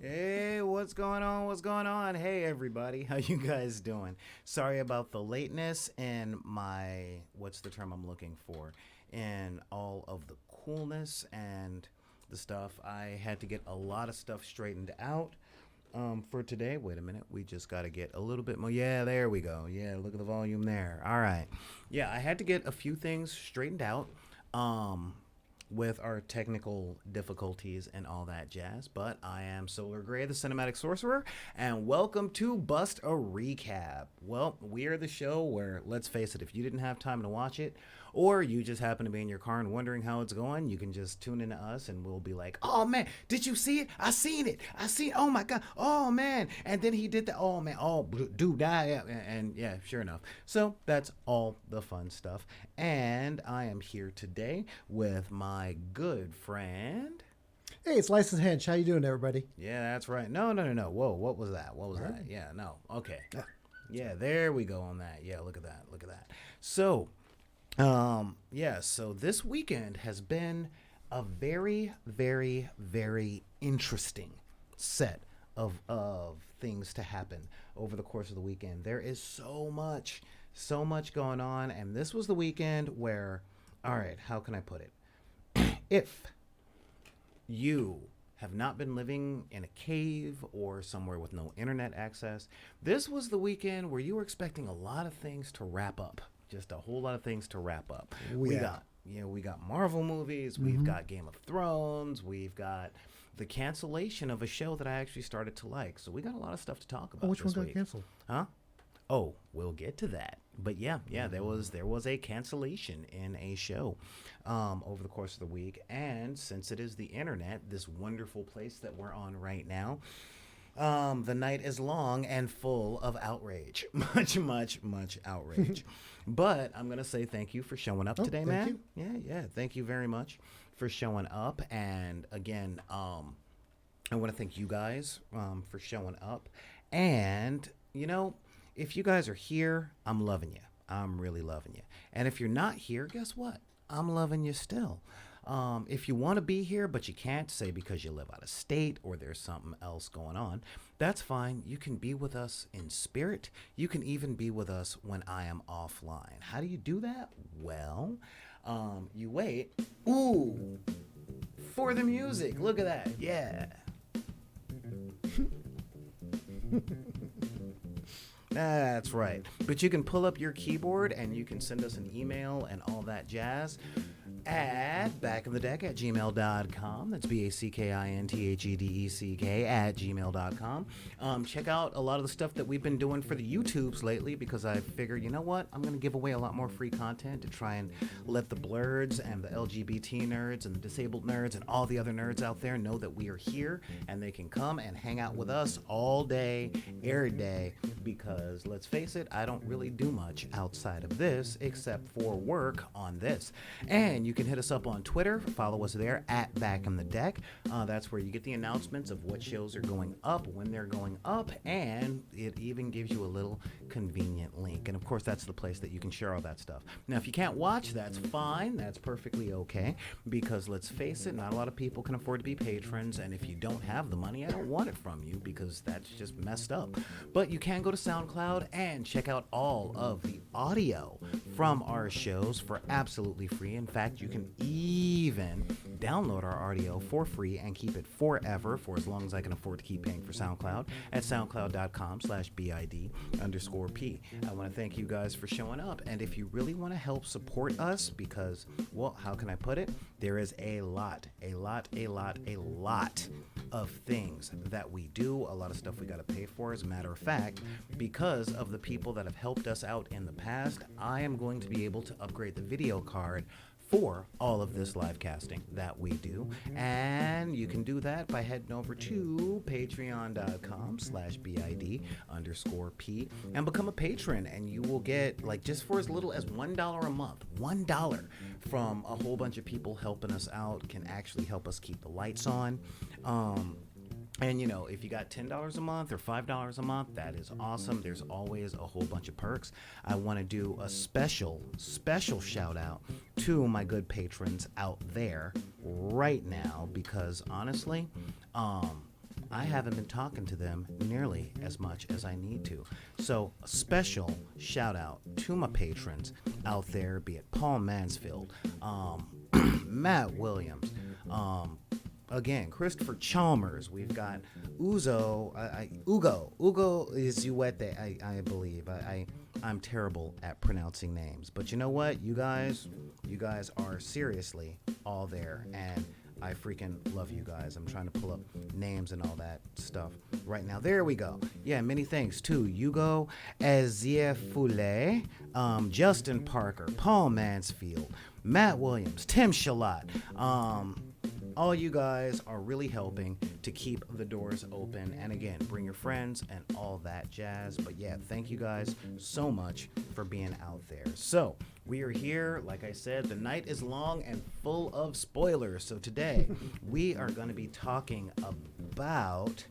Hey, what's going on? What's going on? Hey, everybody. How you guys doing? Sorry about the lateness and my, what's the term I'm looking for? And all of the coolness and the stuff. I had to get a lot of stuff straightened out for today. Wait a minute. We just got to get a little bit more. Yeah, there we go. Yeah, look at the volume there. All right. Yeah, I had to get a few things straightened out. Um, with our technical difficulties and all that jazz. But I am Solar Gray, the Cinematic Sorcerer, and welcome to Bust a Recap. Well, we are the show where, let's face it, if you didn't have time to watch it, or you just happen to be in your car and wondering how it's going, you can just tune into us and we'll be like, oh man, did you see it? I seen it. I seen, oh my God, oh man. And then he did the, oh man, oh dude, and yeah, sure enough. So that's all the fun stuff. And I am here today with my good friend. Hey, it's License Hench. How you doing, everybody? Yeah, that's right. No. Whoa, what was that? What was that? Yeah, no. Okay. Yeah, there we go on that. Yeah, look at that. Look at that. So, yeah, so this weekend has been a very interesting set of things to happen over the course of the weekend. There is so much going on, and this was the weekend where, all right, how can I put it? If you have not been living in a cave or somewhere with no internet access, this was the weekend where you were expecting a lot of things to wrap up. Just a whole lot of things to wrap up. We got Marvel movies, we've got Game of Thrones, we've got the cancellation of a show that I actually started to like. So we got a lot of stuff to talk about. Which one got week. canceled? Huh? Oh, we'll get to that. But yeah, there was a cancellation in a show over the course of the week, and since it is the internet, this wonderful place that we're on right now, the night is long and full of outrage, much outrage. But I'm gonna say thank you for showing up today, man. Yeah, thank you very much for showing up, and again, I want to thank you guys for showing up, and if you guys are here, I'm loving you. I'm really loving you. And if you're not here, guess what? I'm loving you still. If you want to be here, but you can't, say because you live out of state or there's something else going on, that's fine. You can be with us in spirit. You can even be with us when I am offline. How do you do that? Well, you wait. Ooh, for the music. Look at that. Yeah. That's right. But you can pull up your keyboard and you can send us an email and all that jazz at backofthedeck@gmail.com. That's BACKINTHEDECK @gmail.com. Check out a lot of the stuff that we've been doing for the YouTubes lately, because I figured, you know what? I'm going to give away a lot more free content to try and let the blurreds and the LGBT nerds and the disabled nerds and all the other nerds out there know that we are here and they can come and hang out with us all day, every day, because let's face it, I don't really do much outside of this except for work on this. And you can hit us up on Twitter. Follow us there at Back in the Deck. That's where you get the announcements of what shows are going up, when they're going up, and it even gives you a little convenient link. And of course, that's the place that you can share all that stuff. Now, if you can't watch, that's fine. That's perfectly okay, because let's face it, not a lot of people can afford to be patrons. And if you don't have the money, I don't want it from you, because that's just messed up. But you can go to SoundCloud and check out all of the audio from our shows for absolutely free. In fact, you can even download our audio for free and keep it forever, for as long as I can afford to keep paying for SoundCloud, at soundcloud.com/BID_P. I want to thank you guys for showing up. And if you really want to help support us, because, well, how can I put it? There is a lot of things that we do, a lot of stuff we got to pay for. As a matter of fact, because of the people that have helped us out in the past, I am going to be able to upgrade the video card for all of this live casting that we do. And you can do that by heading over to patreon.com/BID_P and become a patron. And you will get, like, just for as little as $1 a month, $1 from a whole bunch of people helping us out can actually help us keep the lights on. And, you know, if you got $10 a month or $5 a month, that is awesome. There's always a whole bunch of perks. I want to do a special shout out to my good patrons out there right now because, honestly, I haven't been talking to them nearly as much as I need to. So a special shout out to my patrons out there, be it Paul Mansfield, Matt Williams, again, Christopher Chalmers. We've got Ugo Izuete, I believe. I'm terrible at pronouncing names. But you know what? You guys are seriously all there. And I freaking love you guys. I'm trying to pull up names and all that stuff right now. There we go. Yeah, many thanks to Ugo Eziefule, Justin Parker, Paul Mansfield, Matt Williams, Tim Shalat. All you guys are really helping to keep the doors open. And again, bring your friends and all that jazz. But yeah, thank you guys so much for being out there. So we are here. Like I said, the night is long and full of spoilers. So today we are going to be talking about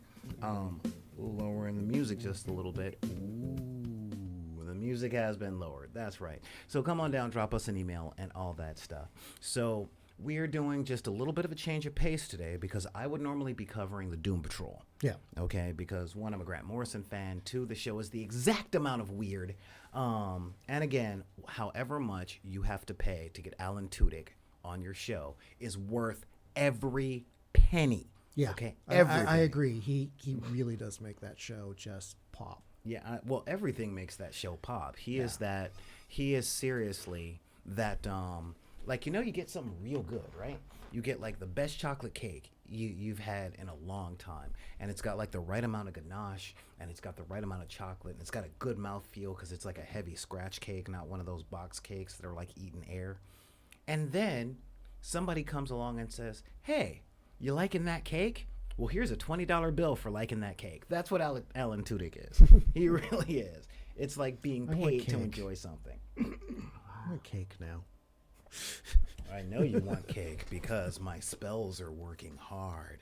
lowering the music just a little bit. Ooh, the music has been lowered. That's right. So come on down, drop us an email and all that stuff. So we are doing just a little bit of a change of pace today because I would normally be covering the Doom Patrol. Yeah. Okay, because one, I'm a Grant Morrison fan. Two, the show is the exact amount of weird. And again, however much you have to pay to get Alan Tudyk on your show is worth every penny. Yeah. Okay. I agree. He really does make that show just pop. Yeah. Well, everything makes that show pop. He is seriously that. Like, you know, you get something real good, right? You get, like, the best chocolate cake you've had in a long time. And it's got, like, the right amount of ganache, and it's got the right amount of chocolate, and it's got a good mouthfeel because it's, like, a heavy scratch cake, not one of those box cakes that are, like, eating air. And then somebody comes along and says, hey, you liking that cake? Well, here's a $20 bill for liking that cake. That's what Alan Tudyk is. He really is. It's like being paid to enjoy something. I want cake now. I know you want cake because my spells are working hard.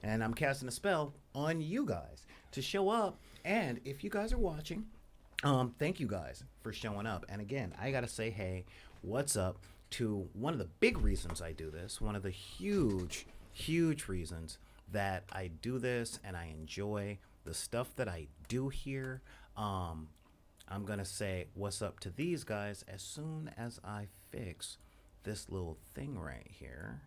And I'm casting a spell on you guys to show up. And if you guys are watching, thank you guys for showing up. And again, I got to say, hey, what's up to one of the big reasons I do this, one of the huge reasons that I do this and I enjoy the stuff that I do here. I'm going to say what's up to these guys as soon as I fix this little thing right here.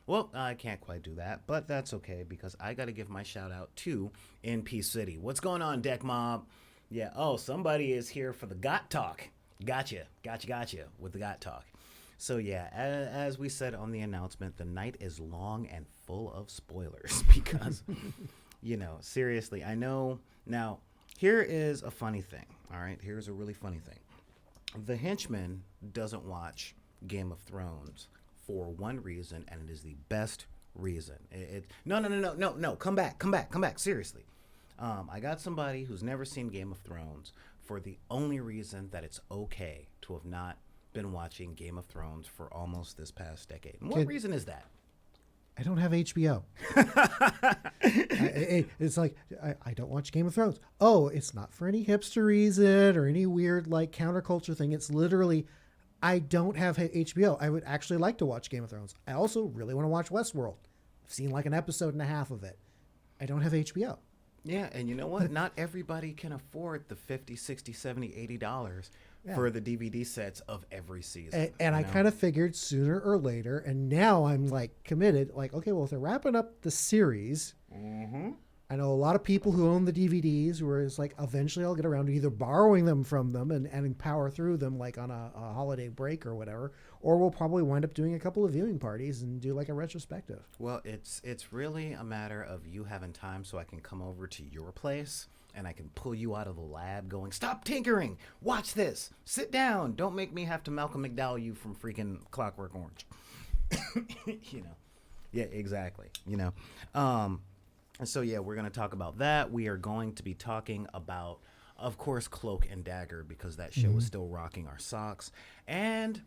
Well, I can't quite do that, but that's okay because I got to give my shout out to NP City. What's going on, Deck Mob? Yeah, oh, somebody is here for the GOT Talk. Gotcha with the GOT Talk. So yeah, as we said on the announcement, the night is long and full of spoilers because, you know, seriously, I know. Now, here is a funny thing, all right? Here's a really funny thing. The Henchman doesn't watch Game of Thrones for one reason, and it is the best reason. No, come back, seriously. I got somebody who's never seen Game of Thrones for the only reason that it's okay to have not been watching Game of Thrones for almost this past decade. And what reason is that? I don't have HBO. It's like, I don't watch Game of Thrones. Oh, it's not for any hipster reason or any weird, like, counterculture thing. It's literally, I don't have HBO. I would actually like to watch Game of Thrones. I also really want to watch Westworld. I've seen like an episode and a half of it. I don't have HBO. Yeah, and you know what? Not everybody can afford the $50, $60, $70, $80 for the DVD sets of every season. And I kind of figured sooner or later, and now I'm like committed, like, okay, well, if they're wrapping up the series, I know a lot of people who own the DVDs where it's like, eventually I'll get around to either borrowing them from them and power through them like on a holiday break or whatever, or we'll probably wind up doing a couple of viewing parties and do like a retrospective. Well, it's really a matter of you having time so I can come over to your place and I can pull you out of the lab going, stop tinkering, watch this, sit down, don't make me have to Malcolm McDowell you from freaking Clockwork Orange. You know. Yeah, exactly. You know. And so, yeah, we're going to talk about that. We are going to be talking about, of course, Cloak and Dagger, because that show is still rocking our socks. And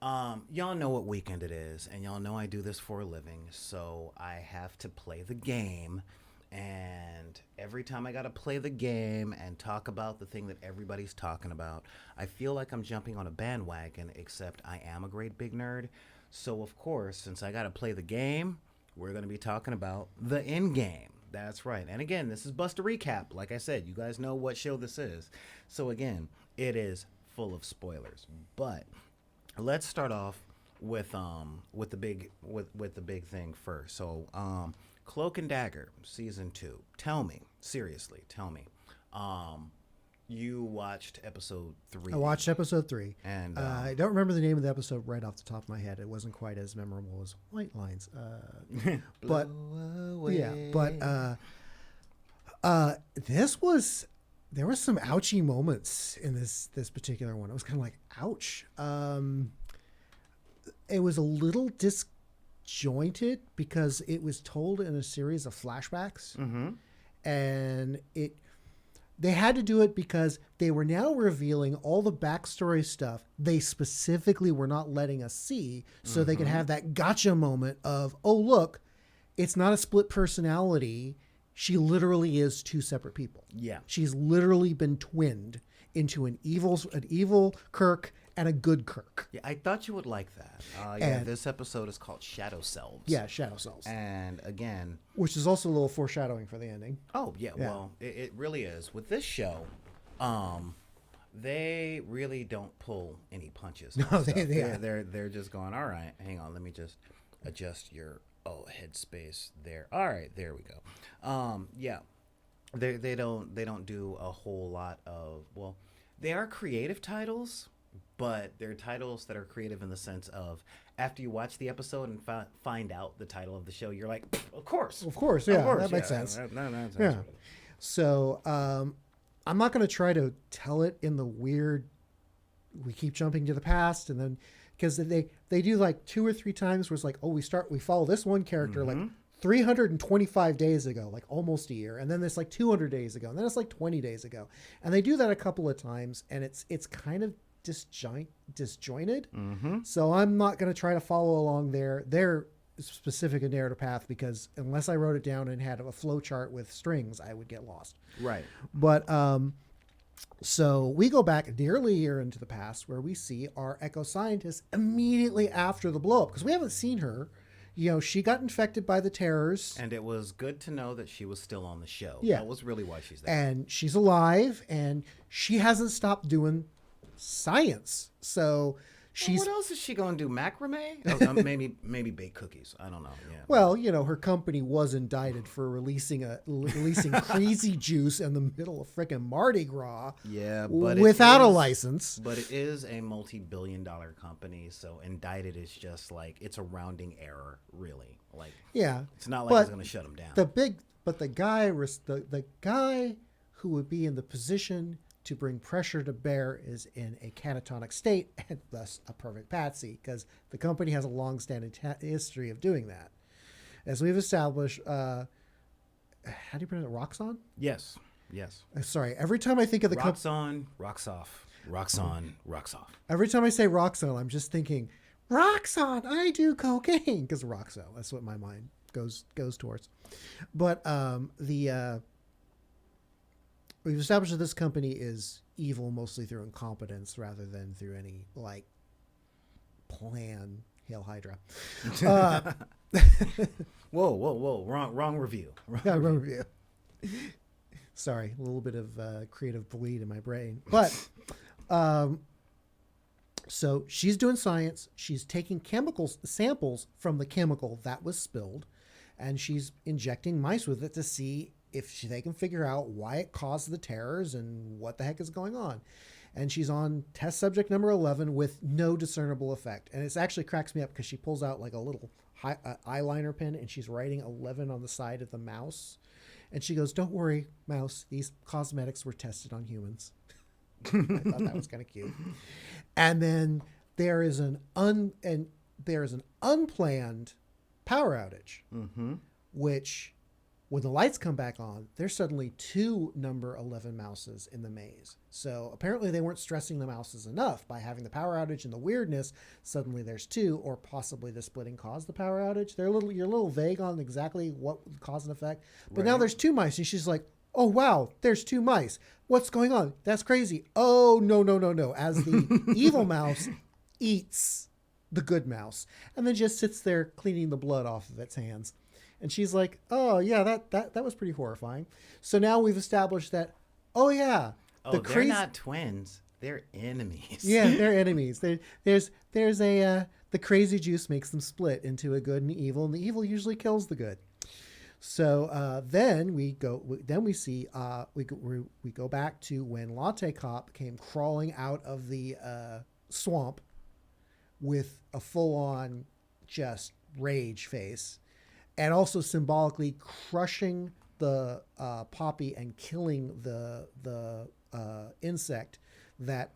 y'all know what weekend it is, and y'all know I do this for a living, so I have to play the game. And every time I got to play the game and talk about the thing that everybody's talking about, I feel like I'm jumping on a bandwagon, except I am a great big nerd. So, of course, since I got to play the game, we're going to be talking about the end game. That's right. And again, this is Buster Recap. Like I said, you guys know what show this is. So, again, it is full of spoilers. But let's start off with the big thing first. So, Cloak and Dagger season 2. Tell me, seriously, tell me. You watched episode 3. I watched episode 3, and I don't remember the name of the episode right off the top of my head. It wasn't quite as memorable as White Lines, but yeah. But there was some ouchy moments in this particular one. It was kind of like, ouch. It was a little disjointed because it was told in a series of flashbacks, and they had to do it because they were now revealing all the backstory stuff they specifically were not letting us see, so they could have that gotcha moment of, oh, look, it's not a split personality. She literally is 2 separate people. Yeah. She's literally been twinned into an evil Kirk and a good Kirk. Yeah, I thought you would like that. Yeah, this episode is called Shadow Selves. Yeah, Shadow Selves. And again, which is also a little foreshadowing for the ending. Oh, yeah. Well, it really is. With this show, they really don't pull any punches. No, they're just going, all right, hang on, let me just adjust your headspace there. All right, there we go. Yeah. They don't do a whole lot of, well, they are creative titles, but they're titles that are creative in the sense of, after you watch the episode and find out the title of the show, you're like, of course, yeah, that makes sense. Yeah. So I'm not going to try to tell it in the weird, we keep jumping to the past, and then because they do like 2 or 3 times where it's like, oh, we follow this one character like 325 days ago, like almost a year, and then it's like 200 days ago, and then it's like 20 days ago, and they do that a couple of times, and it's kind of disjointed. So I'm not going to try to follow along their specific narrative path, because unless I wrote it down and had a flow chart with strings, I would get lost. Right. But so we go back nearly a year into the past, where we see our Echo scientist immediately after the blow up, because we haven't seen her. You know, she got infected by the terrors. And it was good to know that she was still on the show. Yeah. That was really why she's there. And she's alive, and she hasn't stopped doing science. So she's... Well, what else is she going to do? Macrame? Maybe bake cookies. I don't know. Yeah. Well, you know, her company was indicted for releasing crazy juice in the middle of frickin' Mardi Gras. Yeah, but without a license. But it is a multi-billion-dollar company, so indicted is just like, it's a rounding error, really. Like, yeah, it's not like it's going to shut them down. The guy who would be in the position to bring pressure to bear is in a catatonic state, and thus a perfect patsy, because the company has a long-standing history of doing that. As we've established, how do you pronounce it? Roxxon? Yes. Sorry, every time I think of the Roxxon, rocks off. Roxxon, rocks off. Every time I say Roxxon, I'm just thinking, Roxxon, I do cocaine, because Roxo, that's what my mind goes towards. But we've established that this company is evil mostly through incompetence rather than through any, like, plan. Hail Hydra. Whoa. Wrong review. Wrong review. Sorry, a little bit of creative bleed in my brain. But, so she's doing science. She's taking samples from the chemical that was spilled, and she's injecting mice with it to see if they can figure out why it caused the terrors and what the heck is going on. And she's on test subject number 11 with no discernible effect. And it actually cracks me up because she pulls out like a little eyeliner pen and she's writing 11 on the side of the mouse. And she goes, "Don't worry, Mouse. These cosmetics were tested on humans." I thought that was kind of cute. And then there is an unplanned power outage, which, when the lights come back on, there's suddenly 2 number 11 mouses in the maze. So apparently they weren't stressing the mouses enough by having the power outage and the weirdness. Suddenly there's 2, or possibly the splitting caused the power outage. You're a little vague on exactly what cause and effect. But now there's 2 mice, and she's like, "Oh wow, there's 2 mice. What's going on? That's crazy." Oh no. As the evil mouse eats the good mouse, and then just sits there cleaning the blood off of its hands. And she's like, "Oh yeah, that was pretty horrifying." So now we've established that, oh yeah, they're not twins. They're enemies. Yeah, they're enemies. There's the crazy juice makes them split into a good and evil, and the evil usually kills the good. So then we go back to when Latte Cop came crawling out of the swamp with a full-on just rage face, and also symbolically crushing the poppy and killing the insect that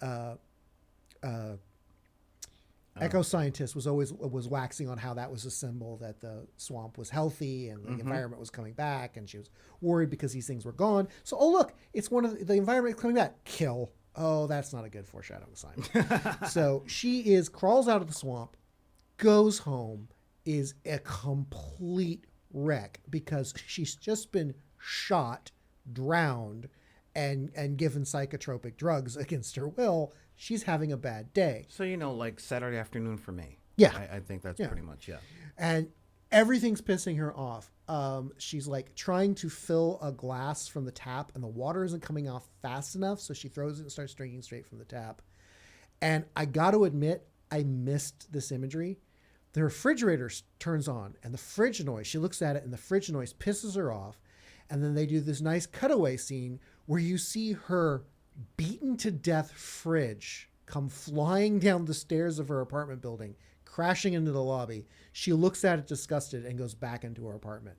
Echo Scientist was waxing on how that was a symbol that the swamp was healthy and the environment was coming back, and she was worried because these things were gone. So, oh look, it's one of the environment coming back. Kill. Oh, that's not a good foreshadowing sign. So she crawls out of the swamp, goes home, is a complete wreck because she's just been shot, drowned, and given psychotropic drugs against her will. She's having a bad day. So, like Saturday afternoon for me. Yeah. I think that's pretty much, yeah. And everything's pissing her off. She's like trying to fill a glass from the tap, and the water isn't coming off fast enough. So she throws it and starts drinking straight from the tap. And I got to admit, I missed this imagery. The refrigerator turns on, and the fridge noise, she looks at it, and the fridge noise pisses her off. And then they do this nice cutaway scene where you see her beaten to death fridge come flying down the stairs of her apartment building, crashing into the lobby. She looks at it disgusted and goes back into her apartment.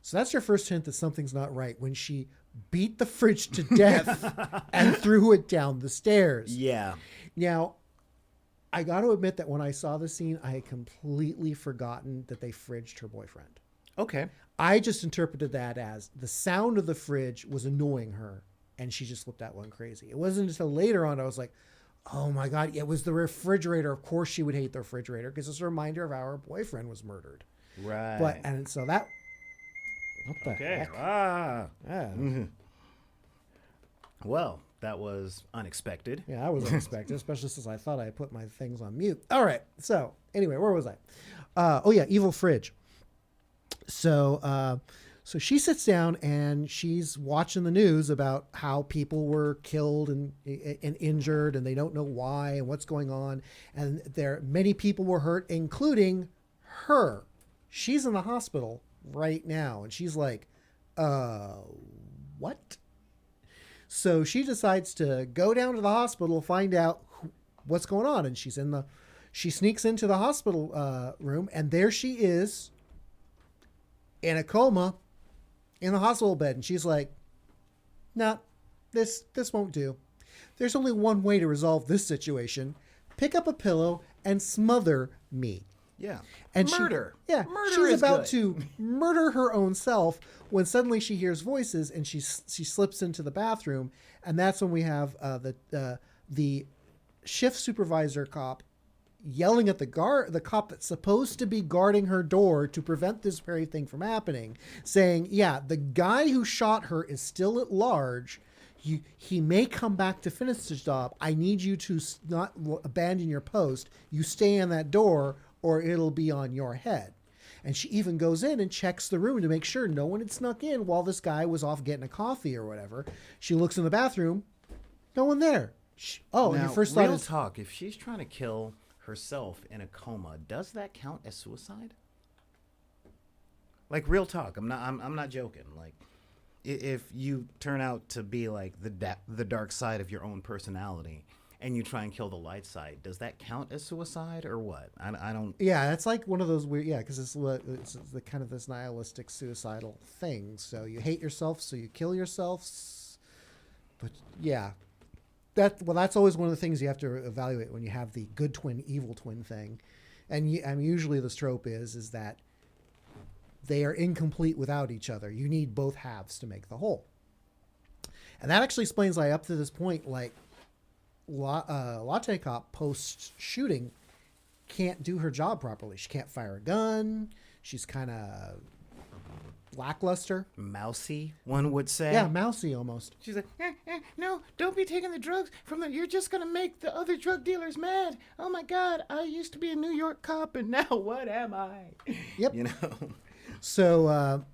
So that's your first hint that something's not right, when she beat the fridge to death and threw it down the stairs. Yeah. Now, I got to admit that when I saw the scene, I had completely forgotten that they fridged her boyfriend. Okay. I just interpreted that as the sound of the fridge was annoying her, and she just flipped out one crazy. It wasn't until later on I was like, oh my God, it was the refrigerator. Of course she would hate the refrigerator because it's a reminder of how her boyfriend was murdered. Right. And so that... What the heck? Ah. Yeah. Well, that was unexpected. Yeah, that was unexpected, especially since I thought I put my things on mute. All right. So anyway, where was I? Evil fridge. So she sits down and she's watching the news about how people were killed and injured, and they don't know why and what's going on. And many people were hurt, including her. She's in the hospital right now, and she's like, what? So she decides to go down to the hospital, find out what's going on. And she sneaks into the hospital room, and there she is in a coma in the hospital bed. And she's like, nah, this won't do. There's only one way to resolve this situation. Pick up a pillow and smother me. Yeah. And murder. She's about to murder her own self when suddenly she hears voices, and she slips into the bathroom. And that's when we have the shift supervisor cop yelling at the cop that's supposed to be guarding her door to prevent this very thing from happening, saying, yeah, the guy who shot her is still at large. He may come back to finish the job. I need you to not abandon your post. You stay in that door, or it'll be on your head. And she even goes in and checks the room to make sure no one had snuck in while this guy was off getting a coffee or whatever. She looks in the bathroom. No one there. Now, and your first thought real is... talk, if she's trying to kill herself in a coma, does that count as suicide? Like, real talk. I'm not joking. Like, if you turn out to be like the dark side of your own personality, and you try and kill the light side. Does that count as suicide or what? I don't. Yeah, it's like one of those weird. Yeah, because it's the kind of this nihilistic, suicidal thing. So you hate yourself, so you kill yourself. But yeah, that's always one of the things you have to evaluate when you have the good twin, evil twin thing, and usually the trope is that they are incomplete without each other. You need both halves to make the whole, and that actually explains why up to this point, like Latte Cop post shooting can't do her job properly. She can't fire a gun. She's kind of lackluster. Mousy, one would say. Yeah, mousy almost. She's like, no, don't be taking the drugs from them. You're just going to make the other drug dealers mad. Oh my God, I used to be a New York cop and now what am I? Yep. You know?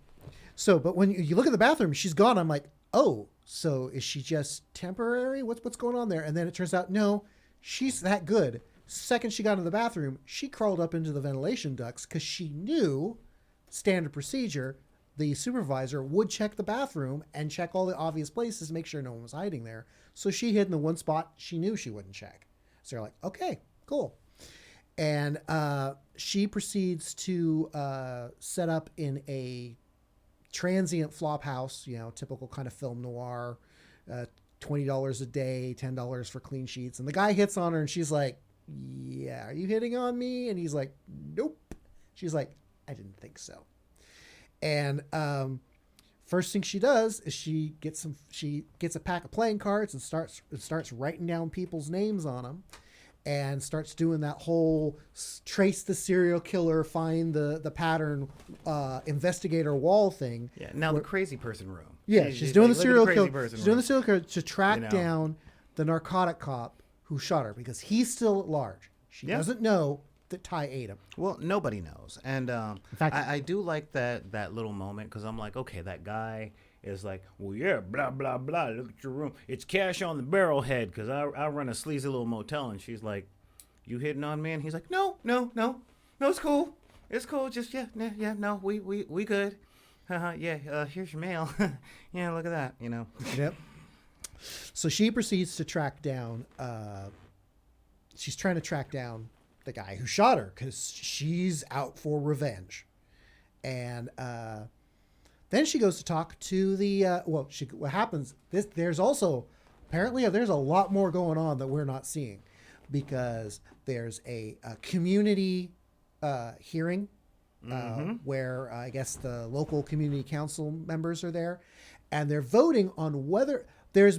But when you look at the bathroom, she's gone. I'm like, oh, so is she just temporary? What's going on there? And then it turns out, no, she's that good. Second she got into the bathroom, she crawled up into the ventilation ducts because she knew, standard procedure, the supervisor would check the bathroom and check all the obvious places, make sure no one was hiding there. So she hid in the one spot she knew she wouldn't check. So they're like, okay, cool. And she proceeds to set up in a transient flop house, typical kind of film noir, $20 a day, $10 for clean sheets. And the guy hits on her and she's like, yeah, are you hitting on me? And he's like, nope. She's like, I didn't think so. And first thing she does is she gets a pack of playing cards and starts writing down people's names on them, and starts doing that whole trace the serial killer, find the pattern, investigator wall thing. Yeah. Now the crazy person room. Yeah, she's doing the serial killer. She's doing the serial killer to track down the narcotic cop who shot her, because he's still at large. She doesn't know that Ty ate him. Well, nobody knows. And in fact, I do like that little moment, because I'm like, okay, that guy is like, well, yeah, blah, blah, blah. Look at your room. It's cash on the barrel head, because I run a sleazy little motel. And she's like, you hitting on me? And he's like, no, it's cool. It's cool. Just, no, we good. Here's your mail. Yeah, look at that, Yep. So she proceeds to track down, she's trying to track down the guy who shot her, because she's out for revenge. And then she goes to talk to the, what happens, there's also, apparently there's a lot more going on that we're not seeing, because there's a community hearing where I guess the local community council members are there, and they're voting on whether there has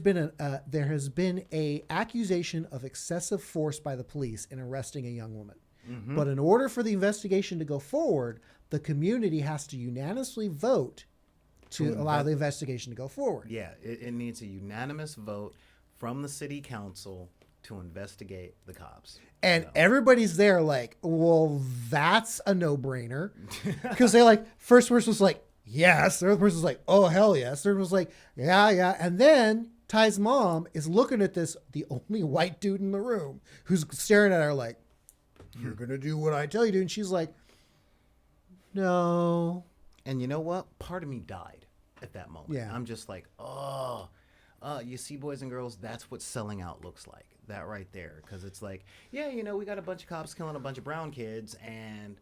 been a accusation of excessive force by the police in arresting a young woman. Mm-hmm. But in order for the investigation to go forward, the community has to unanimously vote to allow the investigation to go forward. Yeah, it needs a unanimous vote from the city council to investigate the cops. And everybody's there like, well, that's a no-brainer. Because they first person was like, yes. The other person's like, oh, hell yes. The third was like, yeah. And then Ty's mom is looking at the only white dude in the room, who's staring at her like, you're going to do what I tell you to. And she's like, no. And you know what? Part of me died at that moment. Yeah. I'm just like, you see, boys and girls, that's what selling out looks like. That right there. Because it's like, yeah, we got a bunch of cops killing a bunch of brown kids and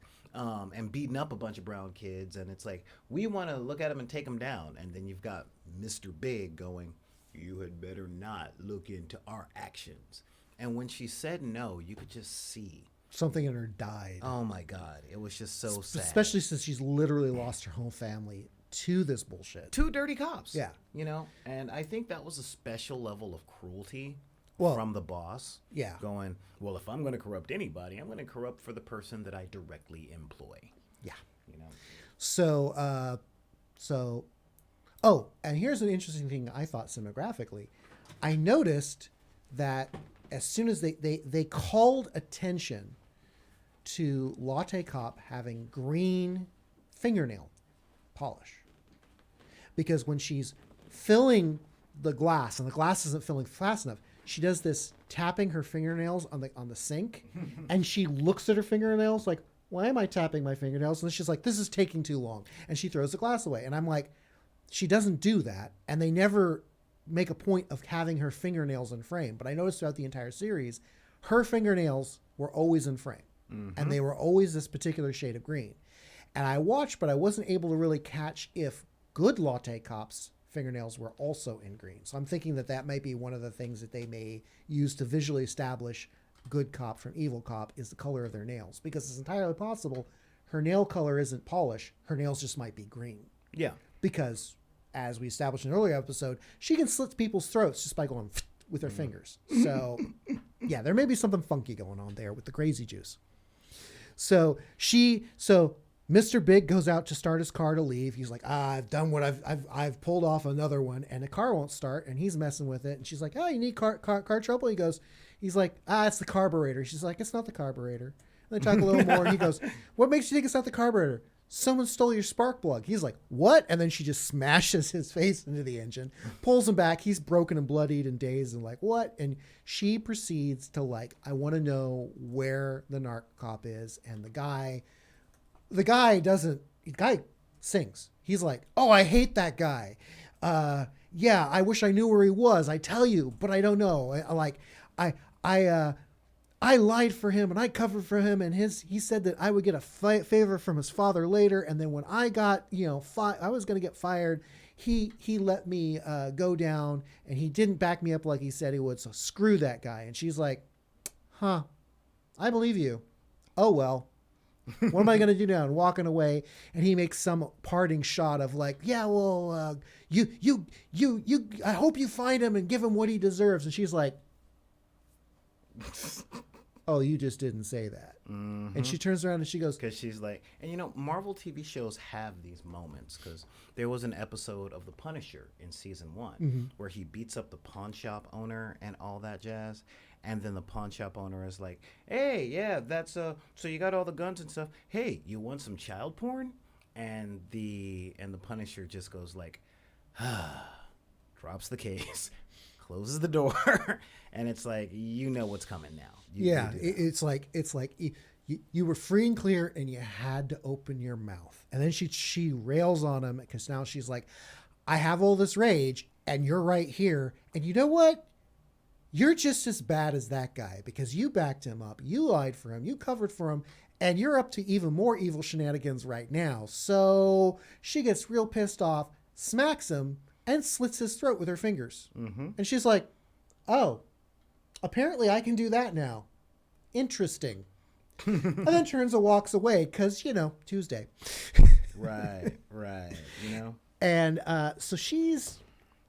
beating up a bunch of brown kids, and it's like, we want to look at them and take them down. And then you've got Mr. Big going, you had better not look into our actions. And when she said no, you could just see something in her died. Oh my God, it was just so sad. Especially since she's literally lost her whole family to this bullshit. Two dirty cops. Yeah. And I think that was a special level of cruelty from the boss. Yeah. Going, well, if I'm going to corrupt anybody, I'm going to corrupt for the person that I directly employ. Yeah. And here's an interesting thing I thought cinematographically. I noticed that as soon as they called attention to Latte Cop having green fingernail polish. Because when she's filling the glass and the glass isn't filling fast enough, she does this tapping her fingernails on the sink, and she looks at her fingernails like, why am I tapping my fingernails? And she's like, this is taking too long. And she throws the glass away. And I'm like, she doesn't do that. And they never make a point of having her fingernails in frame. But I noticed throughout the entire series, her fingernails were always in frame. And they were always this particular shade of green. And I watched, but I wasn't able to really catch if good latte cops' fingernails were also in green. So I'm thinking that that might be one of the things that they may use to visually establish good cop from evil cop is the color of their nails. Because it's entirely possible her nail color isn't polish. Her nails just might be green. Yeah. Because, as we established in an earlier episode, she can slit people's throats just by going with her fingers. So, yeah, there may be something funky going on there with the crazy juice. So Mr. Big goes out to start his car to leave. He's like, I've done what I've pulled off another one, and the car won't start, and he's messing with it. And she's like, oh, you need car trouble? He's like, it's the carburetor. She's like, it's not the carburetor. And they talk a little more, and he goes, what makes you think it's not the carburetor? Someone stole your spark plug. He's like, what? And then she just smashes his face into the engine, pulls him back. He's broken and bloodied and dazed and like, what? And she proceeds to like, I want to know where the narc cop is. And the guy sings. He's like, oh, I hate that guy. Yeah, I wish I knew where he was. I tell you, but I don't know. I lied for him and I covered for him, and he said that I would get a favor from his father later. And then when I got, I was going to get fired, he let me go down, and he didn't back me up like he said he would. So screw that guy. And she's like, I believe you. Oh, well, what am I going to do now? And walking away. And he makes some parting shot of like, yeah, well, I hope you find him and give him what he deserves. And she's like, oh, you just didn't say that. Mm-hmm. And she turns around and she goes... Because she's like... And, Marvel TV shows have these moments. Because there was an episode of The Punisher in season 1 where he beats up the pawn shop owner and all that jazz. And then the pawn shop owner is like, hey, yeah, that's... so you got all the guns and stuff. Hey, you want some child porn? And the Punisher just goes like... drops the case... closes the door, and it's like, what's coming now. It's like you were free and clear, and you had to open your mouth. And then she rails on him because now she's like, I have all this rage, and you're right here, and you know what? You're just as bad as that guy because you backed him up, you lied for him, you covered for him, and you're up to even more evil shenanigans right now. So she gets real pissed off, smacks him, and slits his throat with her fingers. Mm-hmm. And she's like, oh, apparently I can do that now. Interesting. And then turns and walks away because, Tuesday. Right. And so she's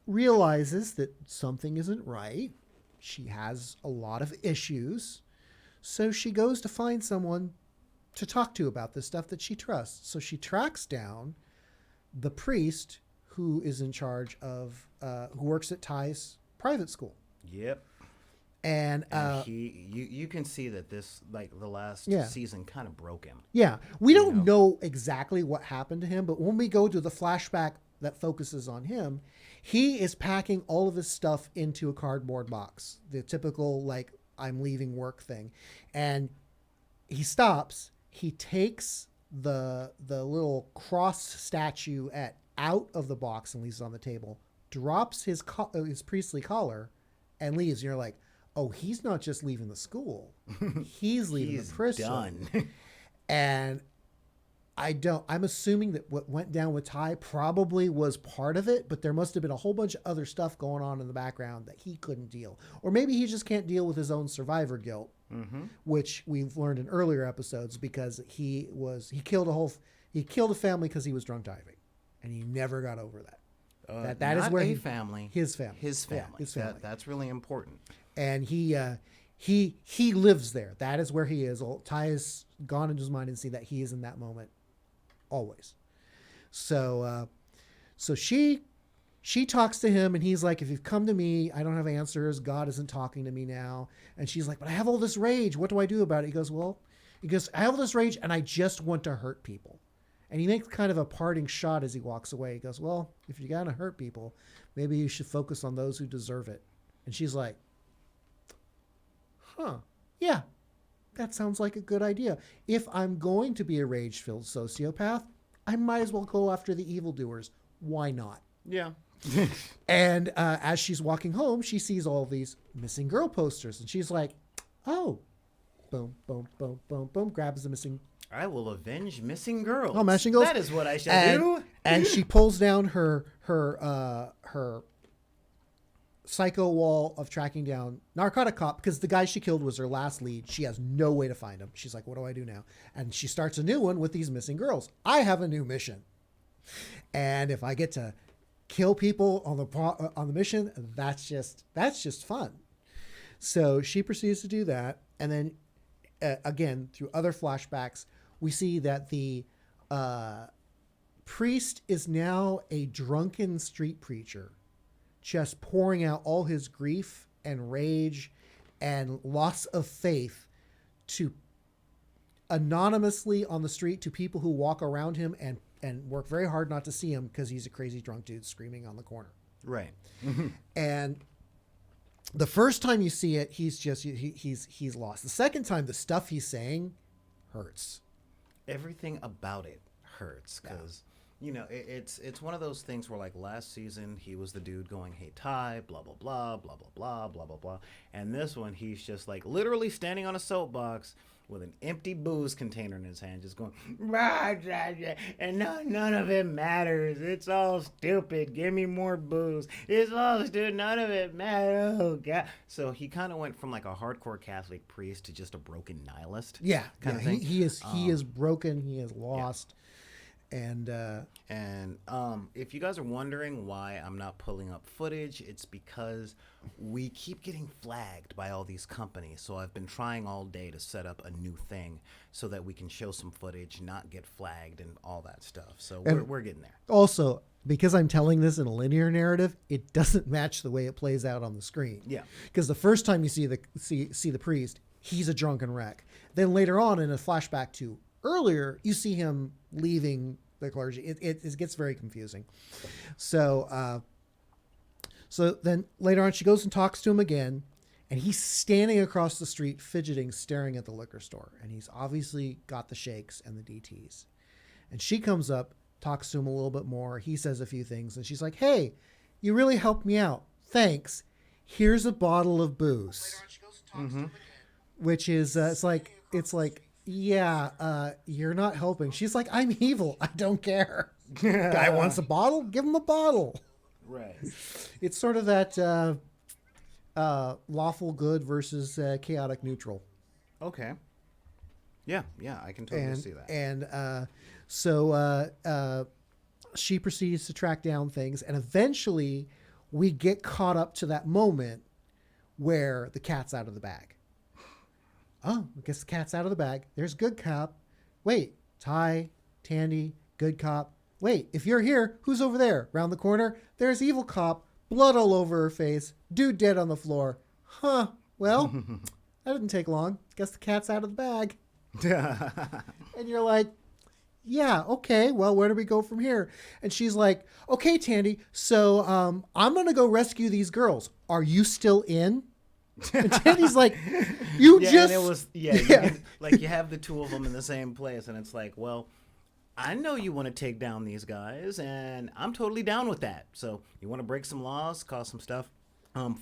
realizes that something isn't right. She has a lot of issues. So she goes to find someone to talk to about this stuff that she trusts. So she tracks down the priest who is in charge of, who works at Ty's private school. Yep. And you can see that this, like the last season, kind of broke him. Yeah. We don't know exactly what happened to him, but when we go to the flashback that focuses on him, he is packing all of his stuff into a cardboard box, the typical, like, I'm leaving work thing. And he stops, he takes the little cross statue out of the box and leaves it on the table, drops his priestly collar and leaves. And you're like, oh, he's not just leaving the school. He's leaving the prison. Done. And I'm assuming that what went down with Ty probably was part of it, but there must have been a whole bunch of other stuff going on in the background that he couldn't deal. Or maybe he just can't deal with his own survivor guilt, which we've learned in earlier episodes because he killed a family because he was drunk driving. And he never got over that. That is where his family. His family. Yeah, his family. That's really important. And he lives there. That is where he is. Ty has gone into his mind and see that he is in that moment, always. So she talks to him, and he's like, "If you've come to me, I don't have answers. God isn't talking to me now." And she's like, "But I have all this rage. What do I do about it?" He goes, "I have all this rage, and I just want to hurt people." And he makes kind of a parting shot as he walks away. He goes, well, if you're going to hurt people, maybe you should focus on those who deserve it. And she's like, yeah, that sounds like a good idea. If I'm going to be a rage-filled sociopath, I might as well go after the evildoers. Why not? Yeah, And as she's walking home, she sees all these missing girl posters, and she's like, "Oh, boom, boom, boom, boom, boom!" Grabs the missing. I will avenge missing girls. Oh, missing girls. That is what I shall do. And she pulls down her psycho wall of tracking down Narcotic Cop, because the guy she killed was her last lead. She has no way to find him. She's like, "What do I do now?" And she starts a new one with these missing girls. I have a new mission, and if I get to kill people on the mission, that's just fun. So she proceeds to do that, and then again through other flashbacks, we see that the priest is now a drunken street preacher, just pouring out all his grief and rage and loss of faith to anonymously on the street to people who walk around him and work very hard not to see him because he's a crazy drunk dude screaming on the corner. Right. And the first time you see it, he's lost. The second time, the stuff he's saying hurts. Everything about it hurts because, you know, it's one of those things where, like, last season he was the dude going, "Hey, Ty, blah, blah, blah, blah, blah, blah, blah, blah, blah." And this one, he's just, like, literally standing on a soapbox with an empty booze container in his hand, just going, "Rah, rah, rah, and none of it matters. It's all stupid. Give me more booze. It's all stupid. None of it matters. Oh, God." So he kind of went from, like, a hardcore Catholic priest to just a broken nihilist. Yeah. Kind of thing. He is broken. He is lost. And if you guys are wondering why I'm not pulling up footage, it's because we keep getting flagged by all these companies. So I've been trying all day to set up a new thing so that we can show some footage, not get flagged and all that stuff. So we're getting there. Also, because I'm telling this in a linear narrative, it doesn't match the way it plays out on the screen. Yeah. Because the first time you see the priest, he's a drunken wreck. Then later on in a flashback to earlier, you see him leaving the clergy. It gets very confusing. So then later on, she goes and talks to him again, and he's standing across the street, fidgeting, staring at the liquor store. And he's obviously got the shakes and the DTs. And she comes up, talks to him a little bit more. He says a few things, and she's like, "Hey, you really helped me out. Thanks. Here's a bottle of booze." Later on, she goes and talks to him again. Which is, it's like, "Yeah, you're not helping." She's like, "I'm evil. I don't care. Guy wants a bottle? Give him a bottle." Right. It's sort of that lawful good versus chaotic neutral. Okay. Yeah, I can totally see that. And so she proceeds to track down things, and eventually we get caught up to that moment where the cat's out of the bag. Oh, I guess the cat's out of the bag. There's good cop. Wait, Ty, Tandy, good cop. Wait, if you're here, who's over there? Round the corner, there's evil cop, blood all over her face, dude dead on the floor. Huh, well, that didn't take long. Guess the cat's out of the bag. And you're like, "Yeah, okay, well, where do we go from here?" And she's like, "Okay, Tandy, so I'm going to go rescue these girls. Are you still in?" And Tandy's like, you have the two of them in the same place, and it's like, well, I know you want to take down these guys, and I'm totally down with that. So you want to break some laws, cause some stuff.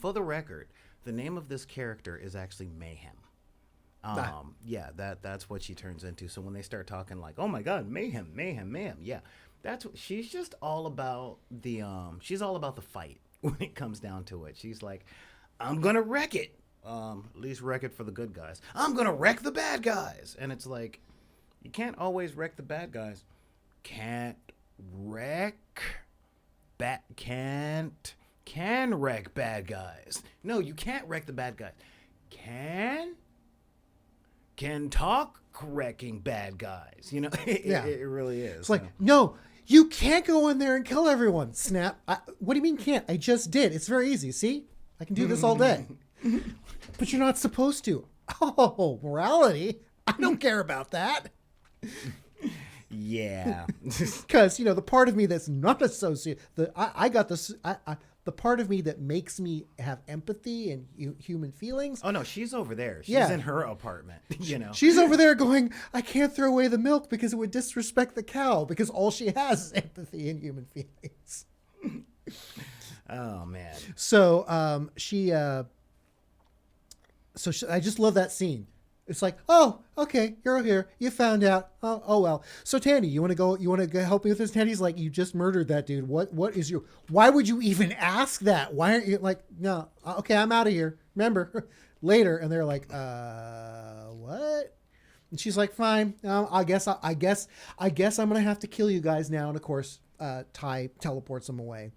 For the record, the name of this character is actually Mayhem. Yeah, that's what she turns into. So when they start talking like, "Oh my God, mayhem," yeah, that's what she's just all about. She's all about the fight when it comes down to it. She's like, "I'm gonna wreck it. At least wreck it for the good guys. I'm gonna wreck the bad guys." And it's like, you can't always wreck the bad guys. Can wreck bad guys. No, you can't wreck the bad guys. Can talk wrecking bad guys. You know, it really is. It's like, no, you can't go in there and kill everyone. Snap. What do you mean can't? I just did. It's very easy. See? I can do this all day. But you're not supposed to. Oh, morality. I don't care about that. Yeah. Because, the part of me that's not associated, I got this, the part of me that makes me have empathy and human feelings. Oh, no, she's over there. She's in her apartment, She's over there going, "I can't throw away the milk because it would disrespect the cow," because all she has is empathy and human feelings. Oh man. So I just love that scene. It's like, oh, okay, you're here. You found out. Oh well. So Tandy, you want to go? You want to help me with this? Tandy's like, you just murdered that dude. What is your? Why would you even ask that? Why aren't you like, no? Okay, I'm out of here. Remember, later. And they're like, what? And she's like, fine. I guess I'm gonna have to kill you guys now. And of course, Ty teleports them away.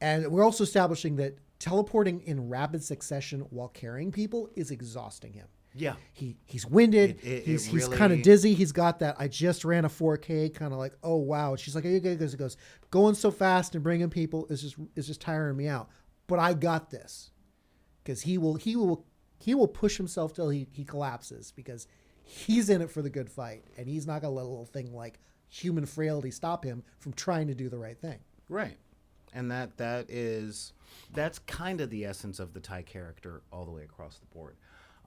And we're also establishing that teleporting in rapid succession while carrying people is exhausting him. Yeah. He's winded. He's really... kind of dizzy. He's got that. I just ran a 4K, kind of like, oh wow. And she's like, okay, because it goes going so fast and bringing people is just tiring me out. But I got this, because he will push himself till he collapses, because he's in it for the good fight, and he's not gonna let a little thing like human frailty stop him from trying to do the right thing. Right. And that's kind of the essence of the Ty character all the way across the board.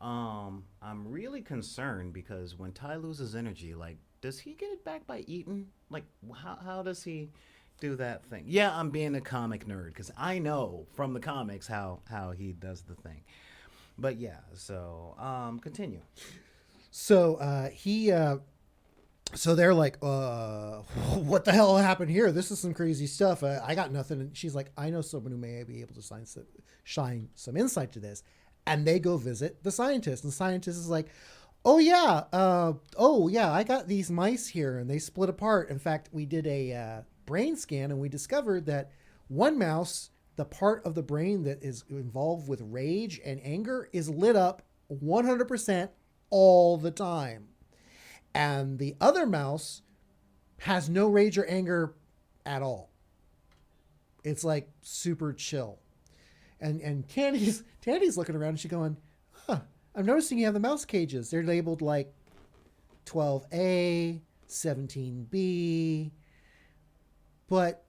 I'm really concerned because when Ty loses energy, like, does he get it back by eating? Like, how does he do that thing? Yeah, I'm being a comic nerd because I know from the comics how he does the thing. But yeah, so continue. So so they're like, what the hell happened here? This is some crazy stuff. I got nothing. And she's like, I know someone who may be able to shine some insight to this. And they go visit the scientist. And the scientist is like, oh yeah, I got these mice here and they split apart. In fact, we did a brain scan and we discovered that one mouse, the part of the brain that is involved with rage and anger, is lit up 100% all the time. And the other mouse has no rage or anger at all. It's like super chill. And Tandy's looking around and she's going, I'm noticing you have the mouse cages. They're labeled like 12A, 17B. But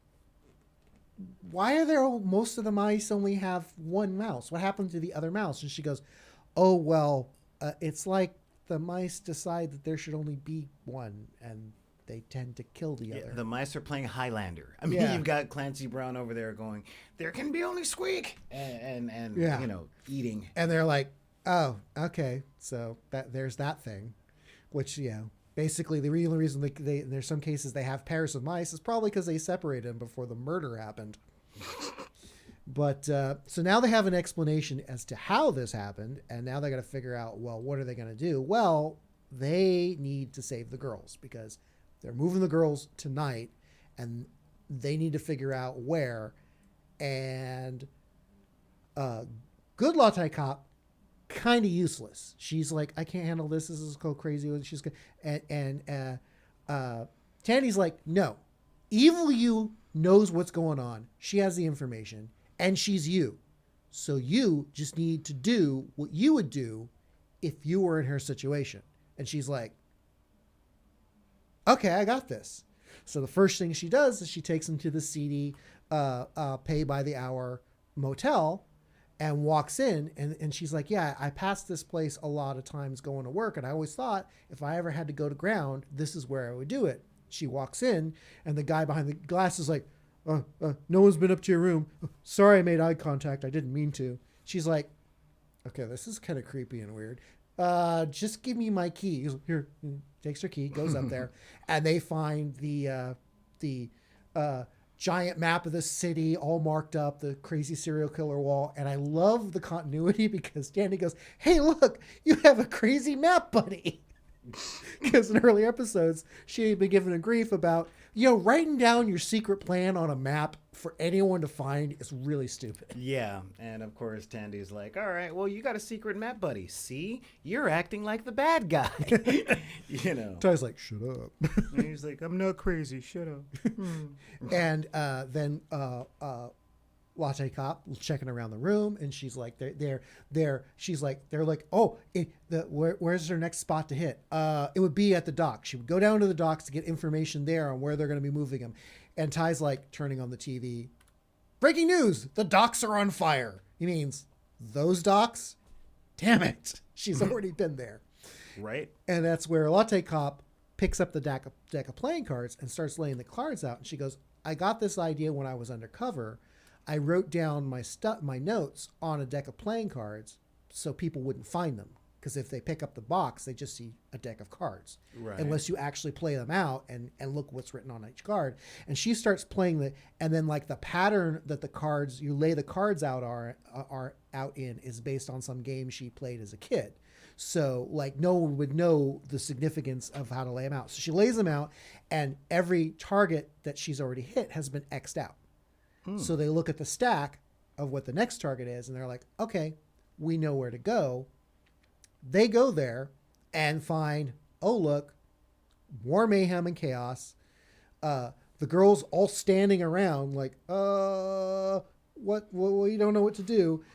why are there most of the mice only have one mouse? What happened to the other mouse? And she goes, oh, well, it's like the mice decide that there should only be one, and they tend to kill the other. The mice are playing Highlander. I mean, You've got Clancy Brown over there going, there can be only Squeak, and eating. And they're like, oh, okay. So there's that thing, which, basically the real reason there's some cases they have pairs of mice is probably because they separated them before the murder happened. But so now they have an explanation as to how this happened, and now they got to figure out, well, what are they going to do? Well, they need to save the girls because they're moving the girls tonight, and they need to figure out where. And good Latte Cop, kind of useless. She's like, I can't handle this. This is so crazy. She's and Tandy's like, no, Evil You knows what's going on. She has the information, and she's you. So you just need to do what you would do if you were in her situation. And she's like, okay, I got this. So the first thing she does is she takes him to the seedy, pay by the hour motel and walks in. And she's like, yeah, I passed this place a lot of times going to work. And I always thought if I ever had to go to ground, this is where I would do it. She walks in and the guy behind the glass is like, no one's been up to your room. Sorry, I made eye contact. I didn't mean to. She's like, okay, this is kind of creepy and weird. Just give me my key. He's like, here, takes her key, goes up there, and they find the giant map of the city all marked up, the crazy serial killer wall. And I love the continuity because Danny goes, hey, look, you have a crazy map, buddy. Because in early episodes, she had been given a grief about, writing down your secret plan on a map for anyone to find is really stupid. Yeah, and of course Tandy's like, all right, well, you got a secret map, buddy. See? You're acting like the bad guy. Ty's like, shut up. And he's like, I'm not crazy, shut up. And then Latte Cop checking around the room, and she's like, they're like, oh, where's their next spot to hit? It would be at the dock. She would go down to the docks to get information there on where they're going to be moving them. And Ty's like turning on the TV. Breaking news! The docks are on fire. He means those docks? Damn it! She's already been there. Right. And that's where Latte Cop picks up the deck of playing cards and starts laying the cards out. And she goes, I got this idea when I was undercover. I wrote down my notes on a deck of playing cards so people wouldn't find them. Because if they pick up the box, they just see a deck of cards. Right. Unless you actually play them out and look what's written on each card. And she starts playing and then like the pattern that the cards, you lay the cards out are out in is based on some game she played as a kid. So like no one would know the significance of how to lay them out. So she lays them out and every target that she's already hit has been X'd out. So they look at the stack of what the next target is and they're like, okay, we know where to go. They go there and find, oh, look, war, mayhem, and chaos. The girls all standing around like, what, we don't know what to do.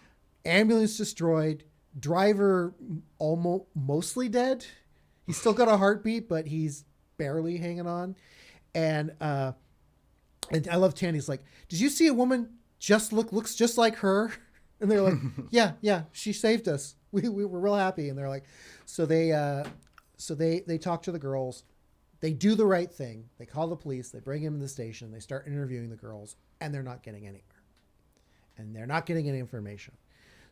Ambulance destroyed. Driver almost mostly dead. He's still got a heartbeat, but he's barely hanging on. And I love Tandy's like, did you see a woman looks just like her? And they're like, yeah, she saved us. We were real happy. And they're like, so they talk to the girls. They do the right thing. They call the police. They bring him to the station. They start interviewing the girls, and they're not getting anywhere. And they're not getting any information.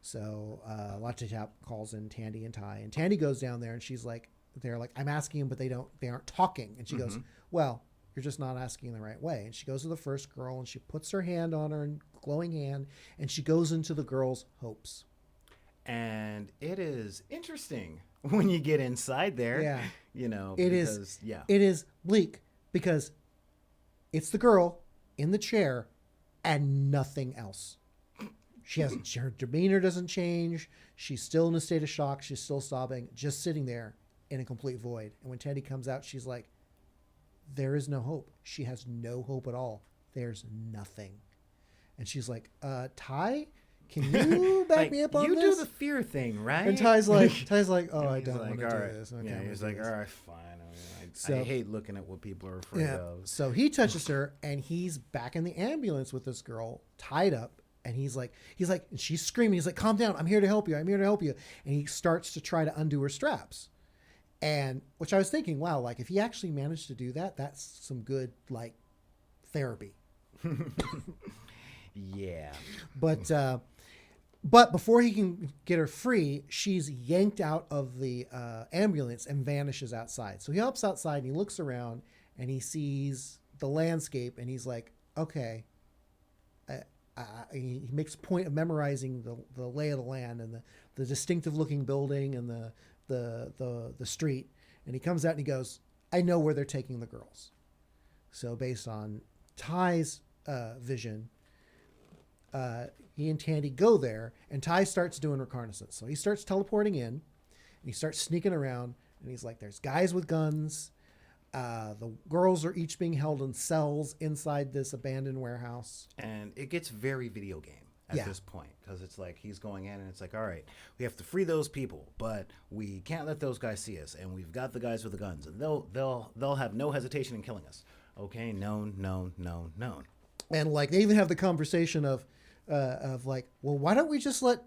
So Latchitap calls in Tandy and Ty, and Tandy goes down there, and they're like, I'm asking them, but they aren't talking. And she goes, well, you're just not asking the right way. And she goes to the first girl, and she puts her hand on her glowing hand, and she goes into the girl's hopes. And it is interesting when you get inside there. Yeah. It is bleak because it's the girl in the chair and nothing else. Her demeanor doesn't change. She's still in a state of shock. She's still sobbing, just sitting there in a complete void. And when Tandy comes out, she's like, there is no hope. She has no hope at all. There's nothing. And she's like, Ty, can you back me up on you this? You do the fear thing, right? And Ty's like, oh, I don't want to do right. this. Okay, yeah, he's like, all right, fine. I hate looking at what people are afraid of. So he touches her, and he's back in the ambulance with this girl tied up. And he's like, and she's screaming. He's like, calm down. I'm here to help you. I'm here to help you. And he starts to try to undo her straps. And which I was thinking, wow, like if he actually managed to do that, that's some good like therapy. Yeah. But before he can get her free, she's yanked out of the ambulance and vanishes outside. So he hops outside and he looks around and he sees the landscape and he's like, okay. He makes a point of memorizing the lay of the land and the distinctive looking building and the street. And he comes out and he goes, I know where they're taking the girls. So based on Ty's vision, he and Tandy go there, and Ty starts doing reconnaissance. So he starts teleporting in, and he starts sneaking around, and he's like, there's guys with guns. The girls are each being held in cells inside this abandoned warehouse. And it gets very video game at this point, because it's like he's going in and it's like, all right, we have to free those people, but we can't let those guys see us, and we've got the guys with the guns, and they'll have no hesitation in killing us. Okay, known. And like they even have the conversation of like, well, why don't we just let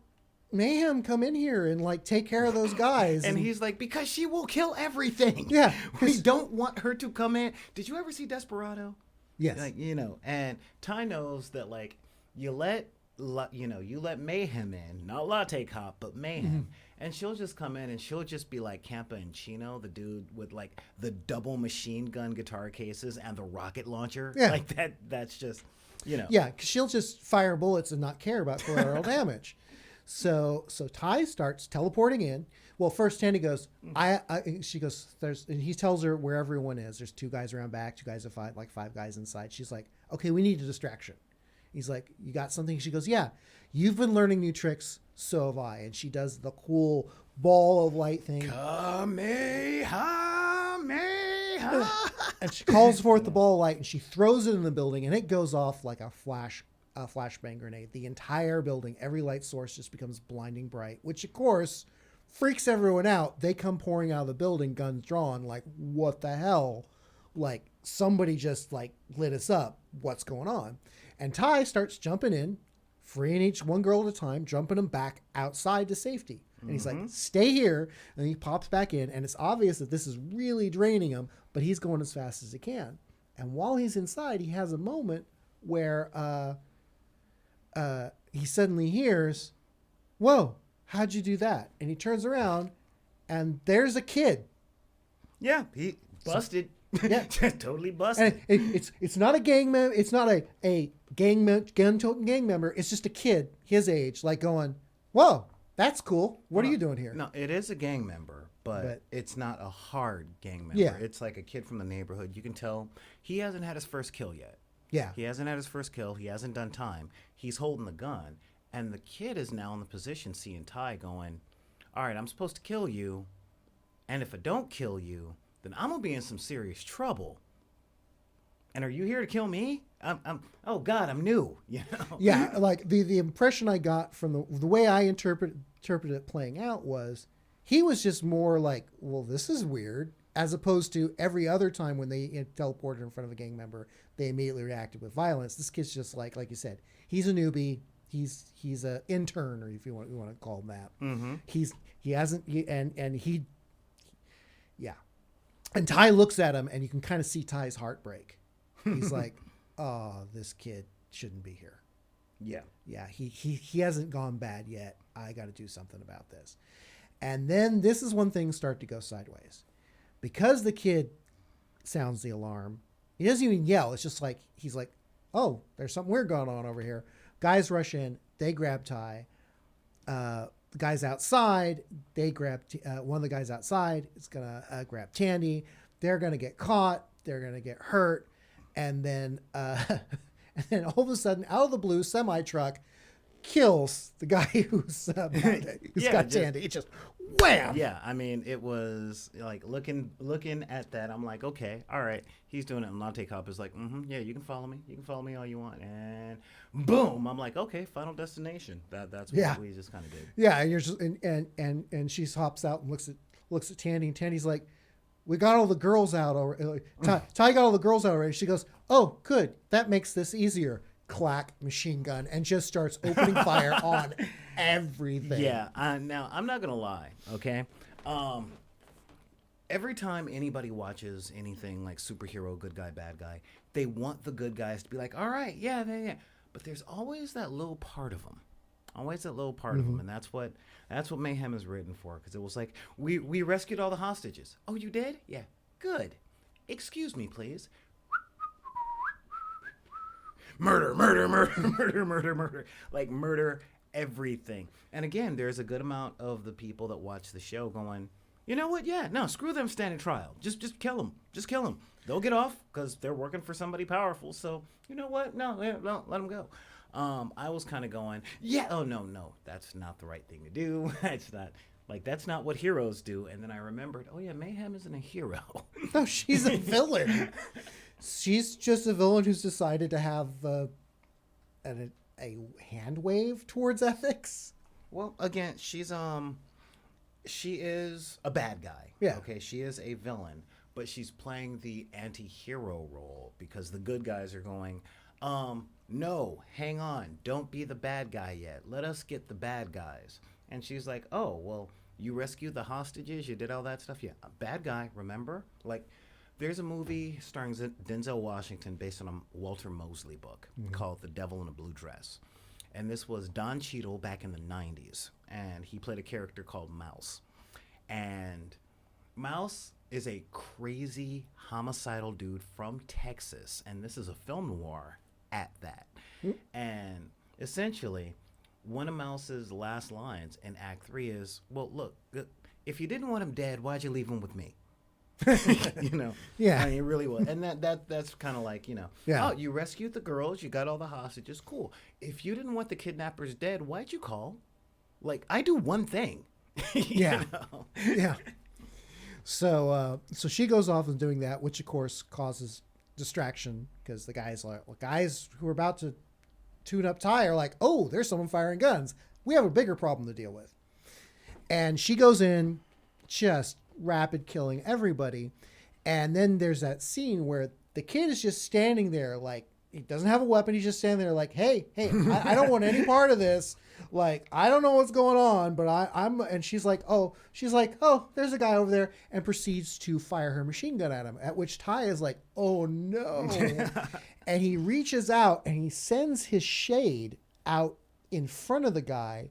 Mayhem come in here and like take care of those guys? And he's like, because she will kill everything. Yeah, we don't want her to come in. Did you ever see Desperado? Yes. Like, and Ty knows that like you let Mayhem in, not Latte Cop, but Mayhem. And she'll just come in and she'll just be like Campa and Chino, the dude with like the double machine gun guitar cases and the rocket launcher. Yeah. Like that's just, Yeah, because she'll just fire bullets and not care about collateral damage. So Ty starts teleporting in. Well, first Tandy goes, she goes, and he tells her where everyone is. There's 2 guys around back, 2 guys of 5, like 5 guys inside. She's like, okay, we need a distraction. He's like, you got something? She goes, yeah, you've been learning new tricks. So have I. And she does the cool ball of light thing. Kamehameha. And she calls forth the ball of light and she throws it in the building and it goes off like a flashbang grenade. The entire building, every light source just becomes blinding bright, which of course freaks everyone out. They come pouring out of the building, guns drawn, like, what the hell? Like, somebody just like lit us up. What's going on? And Ty starts jumping in, freeing each one girl at a time, jumping them back outside to safety. And he's like, stay here. And he pops back in. And it's obvious that this is really draining him, but he's going as fast as he can. And while he's inside, he has a moment where he suddenly hears, "Whoa, how'd you do that?" And he turns around, and there's a kid. Yeah, he busted. Yeah. Totally busted. And it's not a gang member. It's not a gun-toting gang member. It's just a kid his age, like going, "Whoa, that's cool. What are you doing here?" No, it is a gang member, but But- it's not a hard gang member. Yeah. It's like a kid from the neighborhood. You can tell he hasn't had his first kill yet. Yeah. He hasn't had his first kill. He hasn't done time. He's holding the gun. And the kid is now in the position, seeing Ty going, all right, I'm supposed to kill you. And if I don't kill you, then I'm going to be in some serious trouble. And are you here to kill me? Oh God, I'm new. You know? Yeah, like the impression I got from the way I interpreted it playing out was he was just more like, well, this is weird, as opposed to every other time when they teleported in front of a gang member, they immediately reacted with violence. This kid's just like you said, he's a newbie. He's a intern, or if you want to call him that. Mm-hmm. He hasn't, yeah. And Ty looks at him, and you can kind of see Ty's heartbreak. He's like, oh, this kid shouldn't be here. Yeah. Yeah, he hasn't gone bad yet. I got to do something about this. And then this is when things start to go sideways. Because the kid sounds the alarm, he doesn't even yell. It's just like, he's like, oh, there's something weird going on over here. Guys rush in. They grab Ty. The guys outside, they grab, one of the guys outside is going to grab Tandy. They're going to get caught. They're going to get hurt. And then all of a sudden, out of the blue, semi-truck kills the guy who's got Tandy. It just wham. Yeah, I mean, it was like looking at that. I'm like, okay, all right, he's doing it. And Latte Cop is like, yeah, you can follow me. You can follow me all you want. And boom, I'm like, okay, Final Destination. That's what we just kind of did. Yeah, and you're just and she hops out and looks at Tandy, and Tandy's like, we got all the girls out already. Ty got all the girls out already. She goes, oh, good. That makes this easier. Clack, machine gun, and just starts opening fire on everything. Yeah. Now, I'm not going to lie, okay? Every time anybody watches anything like superhero, good guy, bad guy, they want the good guys to be like, all right, yeah. But there's always that little part of them. Always that little part of them, and that's what Mayhem is written for. Because it was like, we rescued all the hostages. Oh, you did? Yeah, good. Excuse me, please. Murder, like murder everything. And again, there's a good amount of the people that watch the show going, you know what? Yeah, no, screw them standing trial. Just kill them. Just kill them. They'll get off because they're working for somebody powerful. So you know what? No, let them go. I was kind of going, yeah, oh, no, that's not the right thing to do. That's not what heroes do. And then I remembered, oh, yeah, Mayhem isn't a hero. No, she's a villain. She's just a villain who's decided to have a hand wave towards ethics. Well, again, she is a bad guy. Yeah. Okay, she is a villain, but she's playing the anti-hero role because the good guys are going, no, hang on. Don't be the bad guy yet. Let us get the bad guys. And she's like, oh, well, you rescued the hostages. You did all that stuff. Yeah, a bad guy, remember? Like, there's a movie starring Denzel Washington based on a Walter Mosley book called The Devil in a Blue Dress. And this was Don Cheadle back in the 90s. And he played a character called Mouse. And Mouse is a crazy homicidal dude from Texas. And this is a film noir at that. And essentially, one of Mouse's last lines in Act 3 is, well, look, if you didn't want him dead, why'd you leave him with me? You know? Yeah. I mean, it really was. And that's kind of like, you know, yeah. Oh, you rescued the girls, you got all the hostages, cool. If you didn't want the kidnappers dead, why'd you call? Like, I do one thing. Yeah. Know? Yeah. So she goes off and doing that, which of course causes distraction because the guys who are about to tune up Ty are like, oh, there's someone firing guns. We have a bigger problem to deal with. And she goes in, just rapid killing everybody. And then there's that scene where the kid is just standing there, like, he doesn't have a weapon. He's just standing there like, hey, I don't want any part of this. Like, I don't know what's going on, but I'm, and she's like, oh, there's a guy over there, and proceeds to fire her machine gun at him, at which Ty is like, oh no. And he reaches out and he sends his shade out in front of the guy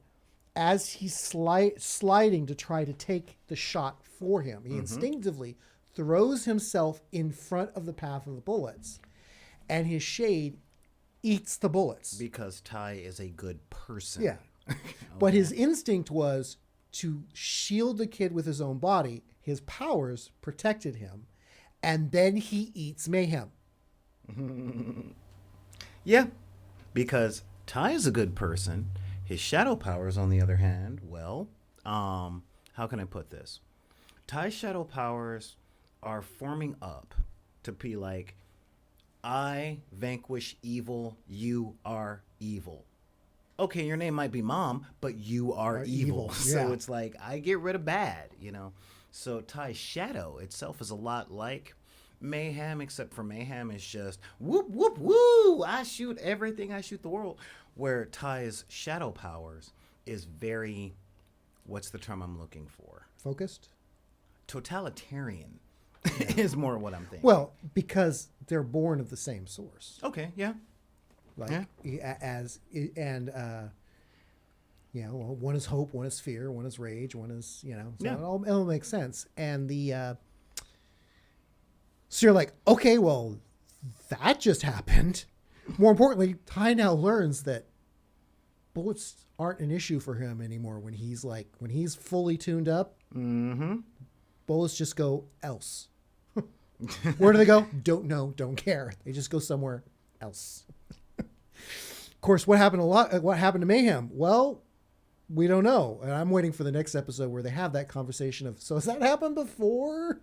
as he's sliding to try to take the shot for him. He instinctively throws himself in front of the path of the bullets, and his shade eats the bullets. Because Ty is a good person. Yeah. But his instinct was to shield the kid with his own body. His powers protected him. And then he eats Mayhem. Yeah. Because Ty is a good person. His shadow powers, on the other hand, well, how can I put this? Ty's shadow powers are forming up to be like, I vanquish evil, you are evil. Okay, your name might be Mom, but you are evil. So it's like, I get rid of bad, you know? So Ty's shadow itself is a lot like Mayhem, except for Mayhem is just, whoop, whoop, woo, I shoot everything, I shoot the world. Where Ty's shadow powers is very, what's the term I'm looking for? Focused? Totalitarian is more what I'm thinking. Well, because they're born of the same source. Okay, yeah. Like, one is hope, one is fear, one is rage, one is, so it all makes sense. And so you're like, okay, well, that just happened. More importantly, Ty now learns that bullets aren't an issue for him anymore. When he's fully tuned up, bullets just go else. Where do they go? Don't know, don't care. They just go somewhere else. Of course, what happened to Mayhem? Well, we don't know. And I'm waiting for the next episode where they have that conversation of, so has that happened before?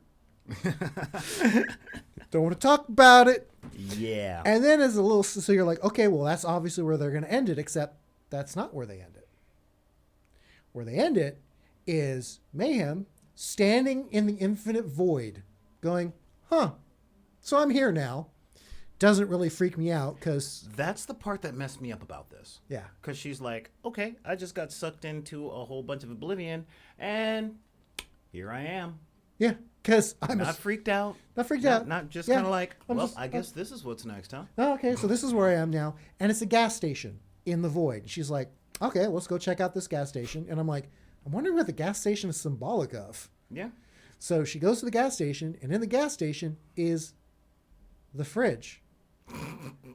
Don't want to talk about it. Yeah. And then so you're like, okay, well, that's obviously where they're going to end it, except that's not where they end it. Where they end it is Mayhem standing in the infinite void going, so I'm here now. Doesn't really freak me out because... That's the part that messed me up about this. Yeah. Because she's like, okay, I just got sucked into a whole bunch of oblivion, and here I am. Yeah, because I'm not freaked out. Not freaked out. Not just kind of like, I guess this is what's next, huh? Oh, okay, so this is where I am now. And it's a gas station in the void. She's like, okay, let's go check out this gas station. And I'm like, I'm wondering what the gas station is symbolic of. Yeah. So she goes to the gas station, and in the gas station is the fridge.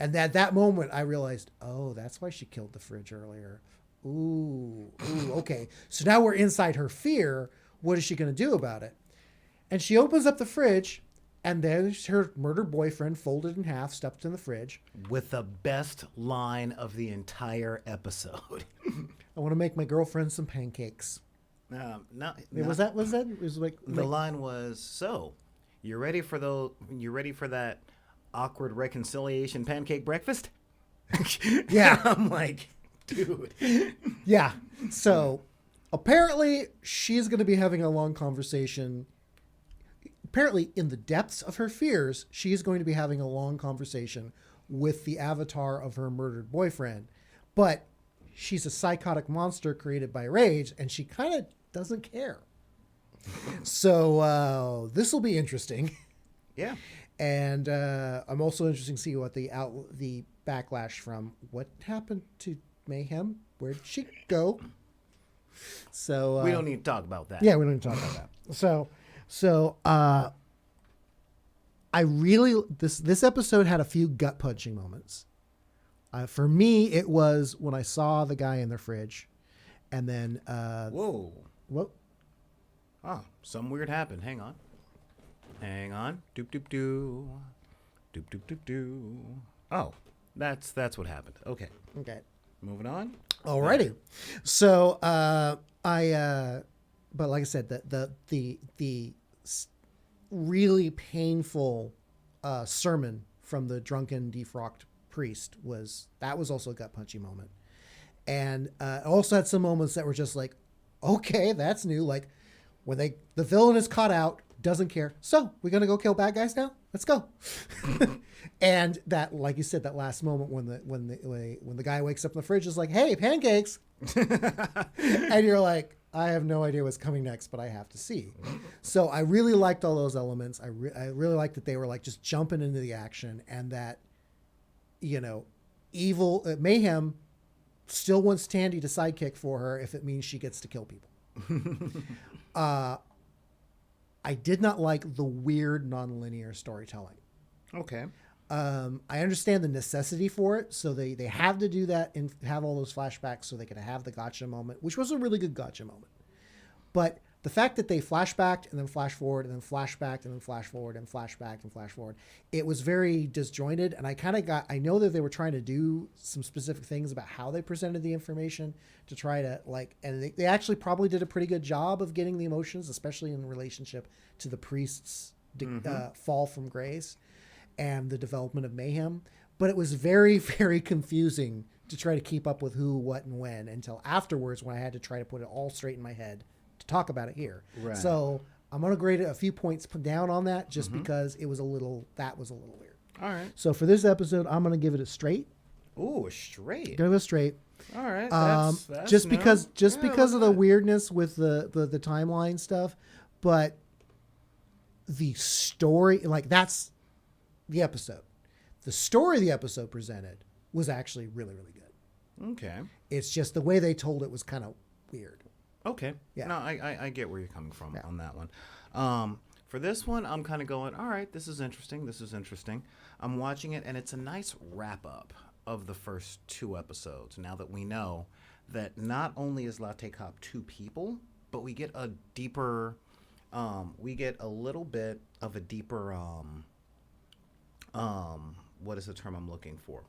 And at that moment, I realized, oh, that's why she killed the fridge earlier. Ooh, okay. So now we're inside her fear. What is she going to do about it? And she opens up the fridge, and there's her murdered boyfriend folded in half, stuffed in the fridge. With the best line of the entire episode. I want to make my girlfriend some pancakes. Was that? It was like the line was, so you ready for that awkward reconciliation pancake breakfast? Yeah. I'm like, dude. Yeah. So apparently she's going to be having a long conversation. Apparently in the depths of her fears, she's going to be having a long conversation with the avatar of her murdered boyfriend. But she's a psychotic monster created by rage, and she kind of doesn't care. So this will be interesting. Yeah. And I'm also interested to see what the backlash from what happened to Mayhem. Where'd she go? So we don't need to talk about that. Yeah, we don't need to talk about that. So I really this episode had a few gut punching moments. For me, it was when I saw the guy in the fridge, and then whoa, what? Oh, something weird happened. Hang on. Doop doop doo. Doop doop doop doo. Oh, that's what happened. Okay. Moving on. Alrighty. So but like I said, the really painful sermon from the drunken defrocked priest was also a gut punchy moment, and also had some moments that were just like, okay, that's new. Like when the villain is caught out, doesn't care. So we're gonna go kill bad guys now. Let's go. And that, like you said, that last moment when the guy wakes up in the fridge is like, hey, pancakes, and you're like, I have no idea what's coming next, but I have to see. So I really liked all those elements. I really liked that they were like just jumping into the action, and that, evil Mayhem still wants Tandy to sidekick for her if it means she gets to kill people. I did not like the weird nonlinear storytelling. Okay. I understand the necessity for it, so they have to do that and have all those flashbacks so they can have the gotcha moment, which was a really good gotcha moment. But the fact that they flashbacked and then flash forward and then flashbacked and then flash forward and flashback and flash forward, it was very disjointed. And I know that they were trying to do some specific things about how they presented the information to try to and they actually probably did a pretty good job of getting the emotions, especially in relationship to the priest's fall from grace and the development of Mayhem. But it was very, very confusing to try to keep up with who, what, and when until afterwards when I had to try to put it all straight in my head to talk about it here. Right. So I'm going to grade it a few points down on that just because that was a little weird. All right. So for this episode, I'm going to give it a straight. Ooh, straight. Give it a straight. All right. That's just new. because of the that. weirdness with the timeline stuff, but the story, that's the episode. The story the episode presented was actually really, really good. Okay. It's just the way they told it was kind of weird. Okay. Yeah. No, I get where you're coming from on that one. For this one, I'm kind of going, all right, this is interesting. This is interesting. I'm watching it, and it's a nice wrap-up of the first 2 episodes. Now that we know that not only is Latte Cop 2 people, but we get a deeper, we get a little bit of a deeper, what is the term I'm looking for?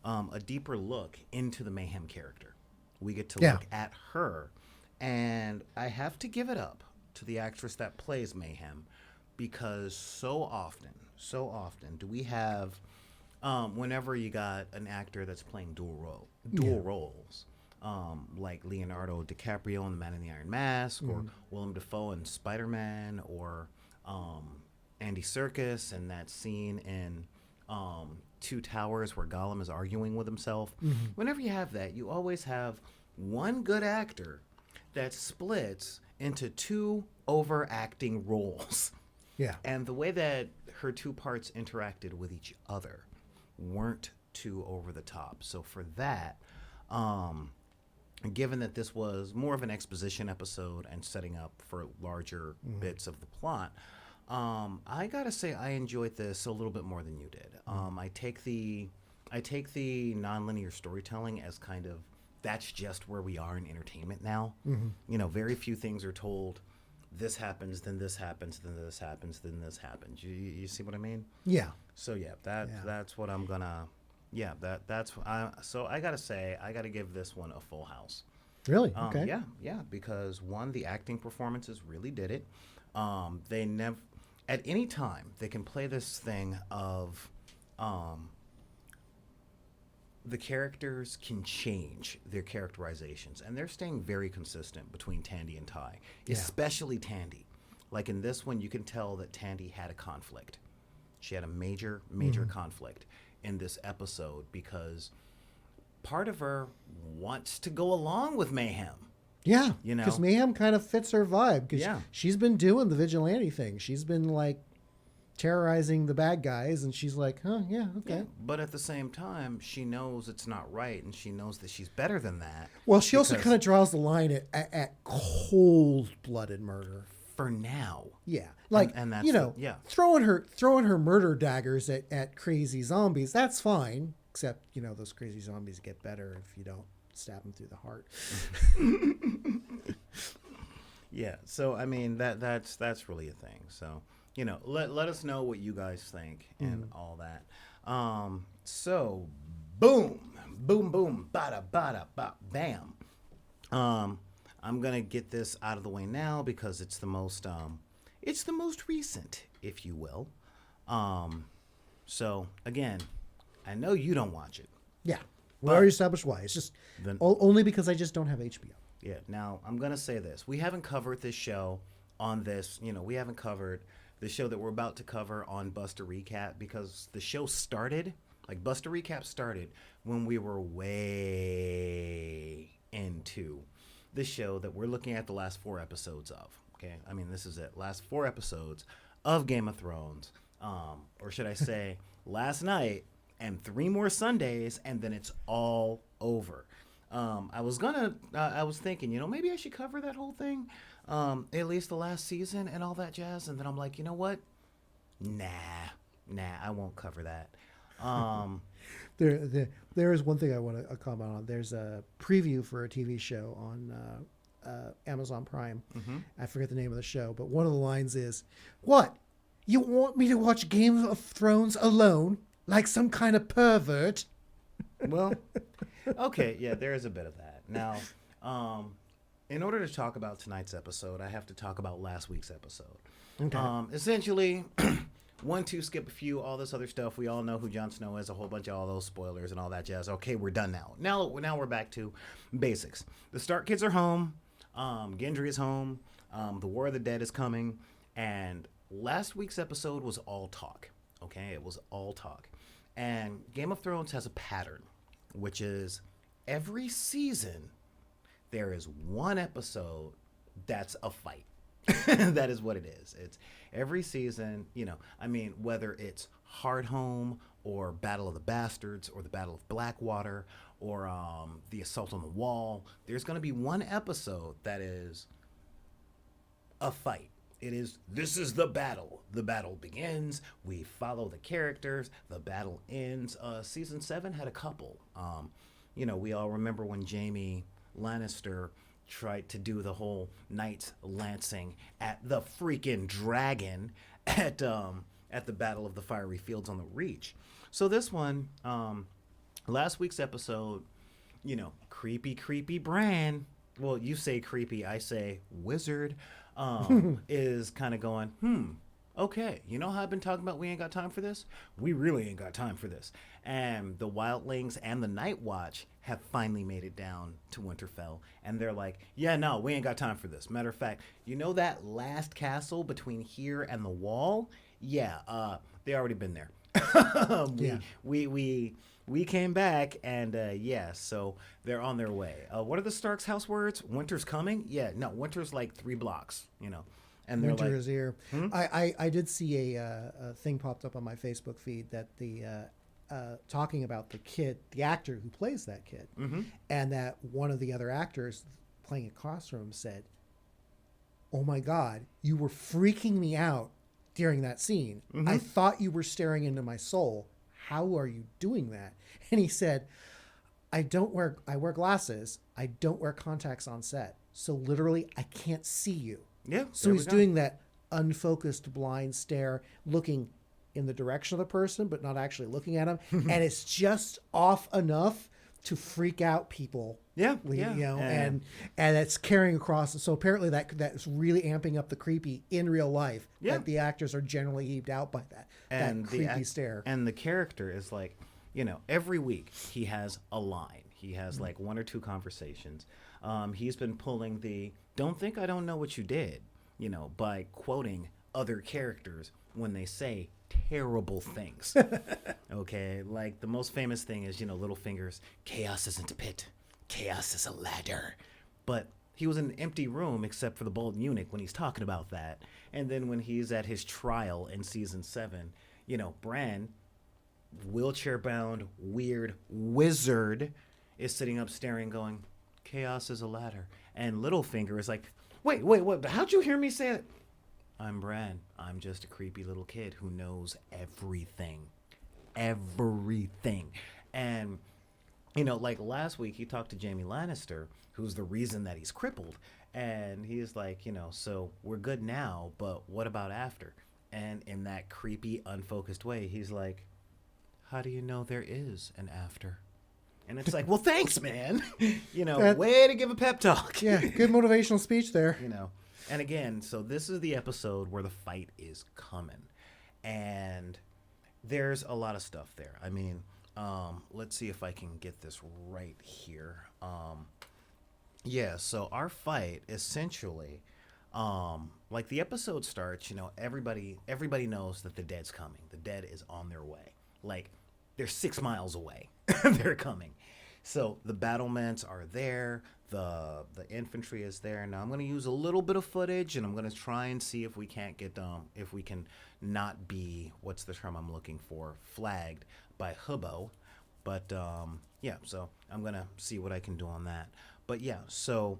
A deeper look into the Mayhem character. We get to look at her. And I have to give it up to the actress that plays Mayhem because so often do we have, whenever you got an actor that's playing dual roles, like Leonardo DiCaprio in The Man in the Iron Mask, or Willem Dafoe in Spider-Man, or Andy Serkis in that scene in Two Towers where Gollum is arguing with himself. Whenever you have that, you always have one good actor that splits into 2 overacting roles. Yeah. And the way that her 2 parts interacted with each other weren't too over the top. So for that, given that this was more of an exposition episode and setting up for larger bits of the plot, I gotta say I enjoyed this a little bit more than you did. I take the nonlinear storytelling as kind of, that's just where we are in entertainment now. You know, very few things are told, this happens, then this happens, then this happens, then this happens. You see what I mean? Yeah. So that's what I'm gonna. Yeah, so I gotta say I gotta give this one a full house. Really? Okay. Yeah, because one, the acting performances really did it. They never, at any time, they can play this thing of, the characters can change their characterizations, and they're staying very consistent between Tandy and Ty, especially Tandy. Like in this one, you can tell that Tandy had a conflict. She had a major conflict in this episode because part of her wants to go along with Mayhem. Yeah, you know, because Mayhem kind of fits her vibe. Because Yeah. she's been doing the vigilante thing. She's been terrorizing the bad guys, and she's like, "Huh, yeah, okay." Yeah, but at the same time, she knows it's not right, and she knows that she's better than that. Well, she also kind of draws the line at cold-blooded murder. For now. Yeah, and that's throwing her murder daggers at crazy zombies. That's fine, except those crazy zombies get better if you don't stab them through the heart. Yeah, so I mean that's really a thing. So let us know what you guys think and all that. So boom, bada bada ba bam. I'm gonna get this out of the way now because it's the most recent, if you will. So again, I know you don't watch it. Yeah, we already established why. It's just only because I just don't have HBO. Yeah. Now I'm gonna say this: we haven't covered this show on this. We haven't covered the show that we're about to cover on Buster Recap because the show started, Buster Recap started when we were way into the show that we're looking at the last 4 episodes of. Okay, I mean this is it, last 4 episodes of Game of Thrones, or should I say, last night and 3 more Sundays, and then it's all over. I was gonna. I was thinking, maybe I should cover that whole thing, at least the last season and all that jazz. And then I'm like, you know what? Nah, I won't cover that. Um, There is one thing I want to comment on. There's a preview for a TV show on Amazon Prime. I forget the name of the show, but one of the lines is, "What? You want me to watch Game of Thrones alone, like some kind of pervert?" well, okay, yeah, there is a bit of that. Now, in order to talk about tonight's episode, I have to talk about last week's episode. Okay. Essentially, 1, 2, skip a few, all this other stuff. We all know who Jon Snow is, a whole bunch of all those spoilers and all that jazz. Okay, we're done now. Now we're back to basics. The Stark kids are home. Gendry is home. The War of the Dead is coming. And last week's episode was all talk. Okay, it was all talk. And Game of Thrones has a pattern, which is every season there is one episode that's a fight. That is what it is. It's every season, whether it's Hardhome or Battle of the Bastards or the Battle of Blackwater or the Assault on the Wall, there's going to be one episode that is a fight. This is the battle. The battle begins. We follow the characters. The battle ends. Season 7 had a couple. We all remember when Jaime Lannister tried to do the whole knights lancing at the freaking dragon at the Battle of the Fiery Fields on the Reach. So this one, last week's episode, creepy Bran. Well, you say creepy, I say wizard. Is kind of going, okay, you know how I've been talking about we ain't got time for this? We really ain't got time for this. And the Wildlings and the Night Watch have finally made it down to Winterfell. And they're like, yeah, no, we ain't got time for this. Matter of fact, that last castle between here and the wall? Yeah, they already been there. We came back, and so they're on their way. What are the Stark's house words? Winter's coming? Yeah, no, winter's like 3 blocks, And they're Winter like, is here. I did see a thing popped up on my Facebook feed that the talking about the actor who plays that kid, and that one of the other actors playing across from him said, "Oh my God, you were freaking me out during that scene. I thought you were staring into my soul. How are you doing that?" And he said, I wear glasses. I don't wear contacts on set. So literally I can't see you. Yeah. So he's doing that unfocused blind stare, looking in the direction of the person, but not actually looking at him. And it's just off enough to freak out people. Yeah. And it's carrying across. So apparently that's really amping up the creepy in real life. Yeah. That the actors are generally heaved out by that creepy stare. And the character is like, every week he has a line. He has like 1 or 2 conversations. He's been pulling the "don't think I don't know what you did," by quoting other characters when they say terrible things. Okay, like the most famous thing is, Littlefinger's "chaos isn't a pit, chaos is a ladder." But he was in an empty room except for the bald eunuch when he's talking about that. And then when he's at his trial in season 7, Bran, wheelchair-bound, weird wizard, is sitting up staring going, "chaos is a ladder." And Littlefinger is like, wait, how'd you hear me say it? "I'm Bran. I'm just a creepy little kid who knows everything. Everything." And, like last week he talked to Jaime Lannister, who's the reason that he's crippled. And he's like, so we're good now, but what about after? And in that creepy, unfocused way, he's like, "how do you know there is an after?" And it's like, well, thanks, man. Way to give a pep talk. Yeah, good motivational speech there. And again, so this is the episode where the fight is coming. And there's a lot of stuff there. I mean, let's see if I can get this right here. So our fight essentially, like the episode starts, everybody knows that the dead's coming. The dead is on their way. Like, they're 6 miles away. They're coming. So the battlements are there. The infantry is there. Now I'm going to use a little bit of footage, and I'm going to try and see if we can't get if we can not be, what's the term I'm looking for, flagged by Hubbo. But yeah, so I'm gonna see what I can do on that. But yeah, so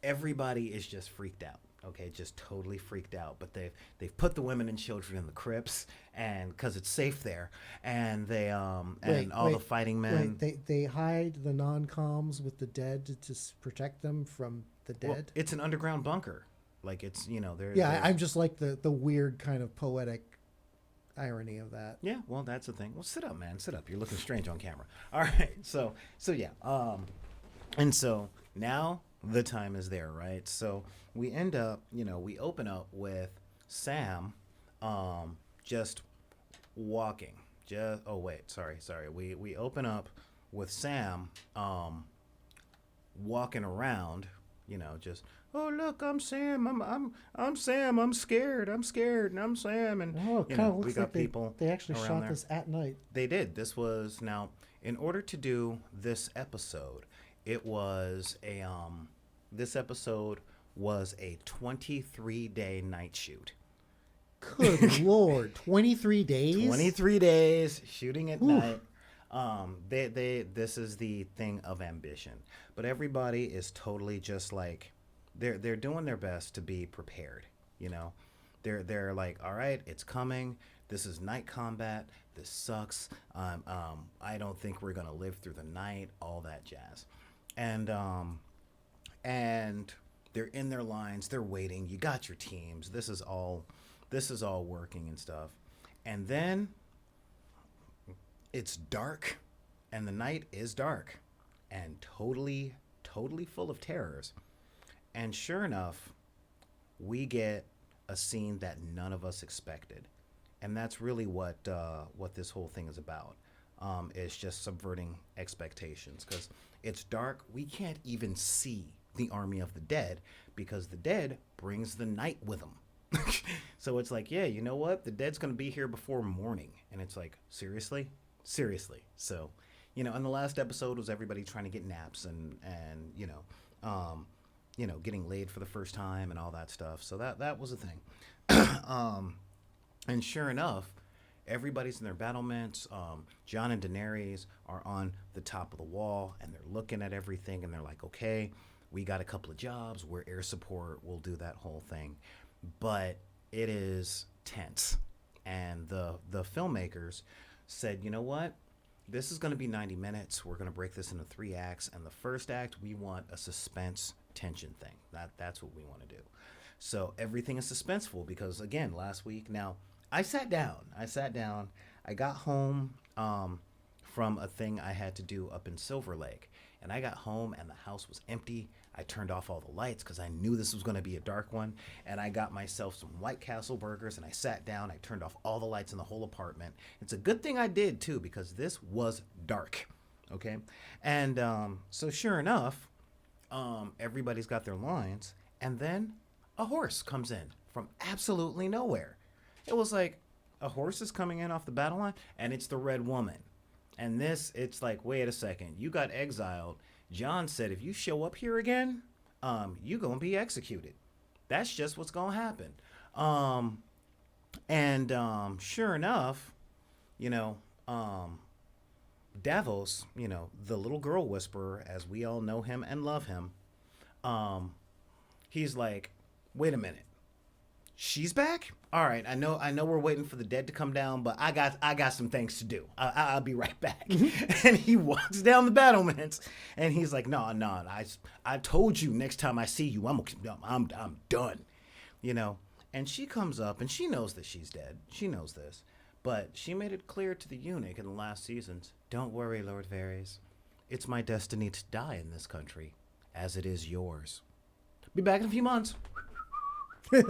everybody is just freaked out. Okay, just totally freaked out. But they've put the women and children in the crypts, and because it's safe there, and they and all the fighting men. They hide the non-coms with the dead to protect them from the dead. Well, it's an underground bunker. Like it's there. Yeah, I'm just like the weird kind of poetic irony of that. Yeah, well, that's the thing. Well, sit up, man. Sit up. You're looking strange on camera. All right. So yeah. And so now the time is there, right? So we end up, we open up with Sam, just walking. Sorry. We open up with Sam, walking around, just, oh look, I'm Sam. I'm Sam. I'm scared, and I'm Sam. And it kind of looks we got like people. They actually around shot there. this at night. They did. This was now in order to do this episode. It was a This episode was a 23-day night shoot. Good Lord, 23 days. 23 days shooting at night. This is the thing of ambition, but everybody is totally just like they're doing their best to be prepared. They're like, all right, it's coming. This is night combat. This sucks. I don't think we're gonna live through the night. All that jazz, and they're in their lines. They're waiting. You got your teams. This is all working and stuff, and then it's dark, and the night is dark, and totally full of terrors. And sure enough, we get a scene that none of us expected, and that's really what this whole thing is about. It's just subverting expectations because it's dark. We can't even see the army of the dead because the dead brings the night with them. So it's like, yeah, you know what? The dead's going to be here before morning. And it's like, seriously? So, and the last episode was everybody trying to get naps and getting laid for the first time and all that stuff. So that was a thing. And sure enough, everybody's in their battlements. Jon and Daenerys are on the top of the wall and they're looking at everything and they're like, okay, we got a couple of jobs. We're air support. We'll do that whole thing. But it is tense. And the filmmakers said, you know what? This is going to be 90 minutes. We're going to break this into 3 acts. And the first act, we want a suspense tension thing. That's what we want to do. So everything is suspenseful because, again, last week. Now, I sat down. I got home from a thing I had to do up in Silver Lake. And I got home and the house was empty. I turned off all the lights because I knew this was going to be a dark one. And I got myself some White Castle burgers and I sat down. I turned off all the lights in the whole apartment. It's a good thing I did, too, because this was dark. Okay? And so sure enough, everybody's got their lines. And then a horse comes in from absolutely nowhere. It was like a horse is coming in off the battle line and it's the Red Woman. And it's like, wait a second, you got exiled. Jon said, if you show up here again, you gonna be executed. That's just what's gonna happen. Sure enough, Davos, the little girl whisperer, as we all know him and love him, he's like, wait a minute. She's back? All right, I know we're waiting for the dead to come down, but I got some things to do. I'll be right back. And he walks down the battlements, and he's like, no, I told you next time I see you, I'm done, And she comes up, and she knows that she's dead. She knows this, but she made it clear to the eunuch in the last seasons. Don't worry, Lord Varys. It's my destiny to die in this country, as it is yours. Be back in a few months. No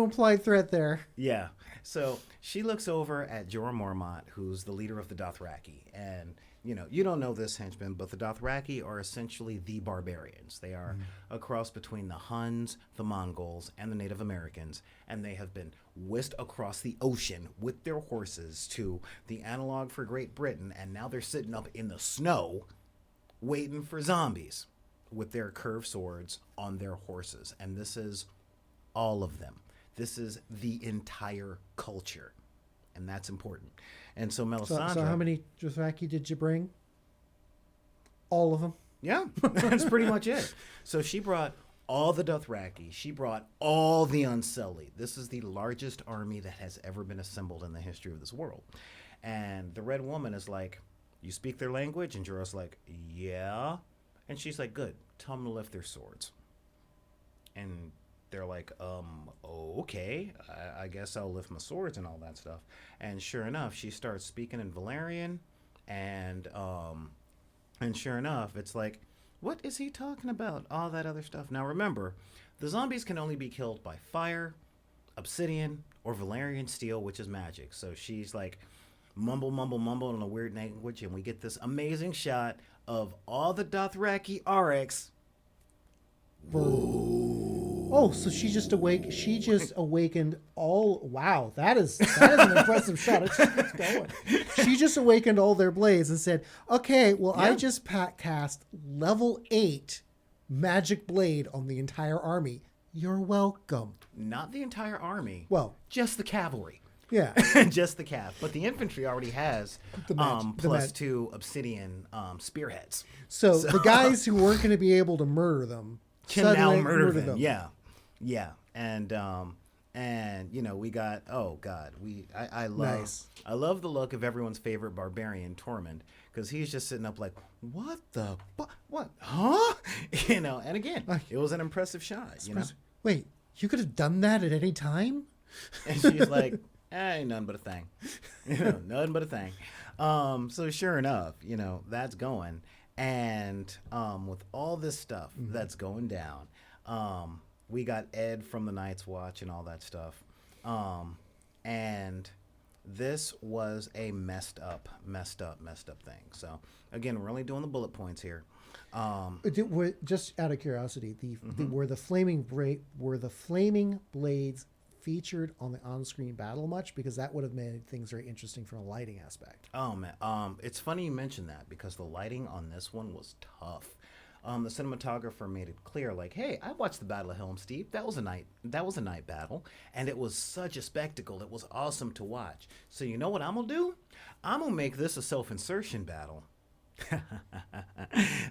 implied threat there. Yeah. So she looks over at Jorah Mormont, who's the leader of the Dothraki. And, you don't know this, henchman, but the Dothraki are essentially the barbarians. They are a cross between the Huns, the Mongols, and the Native Americans. And they have been whisked across the ocean with their horses to the analog for Great Britain. And now they're sitting up in the snow waiting for zombies with their curved swords on their horses. And this is all of them. This is the entire culture and that's important. And so So, Melisandre. so how many Dothraki did you bring? All of them. Yeah, that's pretty much it. So she brought all the Dothraki. She brought all the Unsullied. This is the largest army that has ever been assembled in the history of this world. And the Red Woman is like, you speak their language? And Jorah's like, yeah. And she's like, good. Tell them to lift their swords. And they're like, okay, I guess I'll lift my swords and all that stuff. And sure enough, she starts speaking in Valyrian, and sure enough, it's like, what is he talking about? All that other stuff. Now remember, the zombies can only be killed by fire, obsidian, or Valyrian steel, which is magic. So she's like, mumble, mumble, mumble in a weird language, and we get this amazing shot of all the Dothraki RX. Oh, so she just awakened all. Wow, that is an impressive shot. It just keeps going. She just awakened all their blades and said, "Okay, well, I just cast level 8 magic blade on the entire army. You're welcome." Not the entire army. Well, just the cavalry. yeah, just the cav. But the infantry already has +2 obsidian spearheads. So the guys who weren't going to be able to murder them can now murder them. Yeah. And you know, we got, oh god, I love the look of everyone's favorite barbarian, Tormund, because he's just sitting up like, what the what, huh? You know, and again, it was an impressive shot. You know, wait, you could have done that at any time. And she's like, ain't nothing but a thing. You know, nothing but a thing. So sure enough, you know, that's going. And with all this stuff that's going down, we got Ed from the Night's Watch and all that stuff. And this was a messed up thing. So again, we're only doing the bullet points here. Just out of curiosity, were the flaming blades featured on the on-screen battle much? Because that would have made things very interesting from a lighting aspect. Oh man, it's funny you mentioned that, because the lighting on this one was tough. The cinematographer made it clear, like, hey, I watched the Battle of Helm's Deep. That was a night battle, and it was such a spectacle. It was awesome to watch. So you know what I'm gonna do? I'm gonna make this a self-insertion battle.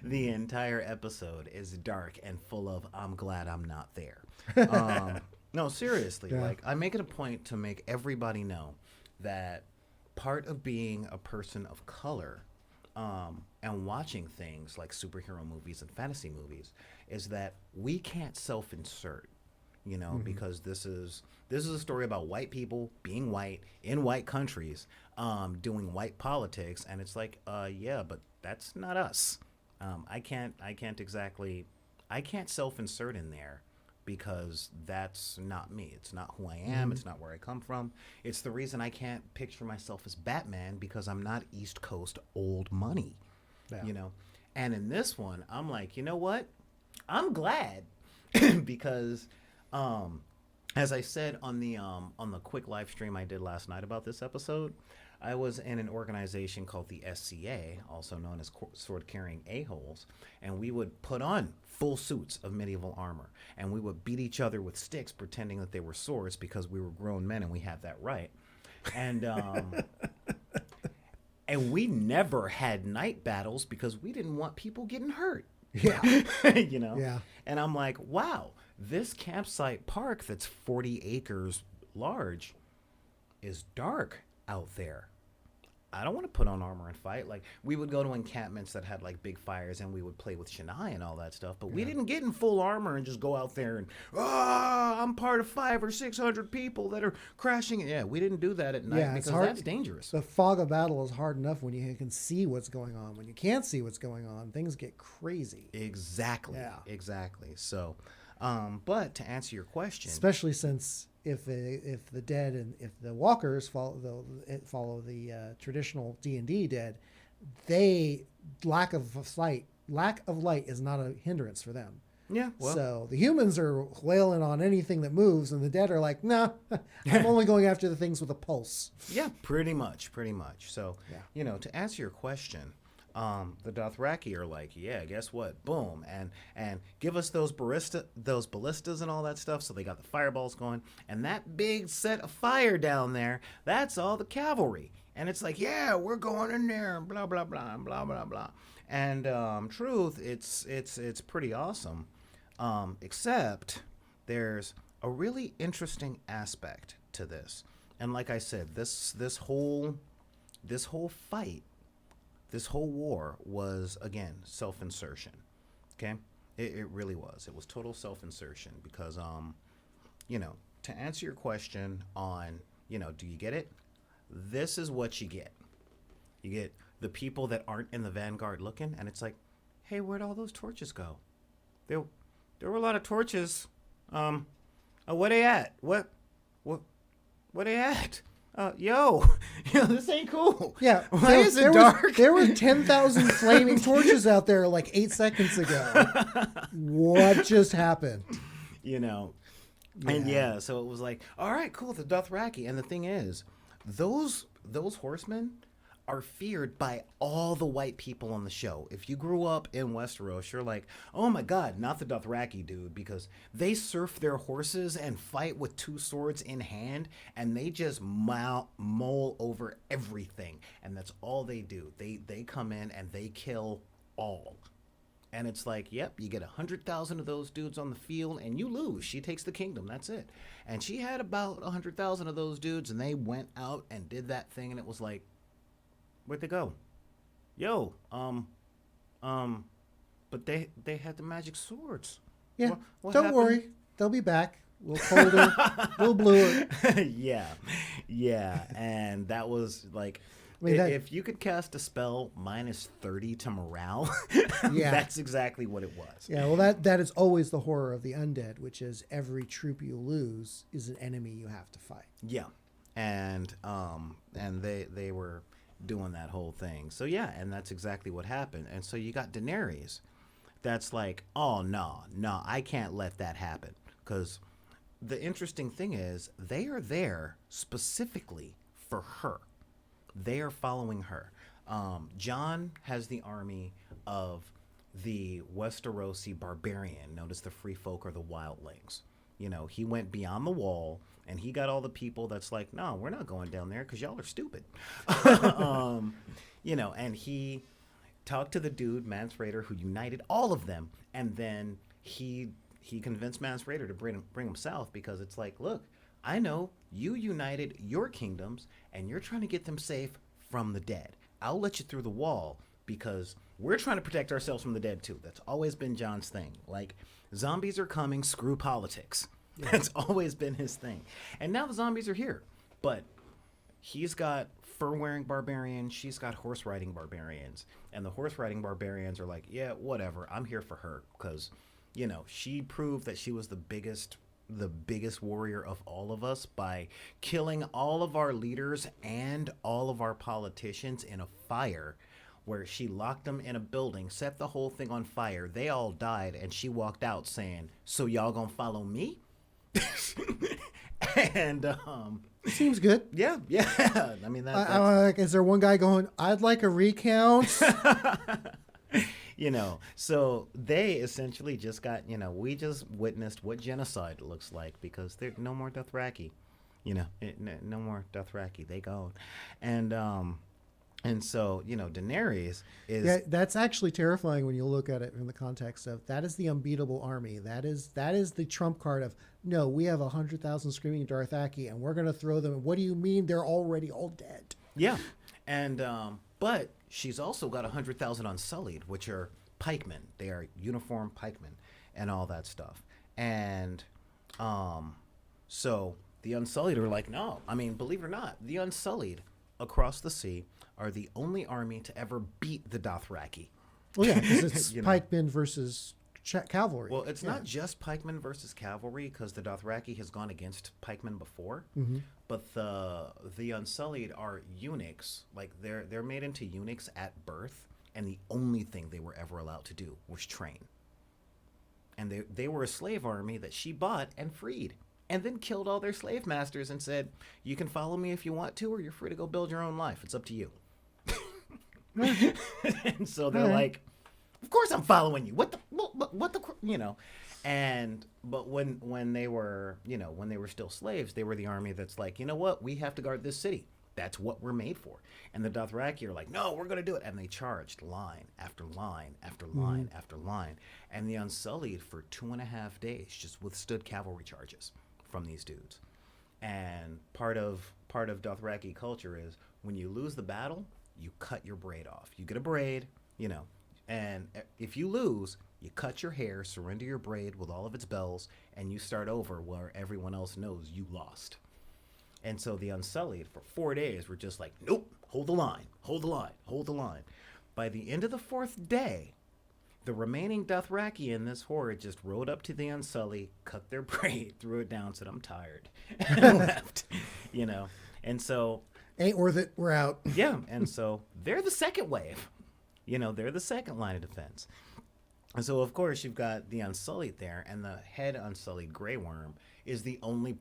The entire episode is dark and full of "I'm glad I'm not there." No, seriously, like, I make it a point to make everybody know that part of being a person of color and watching things like superhero movies and fantasy movies is that we can't self-insert, you know, because this is a story about white people being white in white countries, doing white politics, and it's like, yeah, but that's not us. I can't self-insert in there, because that's not me. It's not who I am. It's not where I come from. It's the reason I can't picture myself as Batman, because I'm not East Coast old money, you know? And in this one, I'm like, you know what? I'm glad because, as I said on the quick live stream I did last night about this episode, I was in an organization called the SCA, also known as Sword Carrying A-Holes, and we would put on full suits of medieval armor, and we would beat each other with sticks pretending that they were swords, because we were grown men and we had that right. And and we never had night battles because we didn't want people getting hurt. Yeah. You know? Yeah. And I'm like, wow, this campsite park that's 40 acres large is dark out there. I don't want to put on armor and fight. Like, we would go to encampments that had like big fires, and we would play with Shania and all that stuff, but we didn't get in full armor and just go out there and, I'm part of 500 or 600 people that are crashing. Yeah, we didn't do that at night, because that's dangerous. The fog of battle is hard enough when you can see what's going on. When you can't see what's going on, things get crazy. Exactly. Yeah. Exactly. So, but to answer your question, especially since if the dead and if the walkers follow the traditional D&D dead, lack of light is not a hindrance for them. Yeah. Well, so the humans are wailing on anything that moves, and the dead are like, nah, I'm only going after the things with a pulse. Yeah, pretty much. So, you know, to answer your question, the Dothraki are like, yeah, guess what? Boom, and give us those ballistas and all that stuff. So they got the fireballs going, and that big set of fire down there. That's all the cavalry, and it's like, yeah, we're going in there, and blah blah blah, and blah blah blah. And truth, it's pretty awesome, except there's a really interesting aspect to this, and like I said, this whole fight. This whole war was, again, self-insertion, okay? It really was. It was total self-insertion because, to answer your question on, do you get it? This is what you get. You get the people that aren't in the vanguard looking, and it's like, hey, where'd all those torches go? There were a lot of torches. Where they at? What they at? This ain't cool. Yeah. Why is it dark? There were 10,000 flaming torches out there like 8 seconds ago. What just happened? And so it was like, all right, cool, the Dothraki. And the thing is, those horsemen are feared by all the white people on the show. If you grew up in Westeros, you're like, oh my God, not the Dothraki, dude, because they surf their horses and fight with 2 swords in hand, and they just mole over everything, and that's all they do. They come in and they kill all. And it's like, yep, you get 100,000 of those dudes on the field, and you lose. She takes the kingdom. That's it. And she had about 100,000 of those dudes, and they went out and did that thing, and it was like, where'd they go? But they had the magic swords. Yeah, what don't happened? worry. They'll be back. A little colder, a little bluer. yeah. And that was like, if you could cast a spell minus 30 to morale, that's exactly what it was. Yeah, well, that is always the horror of the undead, which is every troop you lose is an enemy you have to fight. Yeah, and they were doing that whole thing. So yeah, and that's exactly what happened. And so you got Daenerys that's like, oh no, I can't let that happen. Because the interesting thing is they are there specifically for her. They are following her. Jon has the army of the Westerosi barbarian, known as the Free Folk or the Wildlings. He went beyond the wall, and he got all the people that's like, no, we're not going down there because y'all are stupid. And he talked to the dude, Mance Rayder, who united all of them. And then he convinced Mance Rayder to bring him south because it's like, look, I know you united your kingdoms and you're trying to get them safe from the dead. I'll let you through the wall because we're trying to protect ourselves from the dead too. That's always been Jon's thing. Like, zombies are coming, screw politics. Yeah. That's always been his thing. And now the zombies are here. But he's got fur-wearing barbarians, she's got horse-riding barbarians. And the horse-riding barbarians are like, yeah, whatever, I'm here for her. Because, she proved that she was the biggest warrior of all of us by killing all of our leaders and all of our politicians in a fire where she locked them in a building, set the whole thing on fire. They all died, and she walked out saying, so y'all gonna follow me? And seems good. Yeah. I mean, is there one guy going, I'd like a recount? So they essentially just got, we just witnessed what genocide looks like because there's no more Dothraki, no more Dothraki. They gone. And so, Daenerys is... Yeah, that's actually terrifying when you look at it in the context of that is the unbeatable army. That is the trump card of, no, we have 100,000 screaming Dothraki and we're going to throw them. What do you mean they're already all dead? Yeah. And, but she's also got 100,000 Unsullied, which are pikemen. They are uniformed pikemen and all that stuff. And so the Unsullied are like, no. I mean, believe it or not, the Unsullied across the sea are the only army to ever beat the Dothraki. Well, yeah, because it's pikemen versus cavalry. Well, it's not just pikemen versus cavalry because the Dothraki has gone against pikemen before. Mm-hmm. But the Unsullied are eunuchs. Like they're made into eunuchs at birth, and the only thing they were ever allowed to do was train. And they were a slave army that she bought and freed, and then killed all their slave masters and said, you can follow me if you want to, or you're free to go build your own life. It's up to you. And so they're All right. like, of course I'm following you. What the, you know, and but when they were, you know, when they were still slaves, they were the army that's like, you know what, we have to guard this city. That's what we're made for. And the Dothraki are like, no, we're gonna do it, and they charged line after line after line after line, and the Unsullied for 2.5 days just withstood cavalry charges from these dudes. And part of Dothraki culture is when you lose the battle, you cut your braid off. You get a braid, you know, and if you lose, you cut your hair, surrender your braid with all of its bells, and you start over where everyone else knows you lost. And so the Unsullied for 4 days were just like, nope, hold the line, hold the line, hold the line. By the end of the fourth day, the remaining Dothraki in this horde just rode up to the Unsullied, cut their braid, threw it down, said, I'm tired, and left, you know. And so, Ain't worth it. We're out. yeah, and so they're the second wave. You know, they're the second line of defense. And so, of course, you've got the Unsullied there, and the head Unsullied Grey Worm is the only